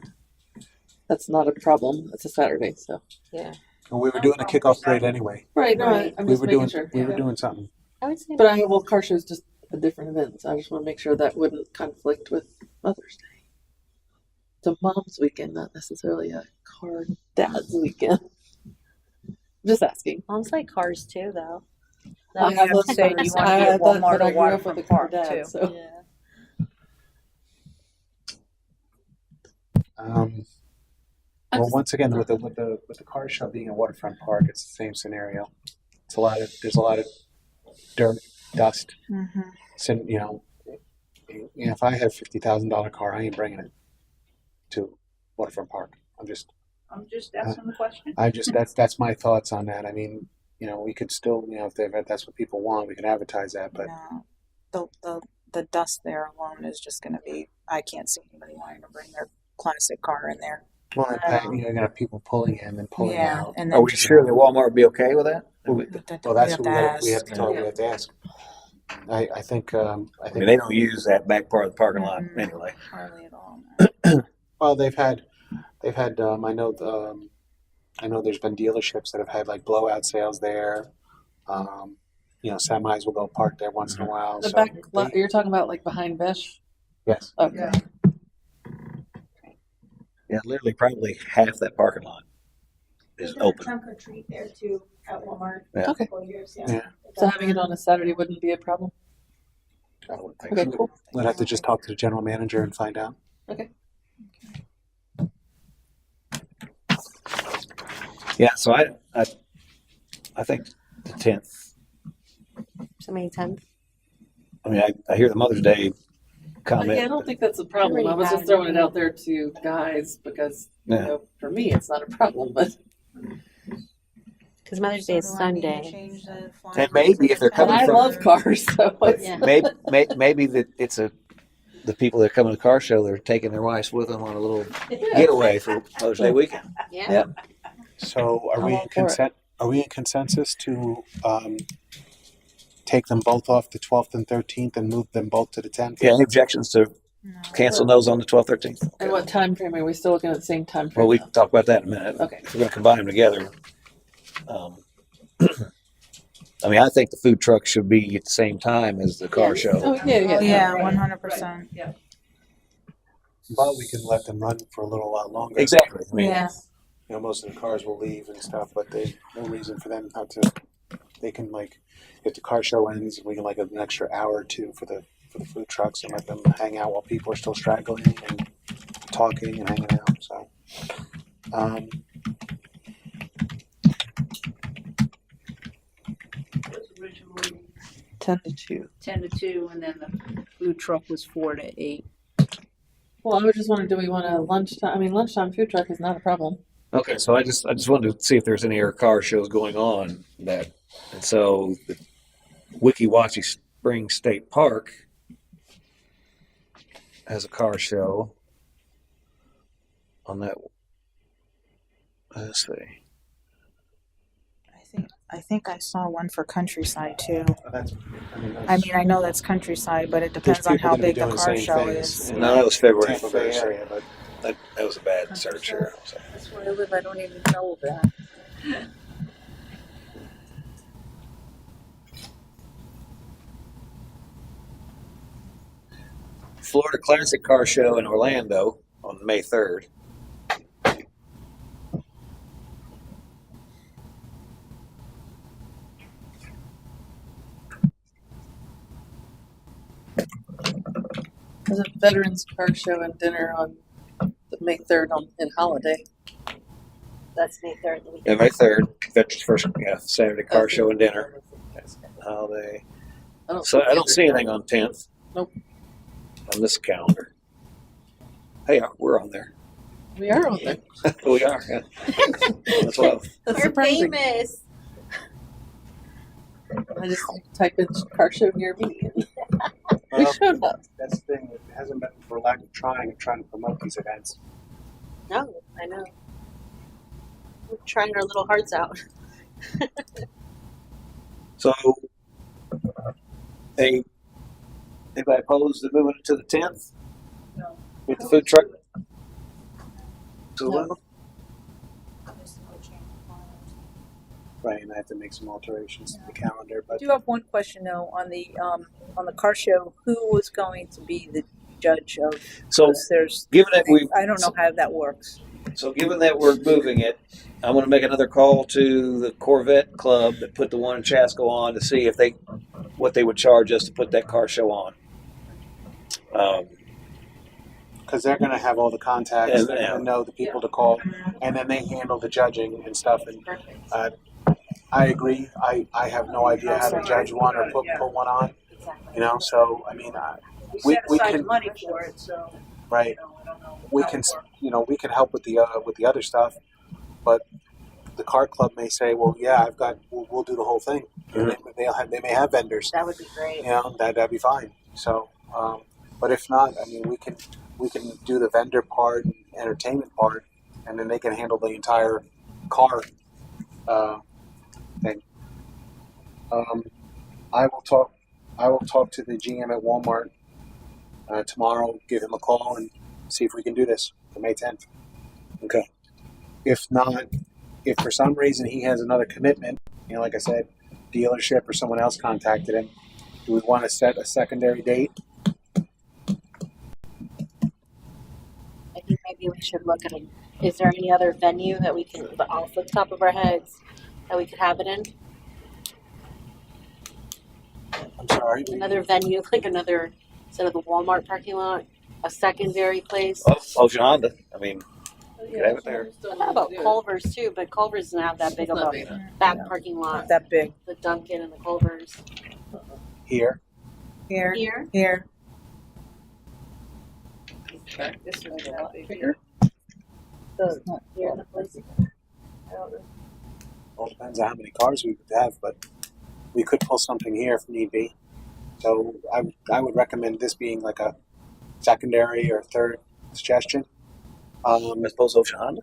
That's not a problem. It's a Saturday, so. Yeah. well, we were doing a kickoff parade anyway. Right, no, Right. I'm We just were making doing sure. we were Yeah. doing something. I would say. But well, car show is just a different event, so I just want to make sure that wouldn't conflict with Mother's Day. It's a mom's weekend, not necessarily a car dad's weekend. Just asking. Moms like cars too, though. I That love say cars. you want to I be at had that, Walmart but I or grew up with Waterfront a car Park dad, too. so. Well, once again, with the car show being a waterfront park, it's the same scenario. There's a lot of dirt, dust. Mm-hmm. If I had a $50,000 car, I ain't bringing it to waterfront park. I'm just asking the question. That's my thoughts on that. I mean, we could still, if that's what people want, we can advertise that. But No, the dust there alone is just going to be. I can't see anybody wanting to bring their classic car in there. well, in fact, you're gonna have people pulling in and pulling out. and Are we sure that Walmart would be okay with that? Well, that's what we have ask. to talk. We have to ask. I think. I mean, they don't use that back part of the parking lot anyway. Hardly at all. Well, they've had. I know there's been dealerships that have had like blowout sales there. Semis will go park there once in a while. The so back lot, you're talking about like behind Besh? yes. Okay. Yeah. Yeah, literally, probably half that parking lot is open. Trunk or treat there too at Walmart. Yeah. Okay. For years, Yeah. So having it on a Saturday wouldn't be a problem? I would think Okay, so. cool. We'll have to just talk to the general manager and find out. Okay. Yeah, so I think the 10th. So May 10th. I mean, I hear the Mother's Day comment. Yeah, I don't think that's a problem. I was just throwing it out there to guys because, Yeah. for me, it's not a problem, but Because Mother's Day is So do I need to Sunday. change the flyers And maybe to if they're the coming I 10th? from- love cars, so it's, Yeah. Maybe that it's the people that come to the car show, they're taking their wives with them on a little getaway for Mother's Day weekend. Yeah. So I'm all for it. Are we in consensus to take them both off the 12th and 13th and move them both to the 10th? Yeah, any objections to No. cancel those on the 12th, 13th? and what time frame are we still looking at the same time frame? Well, we now? can talk about that in a minute. Okay. If we're going to combine them together. I mean, I think the food truck should be at the same time as the car show. Oh, yeah. Yeah, Right. 100%. Yeah. But we can let them run for a little while longer. Exactly. I mean, Yeah. Most of the cars will leave and stuff, but there's no reason for them not to. They can if the car show ends, we can an extra hour or two for the food trucks and let them hang out while people are still straggling and talking and hanging out. So, 10 to 2. 10 to 2, and then the food truck was 4 to 8. Well, I was just wondering, do we want a lunchtime? I mean, lunchtime food truck is not a problem. okay, so I just wanted to see if there's any other car shows going on and so the Wiki Wachi Springs State Park has a car show on that. Let's see. I think I saw one for Countryside too. that's. I mean, I know that's Countryside, but it There's depends on people how that are big the doing the car same show things is. in No, that was February Tampa Bay 1st. area, but That was a bad search here. So. That's where I live. I don't even know that. Florida Classic Car Show in Orlando on May 3rd. There's a veterans car show and dinner on May 3rd in holiday. That's May 3rd. Yeah, May 3rd, Veterans First, Saturday car show and dinner. Holiday. So I don't see anything on 10th. Nope. On this calendar. Hey, we're on there. We are on there. We are, yeah. That's 12. That's You're surprising. famous. I just type in car show near me. We Well, showed up. that's the thing. It hasn't been for lack of trying and trying to promote these events. No, I know. We're trying our little hearts out. So, anybody opposed to moving it to the 10th? No. With the food truck? To the No. 11th? Right, and I have to make some alterations to the calendar, I but do have one question though on the car show. Who was going to be the judge of? So, because there's, given that I don't know how that works. given that we're moving it, I'm going to make another call to the Corvette Club that put the one in Chasco on to see if what they would charge us to put that car show on. because they're going to have all the contacts, And- they're going to know the people to call, and then they handle the judging and stuff. And I agree. I have no idea how to judge one or put one on. You know, so I mean, we set aside can money for it, so right. I don't know. We can we can help with the other stuff, but the car club may say, well, yeah, we'll do the whole thing. And they may have vendors. That would be great. You know, that'd be fine. So, but if not, I mean, we can do the vendor part and entertainment part, and then they can handle the entire car thing. I will talk to the GM at Walmart tomorrow. Give him a call and see if we can do this for May 10th. Okay. If not, if for some reason he has another commitment, you know, like I said, dealership or someone else contacted him, do we want to set a secondary date? I think maybe we should look at it. Is there any other venue that we can, off the top of our heads, that we could have it in? I'm sorry. Another venue, like another, instead of the Walmart parking lot, a secondary place. Ocean Honda. I mean, you could have it there. I thought about Culver's too, but Culver's doesn't have that big of Not a big enough. back parking lot. Not that big. The Dunkin' and the Culver's. Here. Here, Here? here. This is not big. Here. Here, the place. I don't know. All depends on how many cars we would have, but we could pull something here if need be. So I would recommend this being like a secondary or third suggestion. I suppose Ocean Honda.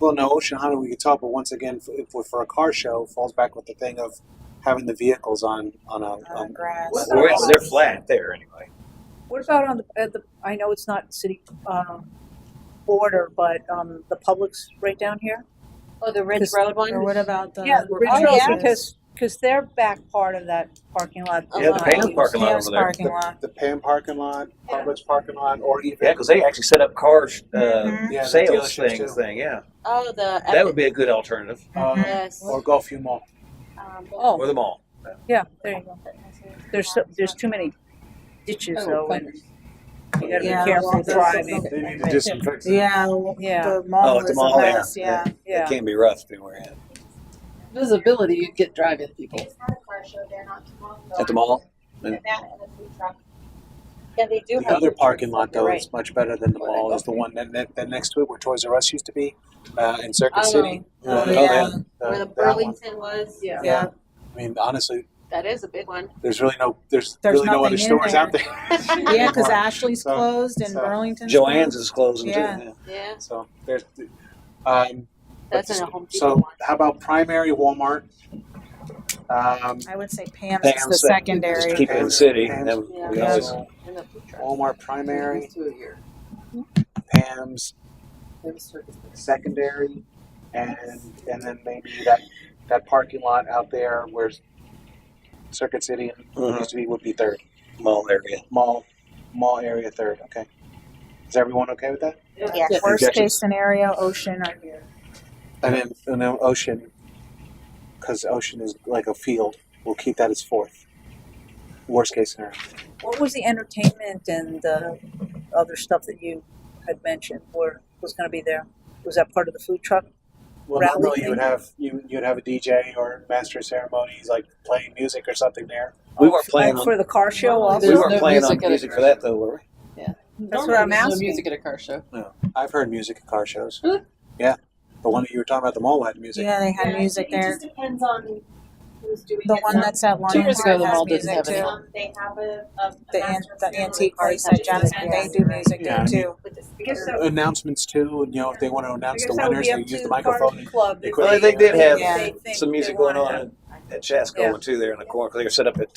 Well, no, Ocean Honda we could talk, but once again, for a car show, falls back with the thing of having the vehicles on Grass. Well, they're flat there anyway. What about on the I know it's not city border, but the Publix right down here. Oh, the Ridge Road one? Or what about the? Yeah, the Ridge Oh, Road, yeah. because they're back part of that parking lot. Yeah, the Pam parking lot Sam's over there. parking lot. the Pam parking lot, Publix parking lot, or even Yeah, because they actually set up cars Mm-hmm. Yeah, the sales dealerships too. Yeah, Oh, the. that would be a good alternative. Yes. or Gulfview Mall. Oh, Or the mall. yeah, there you go. There's too many ditches though, and you gotta Yeah, be careful well, driving. They need to disinfect. Yeah, Yeah. the mall at the is mall, a yeah. mess. Yeah. Yeah. It can be rough anywhere at. Visibility, you get driving people. It's not a car show there, not tomorrow. At the mall? And that and the food truck. Yeah, they do The have. other parking lot, though, You're is much better than the mall. Is the one that next to it, where Toys R Us used to be, in Circuit Oh, City. Oh, yeah. Where the that one. Burlington was. Yeah. Yeah. I mean, honestly, That is a big one. there's really no There's really no other nothing in stores there. out there. Yeah, because anymore. Ashley's So- closed and so- Burlington's Joanne's closed. is closing Yeah. too. Yeah, So there's. that's in a Home Depot So one. how about primary Walmart? I would say Pam's is the Pam's secondary. Just keep it in the city. Pam's- And then we Yeah. always, So And the food truck. Walmart primary, Two a year. Pam's Maybe Circus. secondary, and then maybe that parking lot out there where Circuit City used to be would be third. mall area. Mall area third. Okay. Is everyone okay with that? Yeah. Worst Objections? case scenario, Ocean right here. And then Ocean, because Ocean is like a field, we'll keep that as fourth. Worst case scenario. What was the entertainment and the other stuff that you had mentioned was going to be there? Was that part of the food truck? Well, Rally normally thing? you'd have a DJ or master of ceremonies like playing music or something there. We weren't playing for the car show also? we There's weren't no playing on music at a music car for that show. though, were we? That's what I'm There's asking. no music at a car show. No, I've heard music at car shows. Really? Yeah, the one that you were talking about, the mall had music. Yeah, they had music It there. just depends on who's doing The it. one Some- that's at 2 years ago, Lions the has mall didn't music have any. too. They have a The master of ceremony antique place party at Jasmine, they do music Yeah, there I mean- too. with the I guess speaker. that, Announcements too, and if they want to announce the that would winners, be they up use to the microphone. Club. if Well, they did have Yeah. think some they music going wanna- on at Chasko Yeah. too there in the corner. 'Cause they were set up at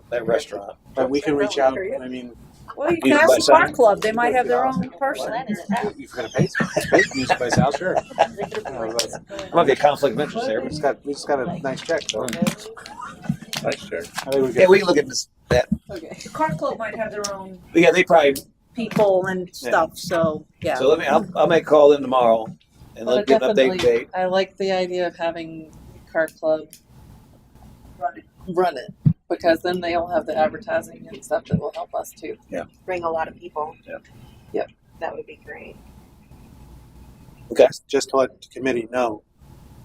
that restaurant. But we can reach out. I mean, Well, you Music can by ask the car sound. club. They might have their own person. if you're going to pay music by Sal, sure. Might be a conflict of interest there. We just got a nice check, though. Nice check. I think we Yeah, we can look at that. Okay. The car club might have their own But yeah, they probably. people and stuff. So yeah. So I'll make a call them tomorrow and Well, let's get an update date. I like the idea of having car club run it because then they'll have the advertising and stuff that will help us too. Bring a lot of people. Yeah. Yep. That would be great. Okay. just to let the committee know,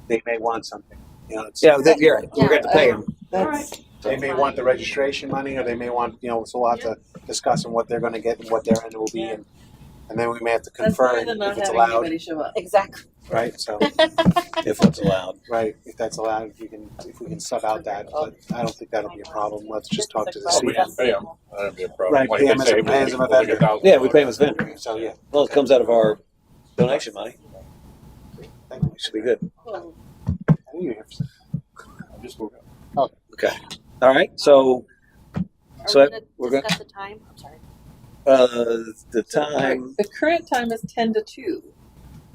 they may want something. It's, Yeah, you're right. We're going to pay them. That's they may want the registration money, or they may want, so we'll have to discuss on what they're going to get and what their end will be, and then we may have to that's better confirm than not if it's having allowed, anybody show up. Exactly. right? So, If it's allowed. right, if that's allowed, if we can sub out that, but I don't think that'll be a problem. Let's just talk to the Oh, we CEO. can pay them. That'd be a problem. Right, Like pay they 'em as say, a- pay 'em as a we'll get vendor. $1,000. Yeah, we pay them as vendor. So yeah, Well, it comes out of our donation money. thank you. Should be good. I knew you have some- I just woke up. Okay. All right. So we're going discuss the time. I'm sorry. the time. The current time is 10 to 2.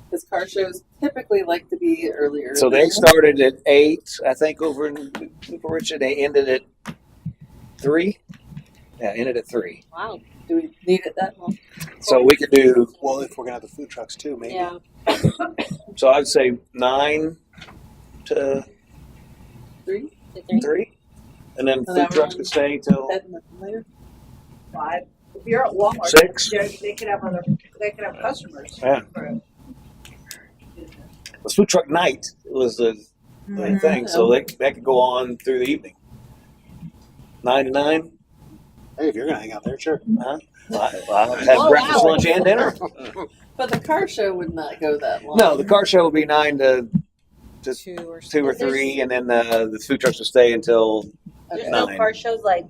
Because car shows typically like to be earlier. So they started at 8, I think, over in Newport Richard. They ended at 3. Yeah, ended at 3. Wow. Do we need it that long? So we could do. Well, if we're gonna have the food trucks too, maybe. Yeah. So I'd say 9 to 3? 3, and then An food hour. trucks could stay till 10 later? 5. If you're at Walmart, 6. they could have customers. Yeah. The food truck night was the thing, so that could go on through the evening. 9 to 9. Hey, if you're gonna hang out there, sure. I'll have breakfast, lunch, and dinner. But the car show would not go that long. No, the car show will be 9 to 2 or 3, and then the food trucks will stay until There's 9. no car shows like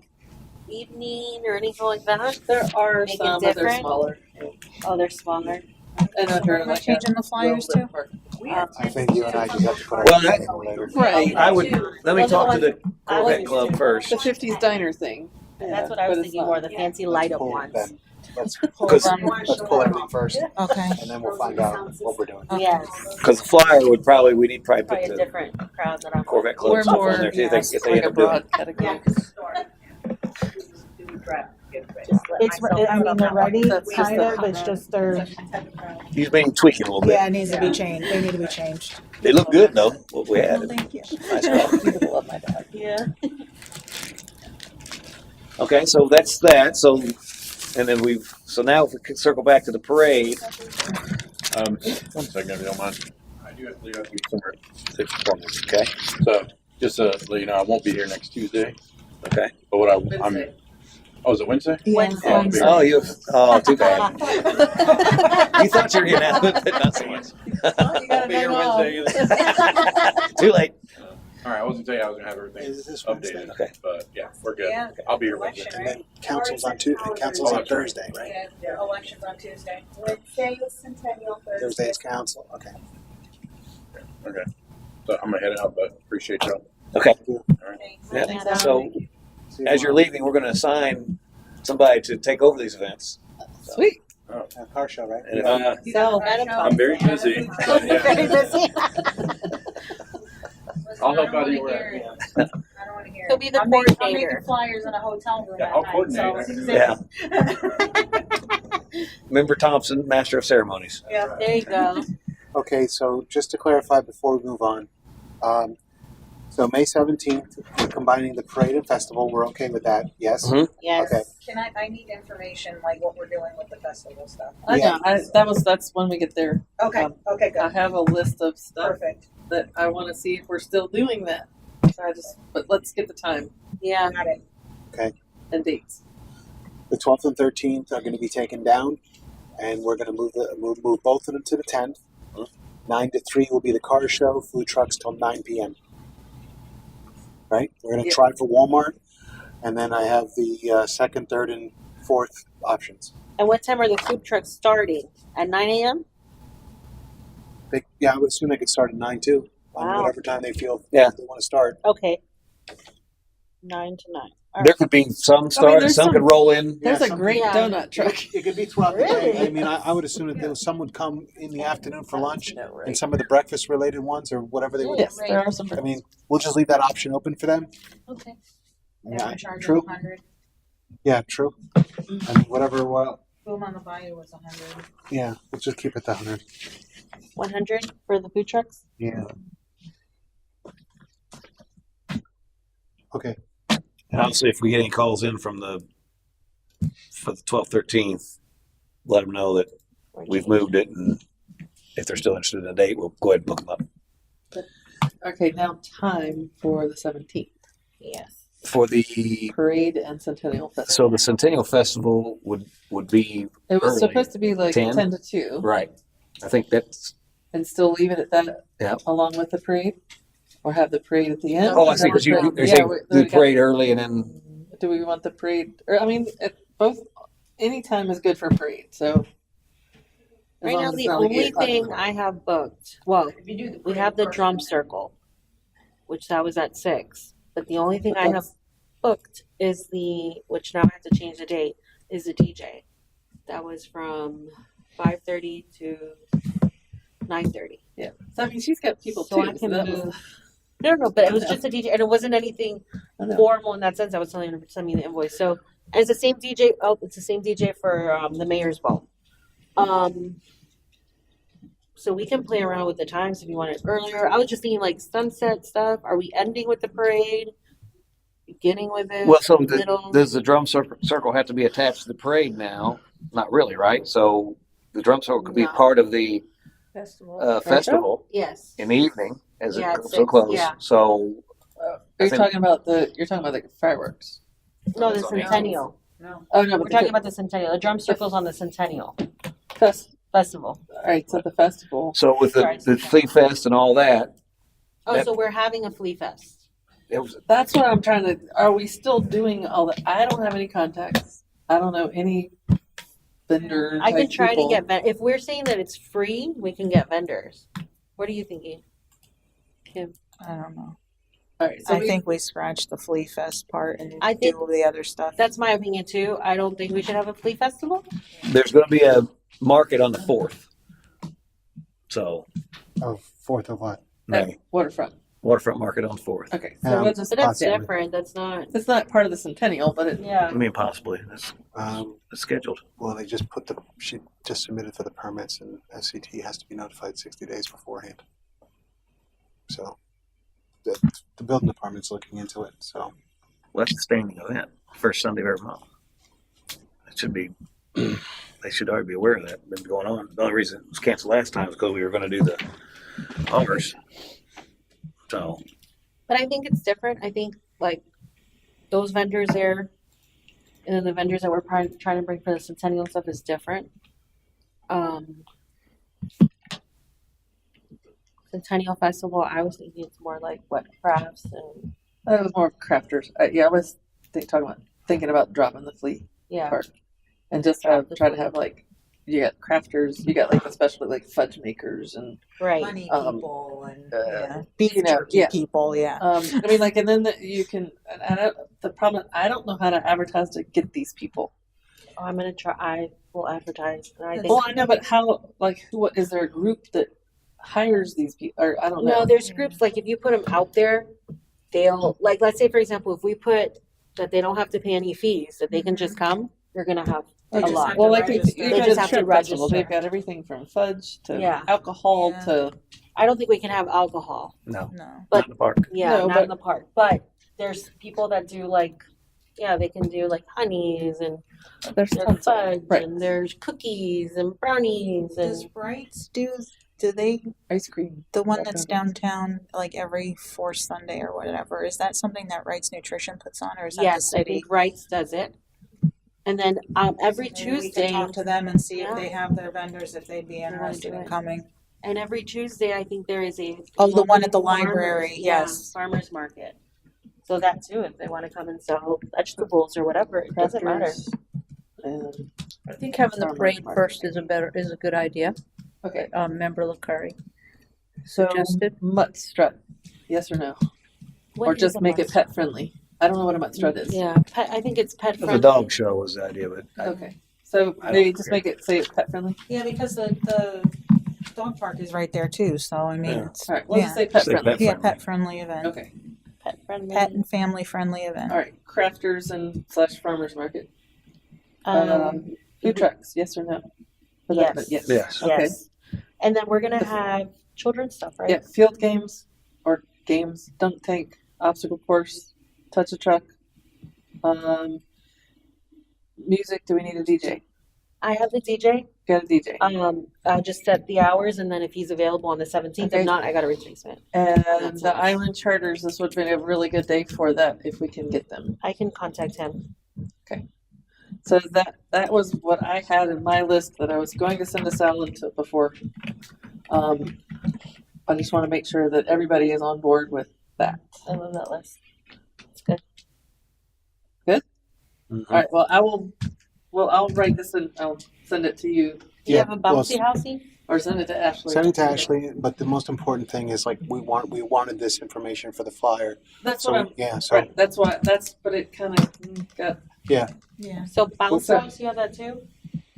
evening or anything like that. There are Make it some, but they're different? smaller. Oh, they're smaller. And under Am I like changing the flyers too? I think you and I just have to put our Well, hands on it later. Right. I would let me talk to the Corvette like- Club first. The 50s diner thing. That's what I was thinking more, the fancy light up Pull it ones. then. Let's Because pull everything first, Okay. and then we'll find out what we're doing. Yes. the flyer would probably we need probably Probably put a the different crowd that I'm Corvette Club We're stuff more on there too. yes, If they like end a up doing broad category. It's, I mean, they're ready, kind of, it's just they're, he's been tweaking a little bit. yeah, it needs to be changed, they need to be changed. They look good though. What we had. Thank you. Nice car. People love my dog. Yeah. Okay, so that's that. So, and then now if we could circle back to the parade. 1 second, if you don't mind. I do have to leave out somewhere at 6 o'clock. Okay. So just to let you know, I won't be here next Tuesday. Okay. But I'm. Oh, is it Wednesday? Wednesday. Oh, too bad. You thought you were getting out of it, but not so much. I'll be here Wednesday either. Too late. All right, I wasn't telling you I was gonna have everything Is this Wednesday? updated. Okay. But yeah, we're good. Yeah. I'll be here Wednesday. Election, And then council's on Tuesday. Council's on Thursday, right? Yeah, election's on Tuesday. Wednesday is Centennial, Thursday is council. Okay. Okay. So I'm gonna head out, but appreciate y'all. Okay. All right. Yeah. So as you're leaving, we're going to assign somebody to take over these events. Sweet. Car show, right? And if, So I'm very busy. But yeah, Very busy. I'll help out anywhere. I don't want to hear He'll it. be the I'm making coordinator. flyers in a hotel room Yeah, that I'll night, coordinate. so- yeah. Member Thompson, Master of Ceremonies. There you go. Okay, so just to clarify before we move on, So May 17th, we're combining the parade and festival. We're okay with that. Yes. Mhm. Yes. Okay. I need information, like what we're doing with the festival stuff. I Yeah. know. That's when we get there. Okay, okay, I good, have a list of stuff perfect, that I want to see if we're still doing that. So but let's get the time Yeah. got it. and dates. The 12th and 13th are going to be taken down, and we're going to move both of them to the 10th. 9 to 3 will be the car show, food trucks till 9 p.m. Right? We're going to Yeah. try for Walmart, and then I have the second, third, and fourth options. And what time are the food trucks starting? At 9 a.m.? I would assume they could start at 9 too, on Wow. whatever time they feel Yeah. they want to start. Okay. 9 to 9. All There right. could be some start, there's some some- could roll in. There's a some great Yeah. donut truck. It could be throughout the day. Really? I mean, I would assume that some would come in the afternoon for lunch, No, right. and some of the breakfast related ones or whatever they would. Yes, there are some. I mean, we'll just leave that option open for them. Okay. They're in charge True. of 100. Yeah, true. I mean, whatever. Well, Boom on the Bayou was 100. yeah, we'll just keep it the 100. 100 for the food trucks? Yeah. Okay. And obviously, if we get any calls in for the 12th, 13th, let them know that we've moved it, and if they're still interested in a date, we'll go ahead and book them up. Okay, now time for the 17th. Yes. For the Parade and Centennial Festival. so the Centennial Festival would be It was early. supposed to be like 10? 10 to 2 right. I think that's and still leave it at that Yep. along with the parade? Or have the parade at the end? Oh, I see. Because you're Yeah, saying we do got- parade early and then Do we want the parade? Or I mean, any time is good for parade. So as Right long now, as the it's not like 8 only o'clock in the thing morning. I have booked, well, If you do the we parade have the first, drum then- circle, which that was at 6. But the only thing But I have that's- booked is which now I have to change the date, is the DJ. That was from 5:30 to 9:30. Yeah. So I mean, she's got people So too. I can that was- move. No, but it was just a DJ, and it wasn't anything I know. formal in that sense. I was telling her to send me the invoice. So, and it's the same DJ. Oh, it's the same DJ for the mayor's ball. So we can play around with the times if you want it earlier. I was just thinking like sunset stuff. Are we ending with the parade? Beginning with it? well, so middle? does the drum circle have to be attached to the parade now? Not really, right? So the drum circle could be No. part of the Festival. festival Yes. in the evening as Yeah, it at comes to 6, close. yeah. So I You're think- talking about the fireworks. No, the That's on the Centennial. No. Oh no, We're but talking about the Centennial. The drum circle's on the Centennial Festival. all right. So the festival. so with the Flea Fest and all that, Oh, That- so we're having a flea fest. it was That's what I'm trying to. Are we still doing all that? I don't have any contacts. I don't know any vendor. I can type try people. to get if we're saying that it's free, we can get vendors. What are you thinking, Kim? I don't know. All right. So I think we scratched the Flea Fest part and I think- do the other stuff. That's my opinion too. I don't think we should have a flea festival. there's going to be a market on the 4th. So Oh, 4th of what? May. waterfront. Waterfront market on 4th. Okay. So we'll just. But that's Possibly. different. That's not. It's not part of the Centennial, but it. Yeah. I mean, possibly. It's scheduled. Well, she just submitted for the permits, and SCT has to be notified 60 days beforehand. So the building department's looking into it. So Well, that's a standing event, first Sunday of every month. It should be, they should already be aware of that. Been going on. The only reason it was canceled last time is because we were going to do the Hummers. So, But I think it's different. I think like those vendors there, and then the vendors that we're trying to bring for the Centennial stuff is different. Centennial Festival, I was thinking it's more like what crafts and That was more crafters. I was thinking about dropping the flea yeah. part and just try to have like you got crafters, you got like especially like fudge makers and Right. Funny Um, people and uh, beef you know, jerky yeah. people, yeah. I mean like and then you can the problem I don't know how to advertise to get these people. Oh, I'm gonna try. I will advertise. And I think Well, I know, but how? Like, what is there a group that hires these people? Or I don't know. no, there's groups like if you put them out there, they'll like let's say for example if we put that they don't have to pay any fees that they can just come. you're gonna have They a just lot. have Well, to like register. even They just the have to shrimp festival, register. they've got everything from fudge to Yeah. alcohol Yeah. to. I don't think we can have alcohol. No, No. But- not in the park. Yeah, No, not but- in the park. But there's people that do like, yeah, they can do like honeys and There's there's tons of fudge right. and there's cookies and brownies Does and Brights do they, ice cream. the one that that's kind of thing. downtown, like every fourth Sunday or whatever, is that something that Wrights Nutrition puts on, or is that the yes, I city? think Wrights does it. And then every Maybe we Tuesday, can talk to them and see Yeah. if they have their vendors, if they'd be wanna interested do in it. coming. and every Tuesday, I think there is a Oh, the one local at the farmers- library, yeah, yes. farmers market. So that too, if they want to come and sell vegetables or whatever, it doesn't matter. Crackers and- I think having the Farmers parade market. first is a good idea. okay. Member LaCurry So suggested. mutt strut, yes or no? What Or is just a make it must? pet friendly? I don't know what a mutt strut is. Yeah, I think it's pet The friendly. dog show was the idea, but Okay. So I maybe don't just care. make it say it's pet friendly. Yeah, because the dog park is right there too, so I mean, Yeah. it's, All right. We'll just yeah. say pet Say friendly. pet Yeah, friendly. pet friendly event. Okay. Pet friendly. Pet and family friendly event. All right. Crafters and / farmers market. Um, Food trucks, yes or no? For that event, yes. Yes. Okay. Yes. And then we're gonna have children's stuff, right? Yeah. Field games or games, dunk tank, obstacle course, touch a truck. Music. Do we need a DJ? I have the DJ. Got a DJ. Just set the hours, and then if he's available on the 17th, Okay. if not, I got a replacement. And That's the it. island charters, this would be a really good day for that if we can get them. I can contact him. So that was what I had in my list that I was going to send to Sal to before. I just want to make sure that everybody is on board with that. I love that list. It's good. Mhm. All right. Well, I'll write this and I'll send it to you Do you Yeah, have a well, bouncy housey? or send it to Ashley. Send it to Ashley, but the most important thing is like we wanted this information for the flyer. That's So what I'm. yeah, so Right. That's why. But it kind of got. Yeah. So bounce So- house, you have that too?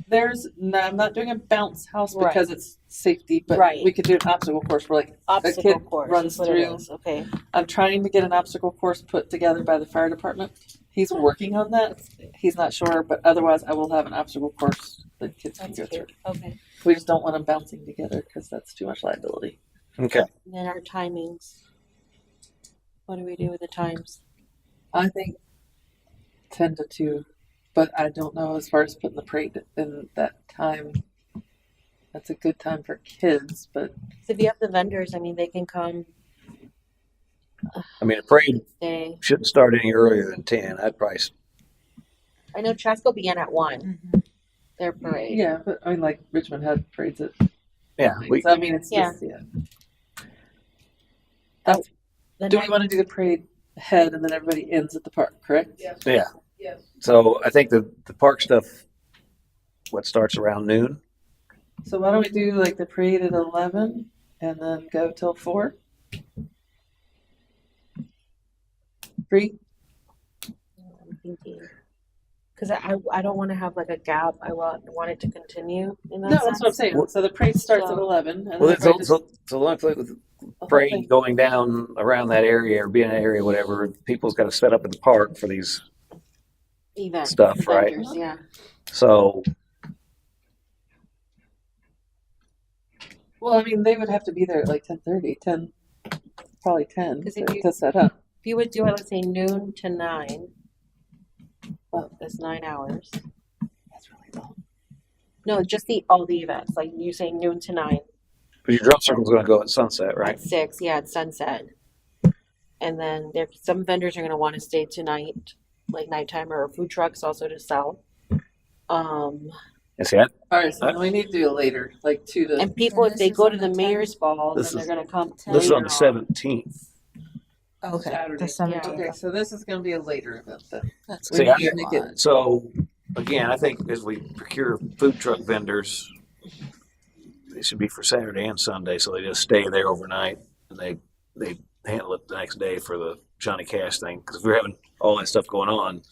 No, I'm not doing a bounce house Right. because it's safety, but Right. we could do an obstacle course where like Obstacle kid course. runs is what it through. is. Okay. I'm trying to get an obstacle course put together by the fire department. He's working on that. He's not sure, but otherwise I will have an obstacle course that kids can That's go cute. through. Okay. We just don't want them bouncing together because that's too much liability. Okay. And then our timings. What do we do with the times? I think 10 to 2, but I don't know as far as putting the parade in that time. That's a good time for kids, but 'Cause if you have the vendors, I mean, they can come I mean, a parade stay. shouldn't start any earlier than 10. I'd probably I know Trasco began at 1. Mhm. Their parade. yeah, but I mean, like Richmond had parades at yeah. We, so I mean, it's Yeah. just, yeah. The Do we night- want to do the parade ahead and then everybody ends at the park, correct? yeah. Yes. So I think the park stuff, what starts around noon. So why don't we do like the parade at 11 and then go till 4? 3? I'm thinking. Because I don't want to have like a gap. I want it to continue in that No, sense. that's what I'm saying. So the parade starts at So- 11 and Well, then so, everybody just, so long with the the whole parade thing. going down around that area or being in that area, whatever, people's got to set up in the park for these Event stuff, right? vendors, yeah. So Well, I mean, they would have to be there at like 10:30, 10, probably 10 'Cause to, if you- to set up. If you would do, let's say noon to 9, well, that's 9 hours. That's really long. No, just all the events. Like you say noon to 9. but your drum circle's going to go at sunset, right? At 6, yeah, it's sunset. And then there, some vendors are going to want to stay tonight, like nighttime, or food trucks also to sell. And see, I, All right, so then we need to do it later, like 2 to. And people, And if they this go is to on the the mayor's ball, then This they're is- going to come. this is on the later 17th. Okay. Saturday. The 17th. Okay, so this is going to be a later event then. That's We See, need I- to make it. So again, I think as we procure food truck vendors, they should be for Saturday and Sunday, so they just stay there overnight and they handle it the next day for the Johnny Cash thing. Because if we're having all that stuff going on,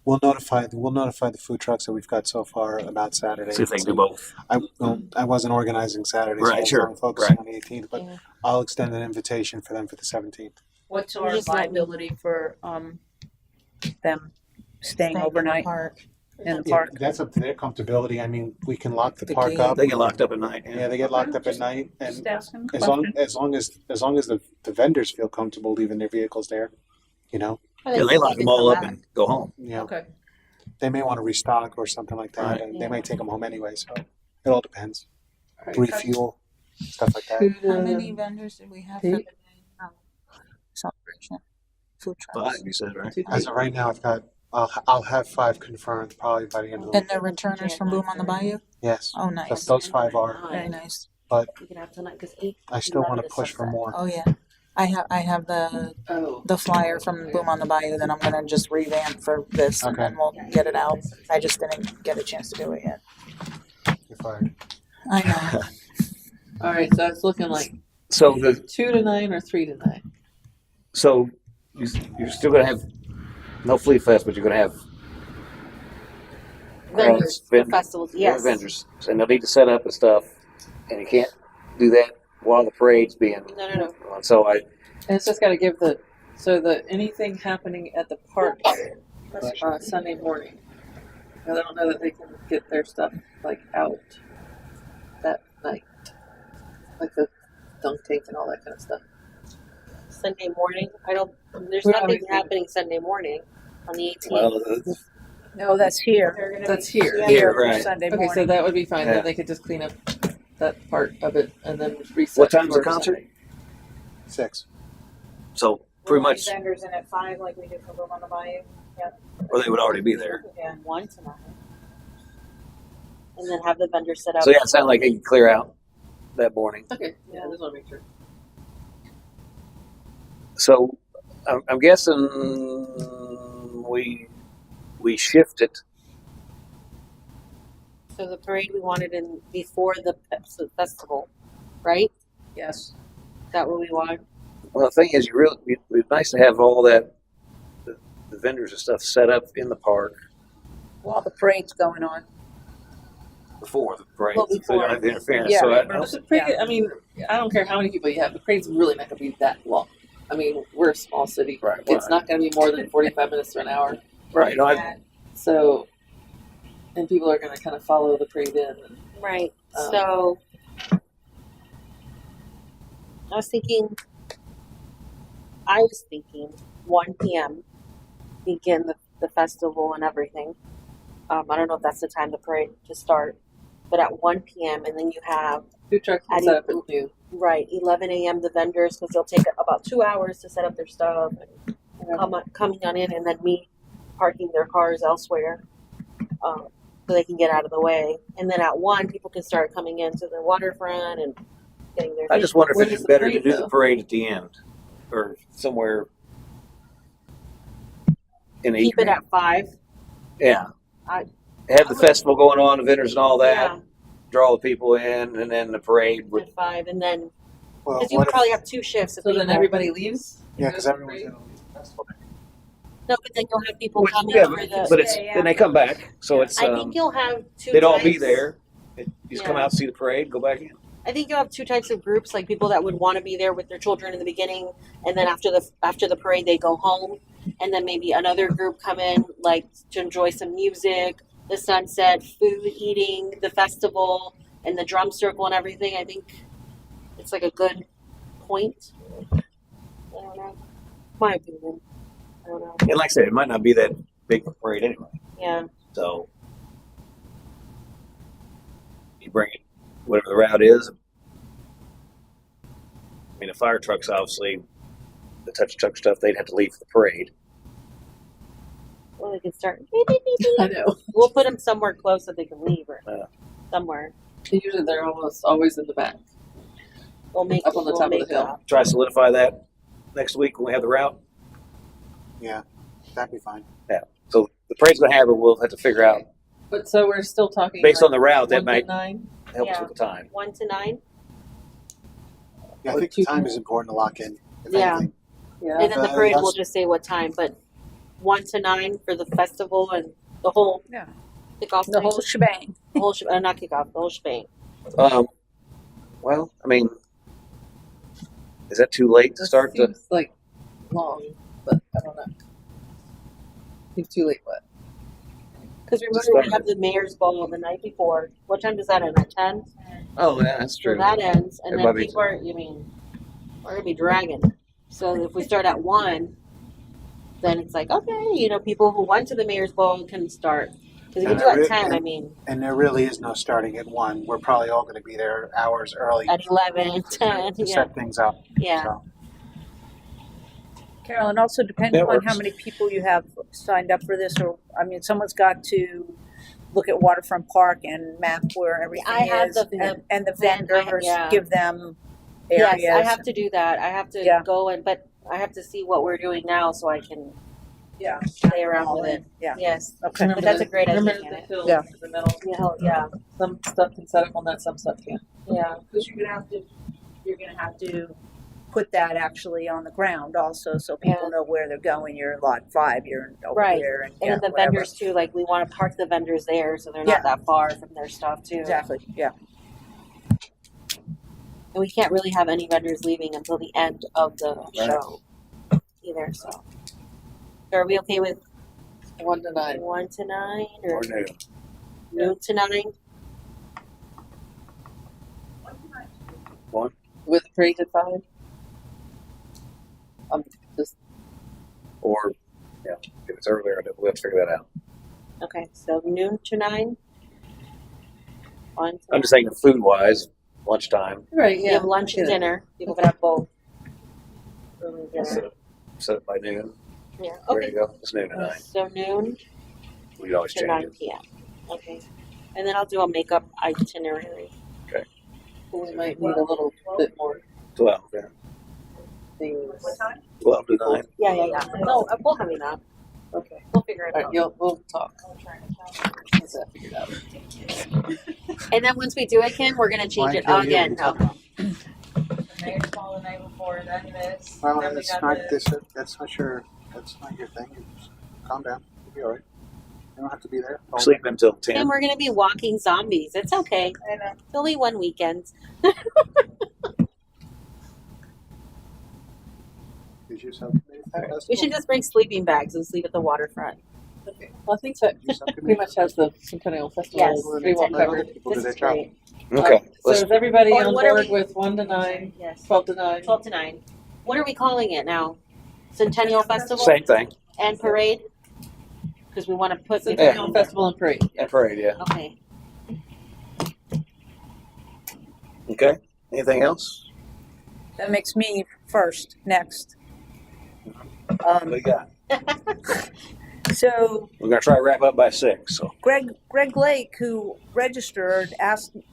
we'll notify the food trucks that we've got so far about Saturday. see if they can do both. I wasn't organizing Saturdays. Right, I was sure, only focusing right. on the 18th, but Yeah. I'll extend an invitation for them for the 17th. What's You our just let me- liability for them? staying Staying in the overnight park. in the Yeah, park. that's up to their comfortability. I mean, we can lock the The park gate. up. They get locked up at night. Yeah, they get locked up at night, Just and asking a as long question. as long as the vendors feel comfortable leaving their vehicles there, you know, Yeah, they lock them all up and go home. you know, Okay. they may want to restock or something like that, Right. and they might take them home anyway. So it all depends. All right. Refuel, stuff like that. Who How the- many vendors did we have for the Pete? celebration? Food trucks. 5, you said, right? As of right now, I'll have 5 confirmed probably by the end of the And week. they're returners from Boom on the Bayou? Yes, Oh, nice. those 5 are. Very nice. But We can have tonight because 8. I still want 11 to is push for sunset. more. Oh, yeah. I have Oh. the flyer from Boom on the Bayou that I'm gonna just revamp for this, and Okay. then we'll get it out. I just didn't get a chance to do it yet. You're fired. I know. All right, so it's looking like So the 2 to 9 or 3 to 9. so you're still gonna have no Fleet Fest, but you're gonna have Vendors, vendors. festivals, yes. vendors, and they'll need to set up and stuff, and you can't do that while the parade's being. No. On. So And it's just got to give anything happening at the park Sunday morning. 'Cause I don't know that they can get their stuff like out that night, like the dunk tank and all that kind of stuff. Sunday morning. There's Well, nothing I- happening Sunday morning on the 18th. well, No, that's here. They're gonna That's be- here. yeah, Here, they're- right. Sunday Okay, morning. so that would be fine. Yeah. Then they could just clean up that part of it and then reset. what time's the for concert? Sunday. 6. So we'll pretty have much, vendors in at 5 like we did for Boom on the Bayou. or they would already be there. Yeah. 1 tonight. And then have the vendor set up. So yeah, it sounded like they could clear out that morning. Okay, yeah, I just want to make sure. So I'm guessing we shifted. So the parade we wanted in before the festival, right? Yes. Is that what we want? Well, the thing is, it's nice to have all that the vendors and stuff set up in the park While the parade's going on. before the parade, Well, so you before. don't have the interference. Yeah. So But the parade, I mean, I don't care how many people you have. The parade's really not going to be that long. I mean, we're a small city. Right, It's right. not going to be more than 45 minutes to an hour. right, no, So, and people are going to kind of follow the parade in. Right. Um, So I was thinking 1 p.m. begin the festival and everything. I don't know if that's the time the parade to start, but at 1 p.m. and then you have Food trucks can set up at noon. right 11 a.m. the vendors because they'll take about 2 hours to set up their stuff and coming on in, and then me parking their cars elsewhere so they can get out of the way. And then at 1, people can start coming into the waterfront and getting their. I just wonder if When it'd is be the better to parade, do the though? parade at the end or somewhere in the keep it evening. at 5. Yeah. I- Have the festival going on, the vendors and all that. Yeah, Draw the people in, and then the parade would. at 5, and then Well, because you what would if- probably have 2 shifts. Of So then people. everybody leaves? Yeah, because everyone's going to leave the festival. No, but then you'll have people Which- coming yeah, for the. but it's then they come back, so it's I think you'll have 2. they'd all be types. there. You just come Yeah. out, see the parade, go back in. I think you'll have 2 types of groups, like people that would want to be there with their children in the beginning, and then after the parade they go home, and then maybe another group come in like to enjoy some music, the sunset, food, eating, the festival, and the drum circle and everything. I think it's like a good point. I don't know. My opinion. I don't know. And like I said, it might not be that big of a parade anyway. Yeah. So you bring it, whatever the route is. I mean, the fire trucks, obviously, the touch truck stuff, they'd have to leave for the parade. Well, they can start. I know. We'll put them somewhere close so they can leave or Yeah. somewhere. Usually they're almost always in the back. We'll make Up on the we'll top of the make hill. Try to solidify that next week when we have the route. Yeah, that'd be fine. So the parade's going to have it. We'll have to figure out, But so we're still talking based like on the route, 1 that to might 9? help us Yeah. with the time. 1 to 9. Yeah, I Or think 2 the time is important to lock in. If Yeah. anything. Yeah. And then the parade will that's- just say what time, but 1 to 9 for the festival and the whole Yeah. kickoff. The thing. whole shebang. The whole not kickoff, the whole shebang. Well, I mean, is that too late to That start the? seems like long, but I don't know. Seems too late, what? Because remember, we have the mayor's ball the night before. What time does that end? At 10? Oh, yeah, that's So true. that ends, and then Everybody- people are, we're gonna be dragging. So if we start at 1, then it's like, okay, people who went to the mayor's ball can start. Because if you And do at there 10, and there really is no starting at 1. We're probably all going to be there hours early at 11, 10, to yeah. set things up. Yeah. So, Carol, and also depending That on works. how many people you have signed up for this, or someone's got to look at Waterfront Park and map where everything I have is, the and the plan. vendors Yeah. give them areas. Yes, I have to do that. I have to Yeah. go but I have to see what we're doing now so I can play around with it. Yeah. Yes. Okay. But that's a great idea, Remember the Janet. hill Yeah. in the middle. Yeah. Some stuff can set up on that, some stuff can't. Yeah. Because you're gonna have to put that actually on the ground also, so people know where they're going. You're in lot 5. You're over Right. here, And then the whatever. vendors too, like we want to park the vendors there so they're not that far from their stuff too. Exactly. Yeah. And we can't really have any vendors leaving until the end of the show either. So are we okay with 1 to 9. 1 to 9 or Or noon. noon to 9? With parade at 5. Just Or, yeah, if it's earlier, we'll have to figure that out. Okay, so noon to 9. 1 to I'm just thinking food-wise, lunchtime. right. We Yeah. have lunch and dinner. People can have both. Early dinner. Set it by noon. Yeah. There Okay. you go. It's noon tonight. So noon We can always to change 9 it. p.m. Okay. And then I'll do a makeup itinerary. We might need a little bit more 12, yeah. things. 12 to 9. Yeah. No, we'll have enough. Okay. We'll figure it All out. right, we'll talk. Get that figured out. And then once we do it, Kim, we're gonna change it again. No. Mayor's ball the night before, then this. well, then we it's got not the- that's not your thing. Just calm down. You'll be all right. You don't have to be there. Sleep until 10. And we're gonna be walking zombies. It's okay. I know. It's only one weekend. Is your subcommittee festival? We should just bring sleeping bags and sleep at the waterfront. Okay. Well, I think that Your subcommittee pretty much has the Centennial Festival Yes. pretty well Let other covered. people do This their is job. great. Okay. So Let's, is everybody Or on what are board we- with 1 to 9, Yes. 12 to 9? 12 to 9. What are we calling it now? Centennial Festival same thing. and Parade? Because we want to put the Centennial Festival and Parade. And parade, yeah. Okay. Okay. Anything else? That makes me next. What do you got? So We're going to try to wrap up by 6. So Greg Lake, who registered,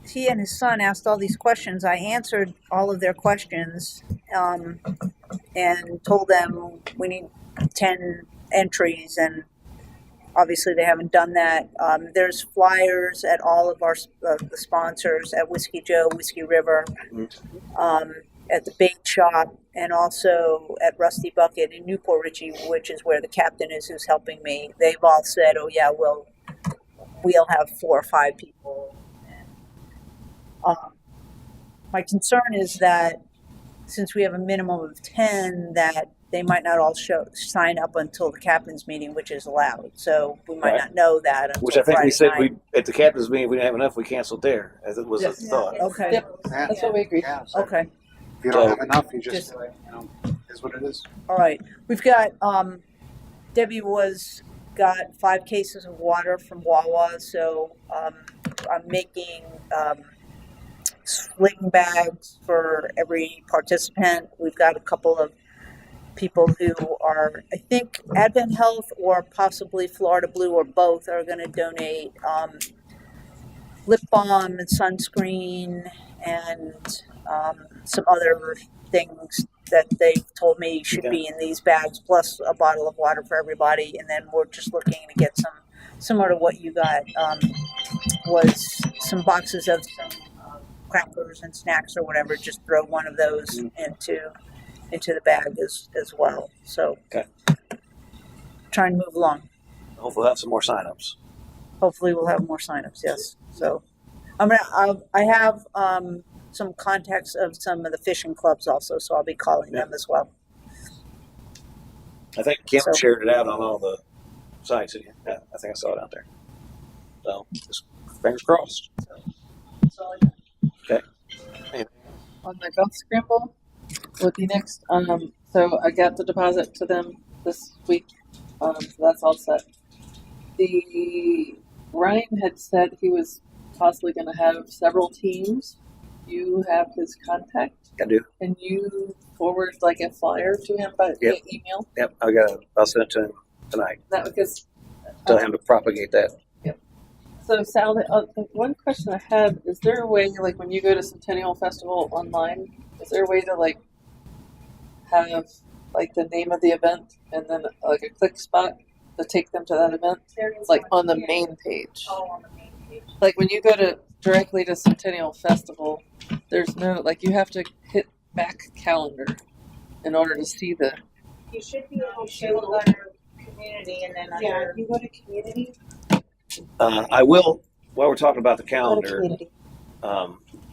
he and his son asked all these questions. I answered all of their questions, and told them we need 10 entries, and obviously they haven't done that. There's flyers at all of our the sponsors at Whiskey Joe, Whiskey River, at the bait shop, and also at Rusty Bucket in Newport Richey, which is where the captain is who's helping me. They've all said, "Oh yeah, we'll have 4 or 5 people." My concern is that since we have a minimum of 10, that they might not all sign up until the captain's meeting, which is allowed. So we might Right. not know that until which I think Friday we said night. at the captain's meeting, if we didn't have enough, we canceled there, as it was the thought. Okay. Yep. Yeah. That's what we agreed. Yeah, so Okay. if you don't have enough, you just is what it is. All right. We've got Debbie got 5 cases of water from Wawa, so I'm making sling bags for every participant. We've got a couple of people who are, I think, Advent Health or possibly Florida Blue or both are going to donate lip balm and sunscreen and some other things that they've told me should be in these bags, plus a bottle of water for everybody. And then we're just looking to get some, similar to what you got, was some boxes of some crackers and snacks or whatever. Just throw one of those into the bag as well. So Okay. trying to move along. Hopefully we'll have some more signups. Hopefully we'll have more signups. Yes. So I have some contacts of some of the fishing clubs also, so I'll be calling them as well. I think Kim So- shared it out on all the sites. Yeah, I think I saw it out there. So just fingers crossed. That's all I got. Okay. On the golf scramble would be next. So I got the deposit to them this week. So that's all set. Ryan had said he was possibly going to have several teams. You have his contact. I do. Can you forward like a flyer to him by via email? Yep. I'll send it to him tonight. That because Tell him to propagate that. So Sal, the one question I had, is there a way, like when you go to Centennial Festival online, is there a way to like have like the name of the event and then like a click spot to take them to that event? Like on the main page. Oh, on the main page. Like when you go directly to Centennial Festival, there's no, like you have to hit back calendar in order to see the. You should be able to go under community and then under. If you go to community, I will, while we're talking about the go to calendar, community.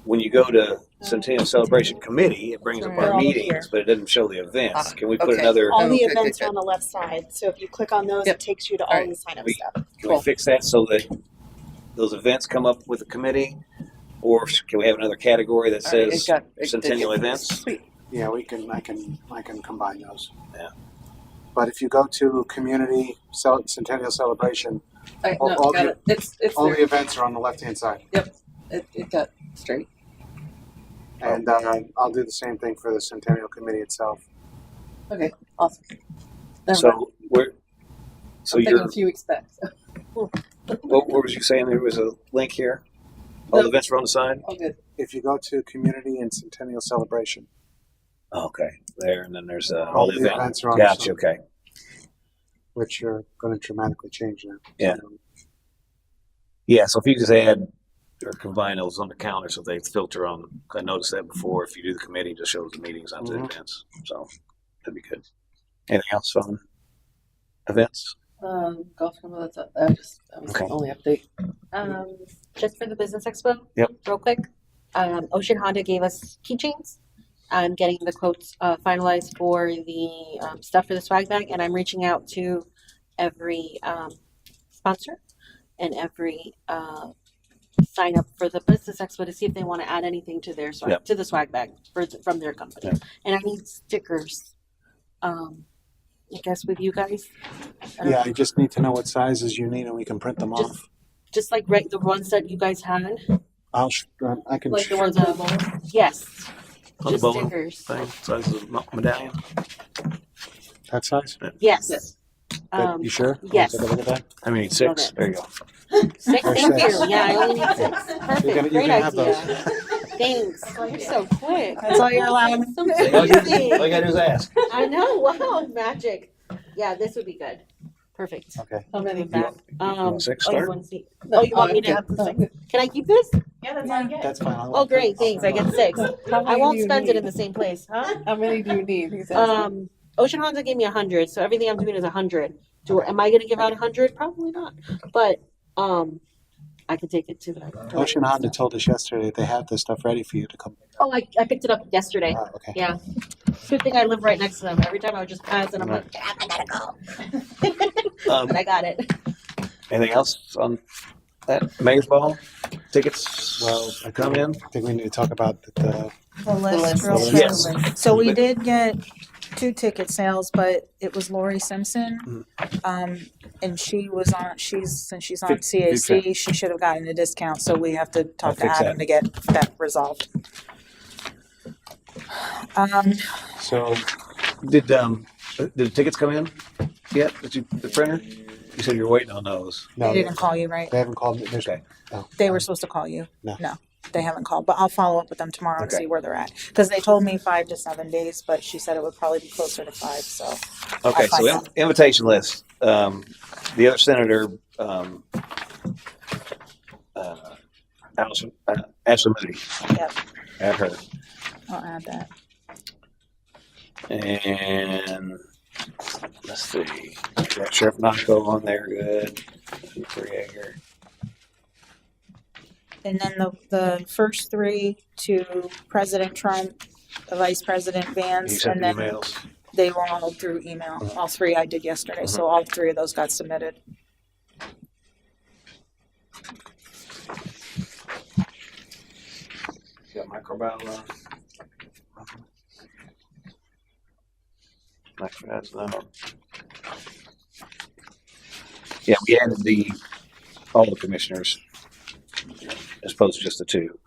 when you go to Centennial Celebration Committee, it brings up They're our all meetings, here. but it doesn't show the events. Can we put okay. another, All the Okay, events good, are on the left side. So if you click on those, Yep. it takes you to all Alright. the sign up We- stuff. can Cool. we fix that so that those events come up with the committee? Or can we have another category that Alright, says Centennial events? Sweet. Yeah, I can combine those. Yeah. But if you go to Community Centennial Celebration, No, all got the- it. It's all there. the events are on the left-hand side. It got straight. And I'll do the same thing for the Centennial Committee itself. Okay, awesome. Never mind. So so I'm thinking you're, a few weeks back. So. what was you saying? There was a link here? All the No. events are on the side? All good. If you go to Community and Centennial Celebration, Oh, okay. There, and then there's all all the the events. events are on the Gotcha, side, okay. which are going to dramatically change now. Yeah. Yeah, so if you just add or combine those on the calendar so they filter on, I noticed that before, if you do the committee, it just shows the meetings, not the Mhm. events. So that'd be good. Anything else on events? Golf scramble. That's it. That was Okay. the only update. Just for the business expo. Yep. Real quick. Ocean Honda gave us keychains. I'm getting the quotes finalized for the stuff for the swag bag, and I'm reaching out to every sponsor and every sign up for the business expo to see if they want to add anything to their swag, Yep. to the swag bag from their company. Yep. And I need stickers. I guess with you guys. I don't Yeah, know. I just need to know what sizes you need, and we can print them Just- off. Just like the ones that you guys had. I can. Like the ones on the bowl. Yes. On the Just bowling stickers. thing, size of the medallion? That size? Yes. Yes. Good. You sure? yes. Take a look at that. I mean, 6. Love There you go. 6, Or thank six. you. Yeah, I only need 6. Perfect. You Great can have idea. Thanks. You're so quick. That's all you're allowed. So All you gotta easy. do is ask. I know. Wow, magic. Yeah, this would be good. Perfect. Okay. How many? Back. want six Oh, you start? want to see? Oh, you want me to have the No, 6? Can I keep this? Yeah, that's all I get. That's fine. Oh, great. Thanks. I get 6. How I many won't do you spend it need? in the same place, huh? How many do you need? He's asking. Ocean Honda gave me 100, so everything I'm doing is 100. Am I going to give out 100? Probably not. But I can take it to them. Ocean Honda told us yesterday they have this stuff ready for you to come. Oh, I picked it up yesterday. Okay. Yeah. Good thing I live right next to them. Every time I would just pass and I'm like, "Dad, I gotta go. But I got it. Anything else on that? Mayor's Ball? Tickets Well, I come in? think we need to talk about the The list, list. real quick. Yes. So we did get 2 ticket sales, but it was Lori Simpson. And she was on, since she's on CAC, she should have gotten a discount, so we have to I'll talk to fix Adam that. to get that resolved. so Did the tickets come in yet? The printer? You said you're waiting on those. no, They didn't call you, right? they haven't called me. There's, Okay. They were supposed to call you. No. They haven't called, but I'll follow up with them tomorrow and Okay. see where they're at. Because they told me 5 to 7 days, but she said it would probably be closer to 5, so. Okay, I'll find so out. invitation list. The other senator, Ashley Moody. Yep. Add her. I'll add that. And let's see. Got Sheriff Naco on there, good. Krieger. And then the first 3 to President Trump, the Vice President He Vance, sent and the then emails. they were all through email. All 3 I did yesterday, so all 3 of those got submitted. Microbiome. That's yeah, we added all the commissioners as opposed to just the two.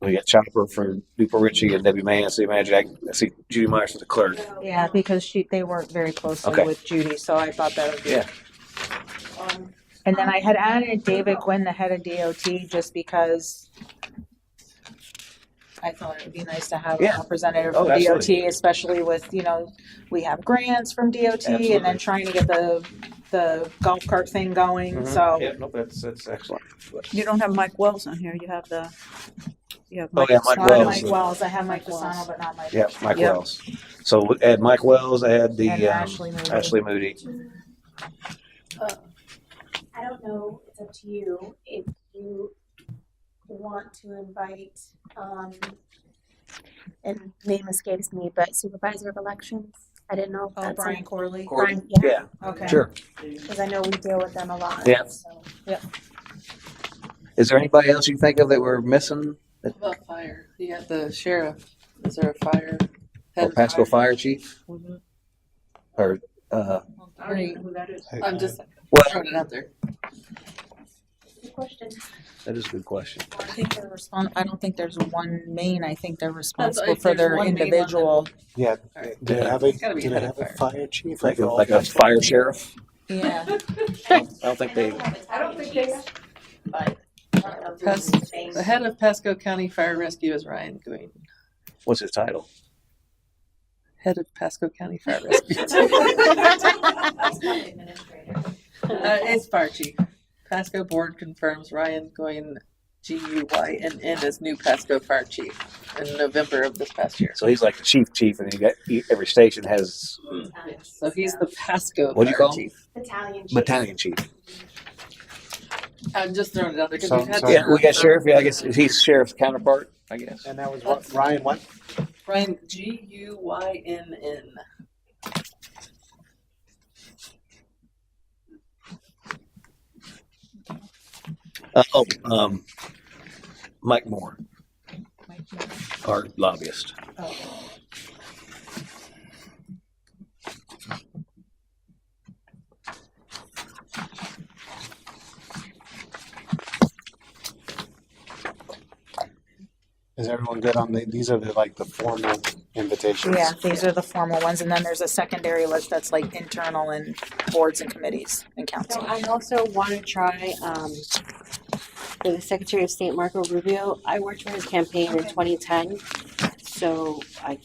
We got Chopper for Newport Richie and Debbie Mann, city manager. I see Judy Myers for the clerk. Yeah, because they work very closely Okay. with Judy, so I thought that would be. Yeah. And then I had added David Gwynn, the head of DOT, just because I thought it would be nice to have Yeah. a representative Oh, from absolutely. DOT, especially with, we have grants from DOT and Absolutely. then trying to get the golf cart thing going. Mhm. So Yeah, no, that's excellent. You don't have Mike Wells on here. You have Oh, Mike. yeah, Mike not Wells. Mike Wells. I have Mike Mike Fasano, Wells. but not Mike. Yeah, Mike Yep. Wells. So add Mike Wells, add the And Ashley Moody. Ashley Moody. I don't know, it's up to you, if you want to invite, and name escapes me, but supervisor of elections, I didn't know if Oh, that's. Brian Corley. Brian, Yeah, Okay. sure. because I know we deal with them a lot. Yeah. So. Is there anybody else you think of that we're missing? What about fire? You got the sheriff. Is there a fire? Or head of Pasco Fire Chief? Mhm. Or I don't even know who that is. I'm just well, throwing it out there. Good question. that is a good question. I think I don't think there's one main. I think they're responsible if for there's their one main one, individual. Yeah. Alright. Do they have It's gotta be do they head have of a fire chief? Like all a guys? fire sheriff? Yeah. I don't think they. I don't think they. But. The head of Pasco County Fire Rescue is Ryan Green. What's his title? Head of Pasco County Fire Rescue. It's fire chief. Pasco board confirms Ryan Goyne, Guynn, as new Pasco fire chief in November of this past year. So he's like the chief, and every station has So he's the Pasco What'd you fire call him? chief. Battalion chief. battalion chief. I'm just throwing it out there because So- we've had so- Yeah, we got sheriff. Yeah, I guess he's sheriff's counterpart. I guess. And that was what, Ryan what? Ryan Guynn. Mike Moore, our lobbyist. Is everyone good on these are the formal invitations? Yeah, these are the formal ones, and then there's a secondary list that's like internal and boards and committees and So council. I also want to try, for the Secretary of State, Marco Rubio. I worked for his campaign in 2010, so I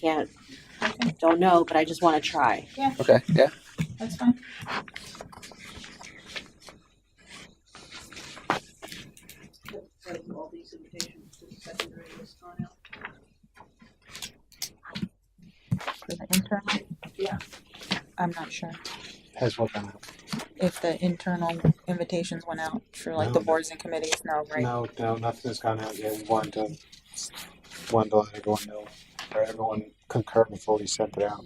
don't know, but I just want to try. Okay. Yeah. That's fine. All these invitations to the secondary list gone out. For the internal? Yeah. I'm not sure Has what gone out? if the internal invitations went out for like the No. boards and committees. No, right? No, nothing has gone out yet. We wanted to let everyone know, or everyone concur before we sent it out.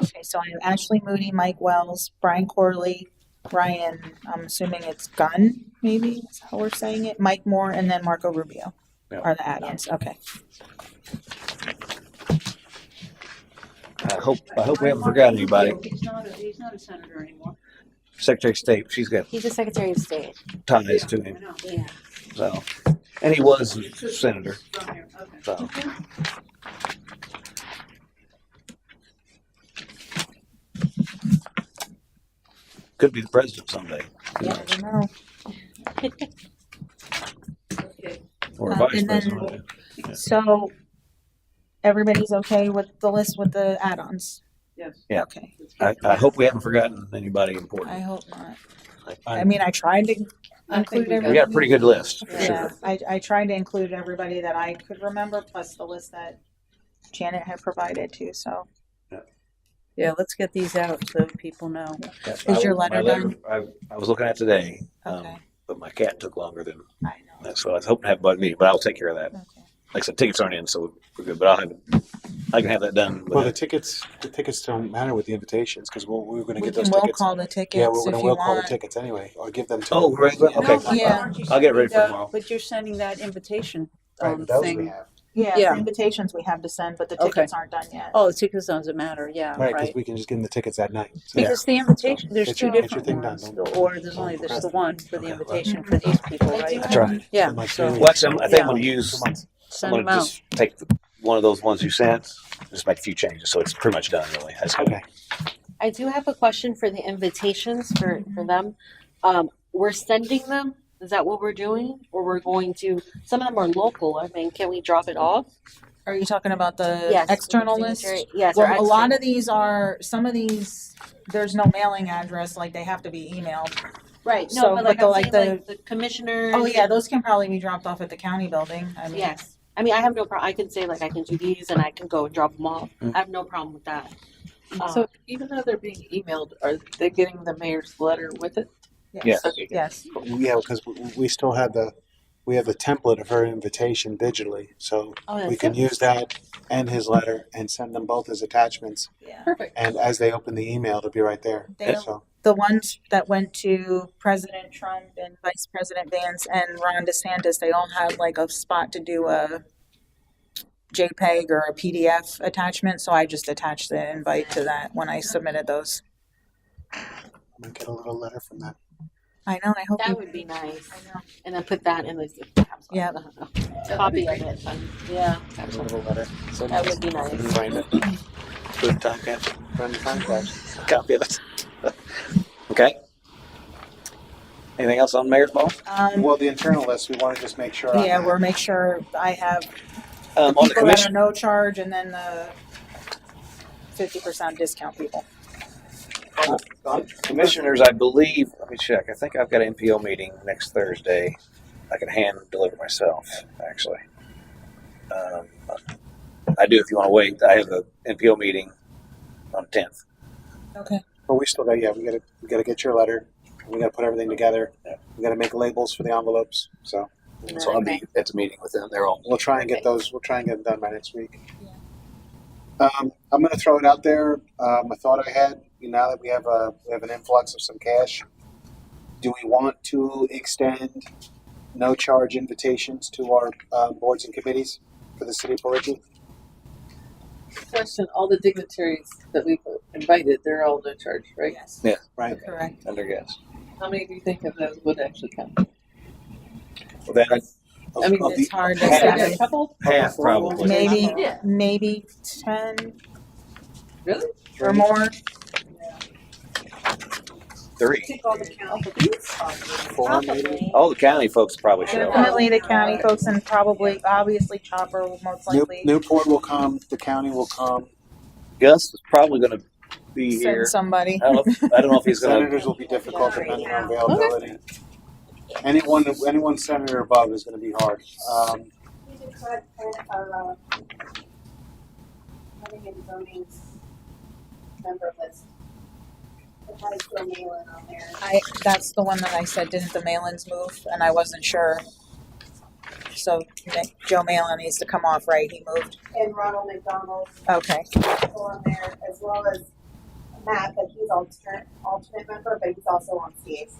Okay, so I have Ashley Moody, Mike Wells, Brian Corley, Ryan, I'm assuming it's Gunn, maybe is how we're saying it, Mike Moore, and then Marco Rubio Yeah. are the add-ons. Okay. I hope we haven't forgotten anybody. He's not a senator anymore. Secretary of State. She's got He's the Secretary of State. ties to I him. know. Yeah. So, and he was a senator. It's on here. Okay. So. Could be the president someday. Who Yeah, I knows? don't know. Okay. Or a vice And then- president. So everybody's okay with the list with the add-ons? Yes. Yeah. Okay, I hope we haven't forgotten anybody important. I hope not. I- I mean, I tried to I think include we We got a pretty good list for Yeah, sure. I tried to include everybody that I could remember, plus the list that Janet had provided too, so. Yeah, let's get these out so people know. Yeah, Is your my letter done? I was looking at today, Okay, but my cat took longer than I know. that, so I was hoping to have a bud meeting, but I'll take care of that. Okay. like I said, tickets aren't in, so we're good. But I can have that done. Well, the tickets don't matter with the invitations because we're going to We get those can will tickets. call the tickets Yeah, we're if going to you will call the want. tickets anyway, or give them to. Oh, them. right. Okay. No, Yeah. Aren't you I'll get ready sending for the- tomorrow. But you're sending that invitation Right, but those we thing. have. Yeah, Yeah. the invitations we have to send, but the Okay. tickets aren't done yet. Oh, the tickets doesn't matter. Yeah, Right, because right. we can just give them the tickets that night. So, Because the invitation, So, there's get two your- get your different thing done. ones, Don't- or there's only don't there's the one for the Okay, invitation for these people, right? That's right. Yeah. In like So 3 Well, weeks. actually, I think Yeah. I'm going to use. 2 months. I'm send going them to out. just take one of those ones you sent, just make a few changes, so it's pretty much done. Really. That's good. Okay. I do have a question for the invitations for them. We're sending them. Is that what we're doing, or we're going to? Some of them are local. I mean, can we drop it off? Are you talking about the Yes. external list? Yes. Well, or a lot external. of these are, some of these, there's no mailing address, like they have to be emailed. Right. No, So, but like, but I'm saying, like the commissioners. Oh yeah, those can probably be dropped off at the county building. I mean, Yes. I mean, I have no problem. I can say like I can do these, and I can go and drop them off. I have no problem with that. So even though they're being emailed, are they getting the mayor's letter with it? Yes. Okay, good. Yes. Yeah, because we still have the template of her invitation digitally, so Oh, we can use that and his letter and send them both as attachments. Yeah. Perfect. And as they open the email, it'll be right there. They'll- So The ones that went to President Trump and Vice President Vance and Ron DeSantis, they all had like a spot to do a JPEG or a PDF attachment. So I just attached the invite to that when I submitted those. I'm gonna get a little letter from that. I know. I hope that you. would be nice. I know. And then put that in the Yeah. copy of it. Yeah, A little letter. So that would be nice. Frame it. Put a time capsule. Frame the time capsule. Copy of it. Okay. Anything else on Mayor's Ball? Well, the internal list, we want to just make sure. Yeah, we'll make sure I have On the people that are commission, no charge and then the 50% discount people. commissioners, I believe. Let me check. I think I've got an NPO meeting next Thursday. I can hand deliver myself, actually. I do if you want to wait. I have an NPO meeting on the 10th. Okay. But we still got, we got to get your letter. We got to put everything together. We got to make labels for the envelopes. So So I'll be at the meeting with them. They're all. we'll try and get those. We'll try and get them done by next week. I'm going to throw it out there. A thought I had. Now that we have an influx of some cash, do we want to extend no charge invitations to our boards and committees for the city of Pelleggi? Question, all the dignitaries that we've invited, they're all no charge, right? Yes. Yeah. Right. Correct. Under guess. How many do you think of those would actually come? Well, then I mean, It's hard to Half. say. A couple? half probably. Maybe, Yeah. maybe 10 Really? or more. 3. Take all the count of these? 4 maybe. All the county folks probably show up. Definitely the county folks and probably, obviously Chopper will most likely Newport will come. The county will come. Gus is probably going to be here. send somebody. I don't know if he's going to. Senators will be difficult depending on availability. Anyone senator above is going to be hard. We should cut our having a zoning member list. It has Joe Malin on there. That's the one that I said, didn't the mail-ins move? And I wasn't sure. So Joe Malin needs to come off, right? He moved. And Ronald McDonald Okay. also on there, as well as Matt, but he's alternate member, but he's also on CAC.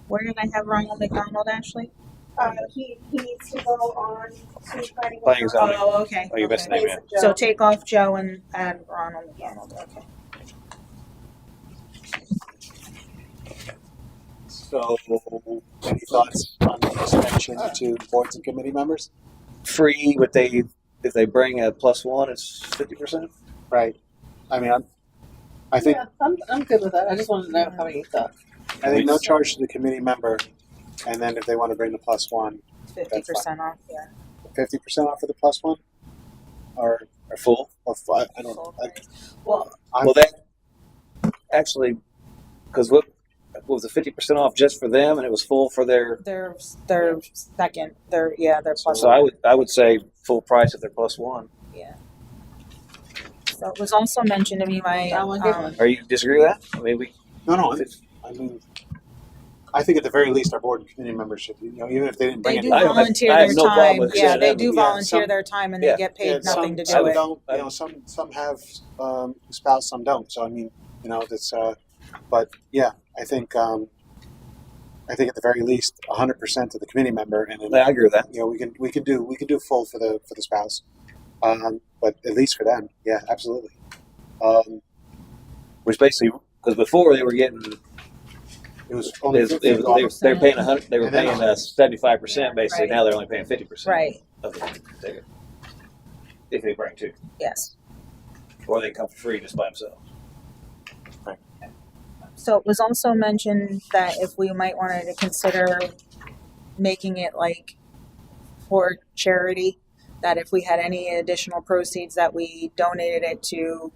Where did I have Ronald McDonald, Ashley? He needs to go on to planning. Planning and zoning. Oh, okay. Oh, you missed okay. the name, So take off Joe and add Ronald McDonald. Okay. So, any thoughts on the extension to boards and committee members? Free, but if they bring a +1, it's 50%. Right. I mean, I think Yeah, I'm good with that. I just wanted to know how many you thought. no charge to the committee member, and then if they want to bring the +1, 50% off. Yeah. 50% off for the +1, or Full. I don't know. Well, Well, that actually, because what was the 50% off just for them, and it was full for their. their second. Their plus. So I would say full price if they're +1. Yeah. So it was also mentioned to me by That one, good one. Are you disagree with that? I mean, No, I mean, I think at the very least, our board and committee members should, even if they didn't bring They it. do I have- volunteer I have their no problem time. with Yeah, sending they them. do Yeah, volunteer some- their time and yeah, they get paid some nothing to some do it. don't. Some have spouse, some don't. So I mean, that's. But yeah, I think at the very least, 100% of the committee member, and then, I agree with that. we can do full for the spouse, but at least for them, yeah, absolutely. Which basically, because before they were getting, It was only they were paying 100. They were And then- paying us 75% basically. Right. Now they're only paying 50% Right. of the ticket if they bring two, Yes. or they come for free just by themselves. So it was also mentioned that if we might wanted to consider making it like for charity, that if we had any additional proceeds that we donated it to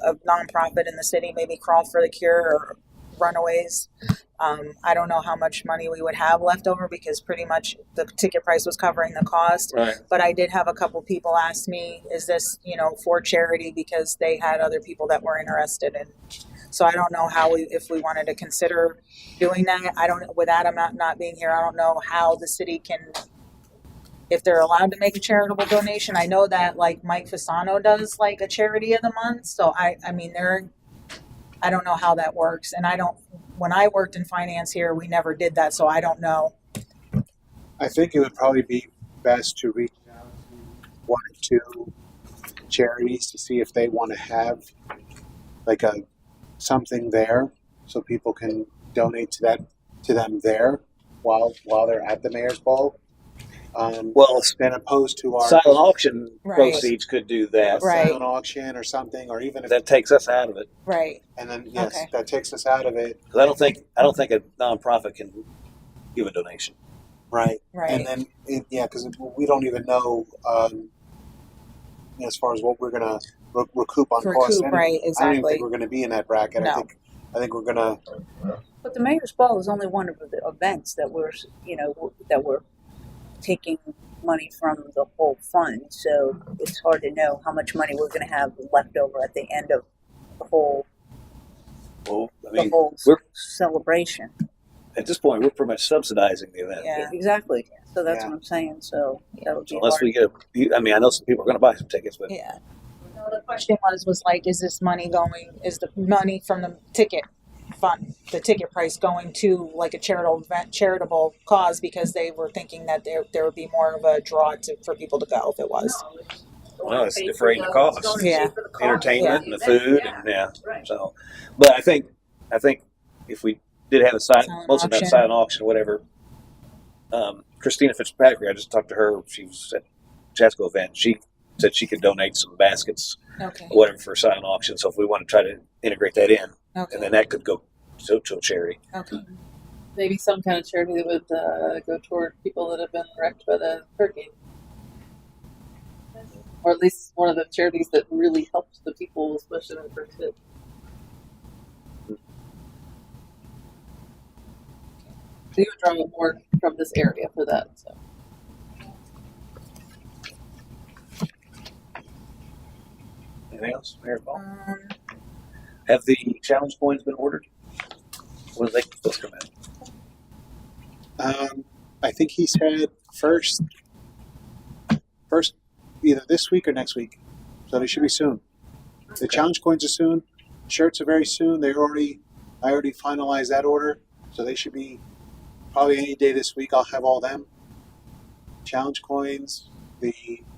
a nonprofit in the city, maybe Crawl for the Cure or Runaways. I don't know how much money we would have left over because pretty much the ticket price was covering the cost. Right. But I did have a couple people ask me, is this, for charity, because they had other people that were interested in. So I don't know if we wanted to consider doing that. With Adam not being here, I don't know how the city can, if they're allowed to make a charitable donation. I know that like Mike Fasano does like a charity of the month. So I don't know how that works. And when I worked in finance here, we never did that. So I don't know. I think it would probably be best to reach out to one or two charities to see if they want to have like something there, so people can donate to them there while they're at the mayor's ball. Well, than opposed to our silent auction Right. proceeds could do that. Right. silent auction or something, or even if That takes us out of it. Right. and then yes, Okay. that takes us out of it. 'Cause I don't think a nonprofit can give a donation. Right. Right. And then, because we don't even know as far as what we're going to recoup on costs. And Right. I don't even Exactly. think we're going to be in that bracket. No. I think we're going to. But the mayor's ball is only one of the events that we're taking money from the whole fund. So it's hard to know how much money we're going to have left over at the end of the whole Well, I mean, the celebration. at this point, we're pretty much subsidizing the event. Yeah. Exactly. So that's Yeah. what I'm saying. So that would be Unless hard. we get I know some people are going to buy some tickets, but Yeah. No, the question was like, is the money from the ticket fund, the ticket price going to like a charitable cause, because they were thinking that there would be more of a draw for people to go if it was. well, it's defraying the cost. Yeah. Entertainment and the food and Right. so. But I think if we did have a Silent most of that auction. silent auction, whatever. Christina Fitzpatrick, I just talked to her. She was at Jasco event. She said she could donate some baskets, Okay. or whatever, for a silent auction. So if we want to try to integrate that in, and Okay. then that could go to a charity. Okay. Maybe some kind of charity that would go toward people that have been wrecked by the hurricane. Or at least one of the charities that really helped the people, especially when it first hit. So you would draw more from this area for that. So. Anything else, Mayor Paul? Have the challenge coins been ordered? When are they supposed to come in? I think he said first, either this week or next week. So they should be soon. The challenge coins are soon. Shirts are very soon. I already finalized that order, so they should be probably any day this week. I'll have all them. Challenge coins.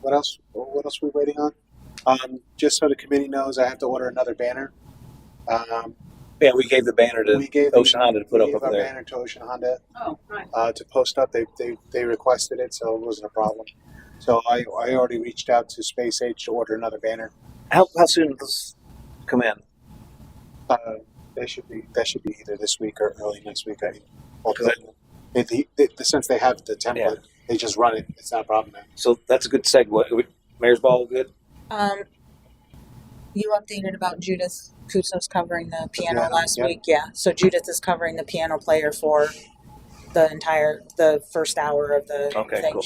What else? What else are we waiting on? Just so the committee knows, I have to order another banner. Yeah, we gave the banner to Ocean Honda to put up gave over our there. banner to Ocean Honda Oh, right. to post up. They requested it, so it wasn't a problem. So I already reached out to Space Age to order another banner. How soon does this come in? That should be either this week or early next week. Since they have the template, they just run it. It's not a problem, man. So that's a good segue. Mayor's Ball, good? You updated about Judith Kusos covering the piano Yeah, last yeah. week. Yeah. So Judith is covering the piano player for the first hour of the Okay, thing. cool.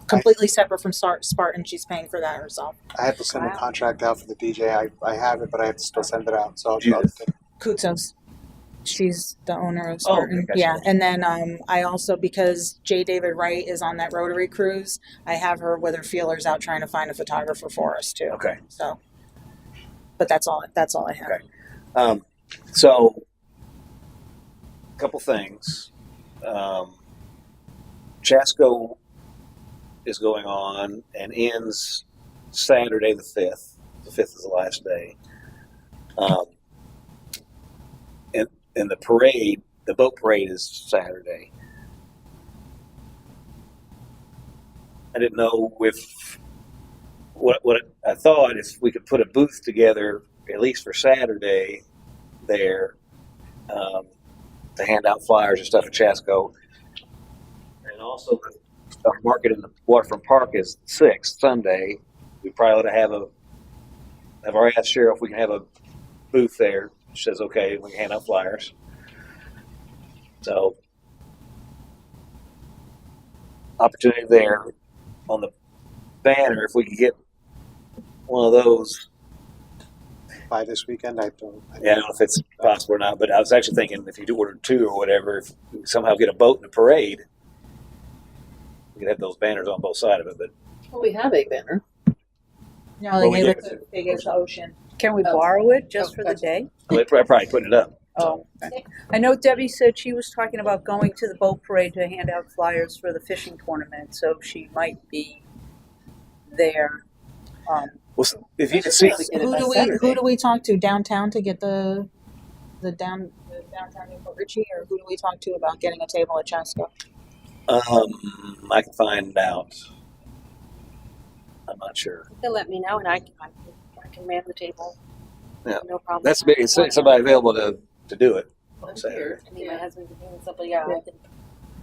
Completely separate from Spartan. She's paying for that herself. I have to send a contract out for the DJ. I have it, but I have to still send it out. So I'll Judith. Kusos. She's the owner of Oh, okay, Spartan. gotcha. Yeah. And then I also, because J. David Wright is on that Rotary cruise, I have her with her feelers out trying to find a photographer for us too. Okay. So, but that's all I have. Okay. So, a couple things. Chasco is going on and ends Saturday the 5th. The 5th is the last day. And the parade, the boat parade is Saturday. I didn't know if what I thought if we could put a booth together at least for Saturday there to hand out flyers and stuff at Chasco, and also our market in the Waterfront Park is 6th Sunday. We probably ought to have I've already asked Cheryl if we can have a booth there. She says okay, we can hand out flyers. So opportunity there on the banner if we could get one of those. By this weekend, I don't Yeah, I don't know if it's possible or not, but I was actually thinking if you do order 2 or whatever, if we somehow get a boat in a parade, we could have those banners on both sides of it. But Well, we have a banner. No, Well, they we gave did. it they gave it to Ocean. Can we borrow it just for the gotcha. day? they're probably putting it up. Oh, okay. I know Debbie said she was talking about going to the boat parade to hand out flyers for the fishing tournament, so she might be there. Well, if you could see, Get it Who by do Saturday. we talk to downtown to get the downtown Newport Richie, or who do we talk to about getting a table at Chasco? I can find out. I'm not sure. You can let me know, and I can man the table. Yeah. No problem. That's big. It's somebody available to do it on Saturday. I mean, my husband's doing something. Yeah, I can.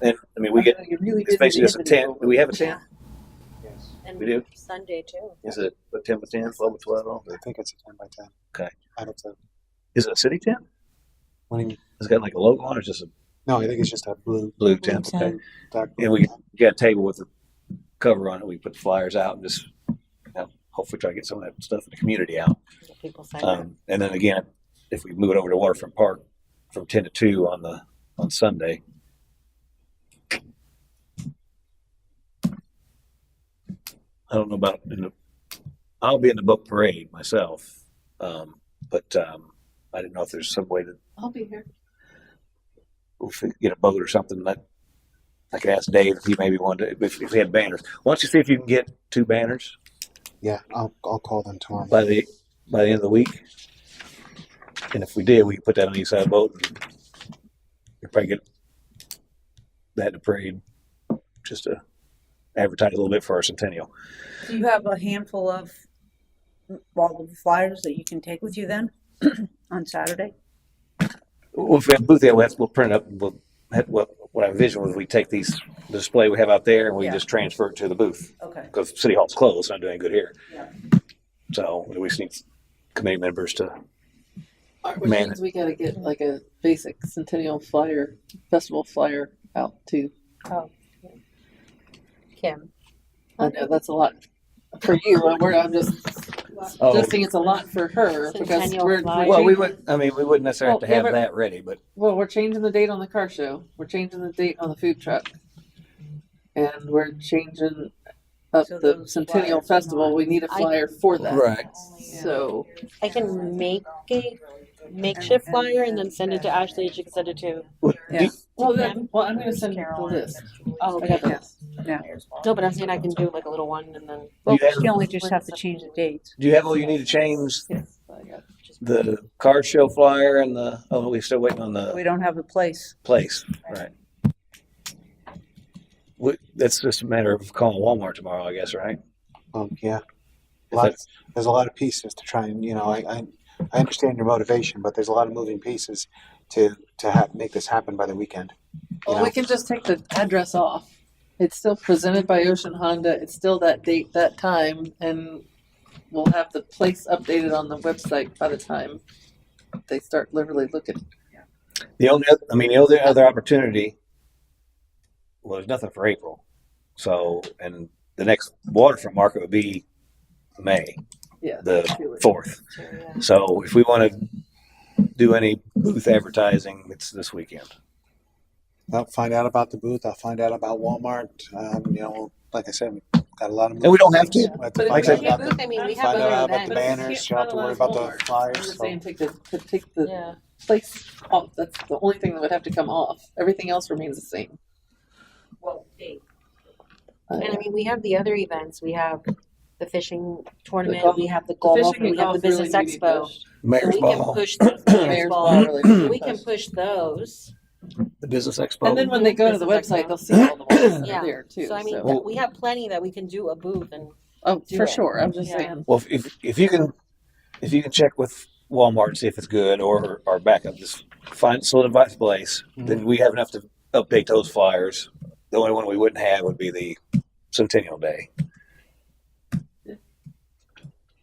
And I mean, we get You really it's did basically need just a to tent. Do we have a tent? Yes. And We do? Sunday too. Is it a 10 by 10, 12 by 12? I think it's a 10 by 10. Okay. I don't know. Is it a city tent? What do you mean? Has it got like a logo on it, or just a No, I think it's just a blue, blue tent? Okay. tent. dark And blue. we got a table with a cover on it. We put the flyers out and just hopefully try to get some of that stuff in the community out. Get people sign up. And then again, if we move it over to Waterfront Park from 10 to 2 on Sunday. I don't know about I'll be in the boat parade myself, but I didn't know if there's some way to I'll be here. if we could get a boat or something that I could ask Dave if he maybe wanted to, if he had banners. Why don't you see if you can get 2 banners Yeah, I'll call them tomorrow. by the end of the week? And if we did, we could put that on each side of the boat and we'd probably get that in the parade just to advertise a little bit for our Centennial. Do you have a handful of all of the flyers that you can take with you then on Saturday? Well, if we have a booth there, we'll print it up. And we'll what I envision was we take the display we have out there and we Yeah. just transfer it to the booth Okay. because City Hall's closed. Not doing good here. Yeah. So we just need committee members to. Which Man. means we gotta get like a basic Centennial flyer, festival flyer out too. Kim. I know that's a lot for you. I'm just suggesting it's a lot for her because Centennial we're flyer. Well, we wouldn't necessarily have to Well, have yeah, but- that ready, but we're changing the date on the car show. We're changing the date on the food truck, and we're changing up So the those Centennial flyers are Festival. not- We need a flyer for that. right. So I can make a makeshift flyer and then send it to Ashley. She can send it to. Yeah. well, I'm going to send the list. Oh, I got the okay. list. Yeah. No, but I'm saying I can do like a little one and then. Well, You have- you only just have to change the dates. Do you have all you need to change Yes, I got it. the car show flyer and the? Oh, we're still waiting on the We don't have a place. place, right? That's just a matter of calling Walmart tomorrow, I guess, right? Yeah, If there's a lot of pieces to try and I understand your motivation, but there's a lot of moving pieces to make this happen by the weekend. Well, we can just take the address off. It's still presented by Ocean Honda. It's still that date, that time, and we'll have the place updated on the website by the time they start literally looking. The only other opportunity. Well, there's nothing for April, so and the next waterfront market would be May, Yeah. the do it. 4th. Yeah. So if we want to do any booth advertising. It's this weekend. I'll find out about the booth. I'll find out about Walmart. Like I said, we've got a lot of. And we don't have to. We'll have But if find we out can't about booth, the- I mean, we have find other out about the events. banners. You don't have to worry about the I'm flyers. just So. saying, take the Yeah. place off. That's the only thing that would have to come off. Everything else remains the same. And I mean, we have the other events. We have the fishing tournament. golf- We have the golf. Fishing We and have the golf really business need to be expo. pushed. So Mayor's we can Ball, push the Mayor's Mayor's Ball Ball. really needs to So be we can pushed. push those. the Business Expo. And then when they go to the website, they'll see all the ones that Yeah. are there too. So I mean, Well- we have plenty that we can do a booth and oh, do for it. sure. I'm just Yeah. saying. Well, if you can check with Walmart and see if it's good or backup, just solidify the place. Then we have enough to update those flyers. The only one we wouldn't have would be the Centennial Day.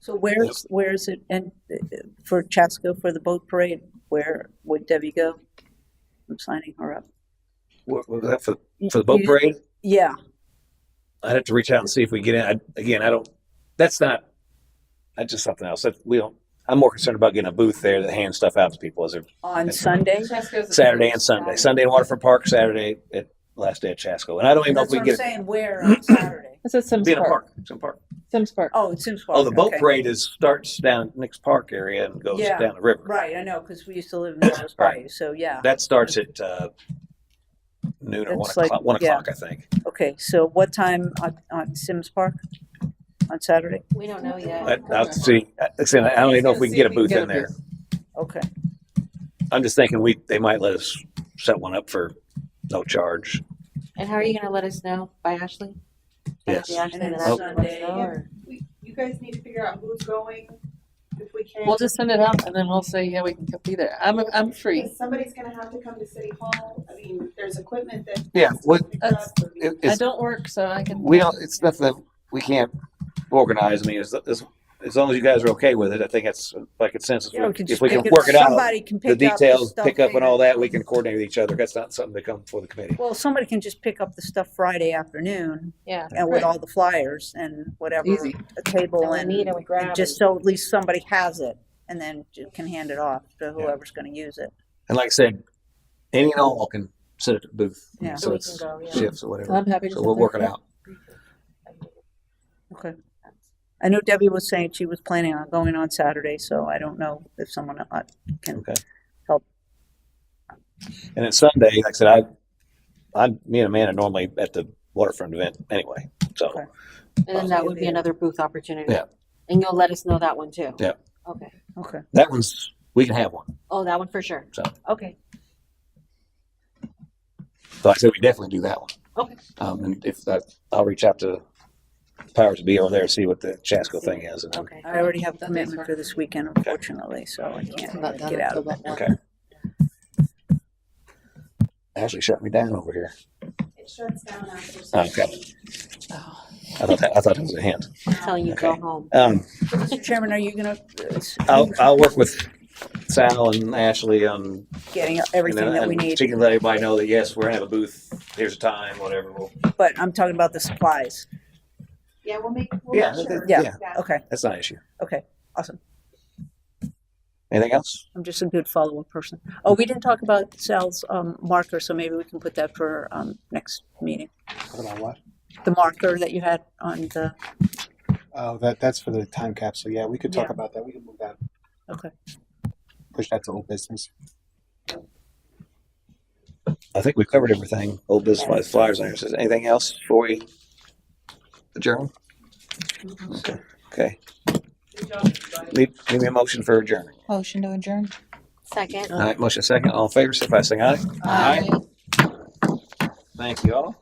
So where's it, and for Chasko, for the boat parade, where would Debbie go? I'm signing her up. What was that for the boat parade? Yeah, I'd have to reach out and see if we get in. I don't. That's just something else. I'm more concerned about getting a booth there that hands stuff out to people. As on Sunday. Saturday and Sunday. Sunday in Waterfront Park. Saturday at last day at Chasko. And I don't even know if That's we what can I'm get saying, where on Saturday? It's at Sims be in a Park. park. Some park. Sims Park. Oh, it's Sims Park. Oh, the boat okay. parade starts down Nick's Park area and goes Yeah. down the river. Right, I know, because we used to live in those Right. parties, so yeah. That starts at noon or It's 1 like- o'clock. 1 yeah. o'clock, I think. Okay, so what time on Sims Park on Saturday? we don't know yet. I'll see. I don't even know if we can get a booth in there. Okay, I'm just thinking they might let us set one up for no charge. And how are you going to let us know? By Ashley? Yes. By Ashley, And then then Ashley will let us Sunday. know, or- You guys need to figure out who's going, if we can. We'll just send it out and then we'll say, yeah, we can come be there. I'm free. Because somebody's gonna have to come to City Hall. I mean, there's equipment that. Yeah. What? That's- I It's, don't work, so I can. we don't. It's stuff that we can't organize. I mean, as long as you guys are okay with it, I think that's like consensus. yeah, we can If just we can pick work it out, somebody can the pick up details, stuff pick up and all later. that, we can coordinate with each other. That's not something to come before the committee. Well, somebody can just pick up the stuff Friday afternoon Yeah. and with Right. all the flyers and whatever, Easy. a table And we meet and we grab just so at least somebody has it and then can hand it off to whoever's gonna use it. And like I said, any and all can sit at the booth. Yeah. So So we it's can go, yeah. shifts or whatever. I'm happy to. So sit we'll there. work it out. Okay. I know Debbie was saying she was planning on going on Saturday, so I don't know if someone can Okay. help. And then Sunday, like I said, me and Amanda normally at the waterfront event anyway. So Okay. And then that would be another booth opportunity. Yeah. And you'll let us know that one too? Yeah. Okay. Okay. that we can have one. Oh, that one for sure. So. Okay. So I said we definitely do that one. Okay. And if I'll reach out to powers to be over there and see what the Chasko thing is. And then, Okay. I already have a That commitment makes for this weekend, unfortunately, so I can't Not done get out of until it. about one. Okay. Ashley shut me down over here. It shuts down after. Okay. Oh. I thought that was a hint. I'm telling you, go home. Mr. Chairman, are you gonna, I'll work with Sal and Ashley on getting everything that we need? She can let everybody know that yes, we're gonna have a booth. Here's a time, whatever. But I'm talking about the supplies. Yeah, we'll make Yeah, sure. Yeah, okay, That's not an issue. okay, awesome. Anything else? I'm just a good follow-up person. Oh, we didn't talk about Sal's marker, so maybe we can put that for next meeting. Talk about what? The marker that you had on the, Oh, that's for the time capsule. Yeah, we could talk Yeah. about that. We can move that. okay. Push that to old business. I think we covered everything. Old business flyers on here. Anything else before we adjourn? Okay. Need me a motion for adjournment. Motion to adjourn. Second. All right, motion second. All in favor, say by saying aye. Aye. Thank you all.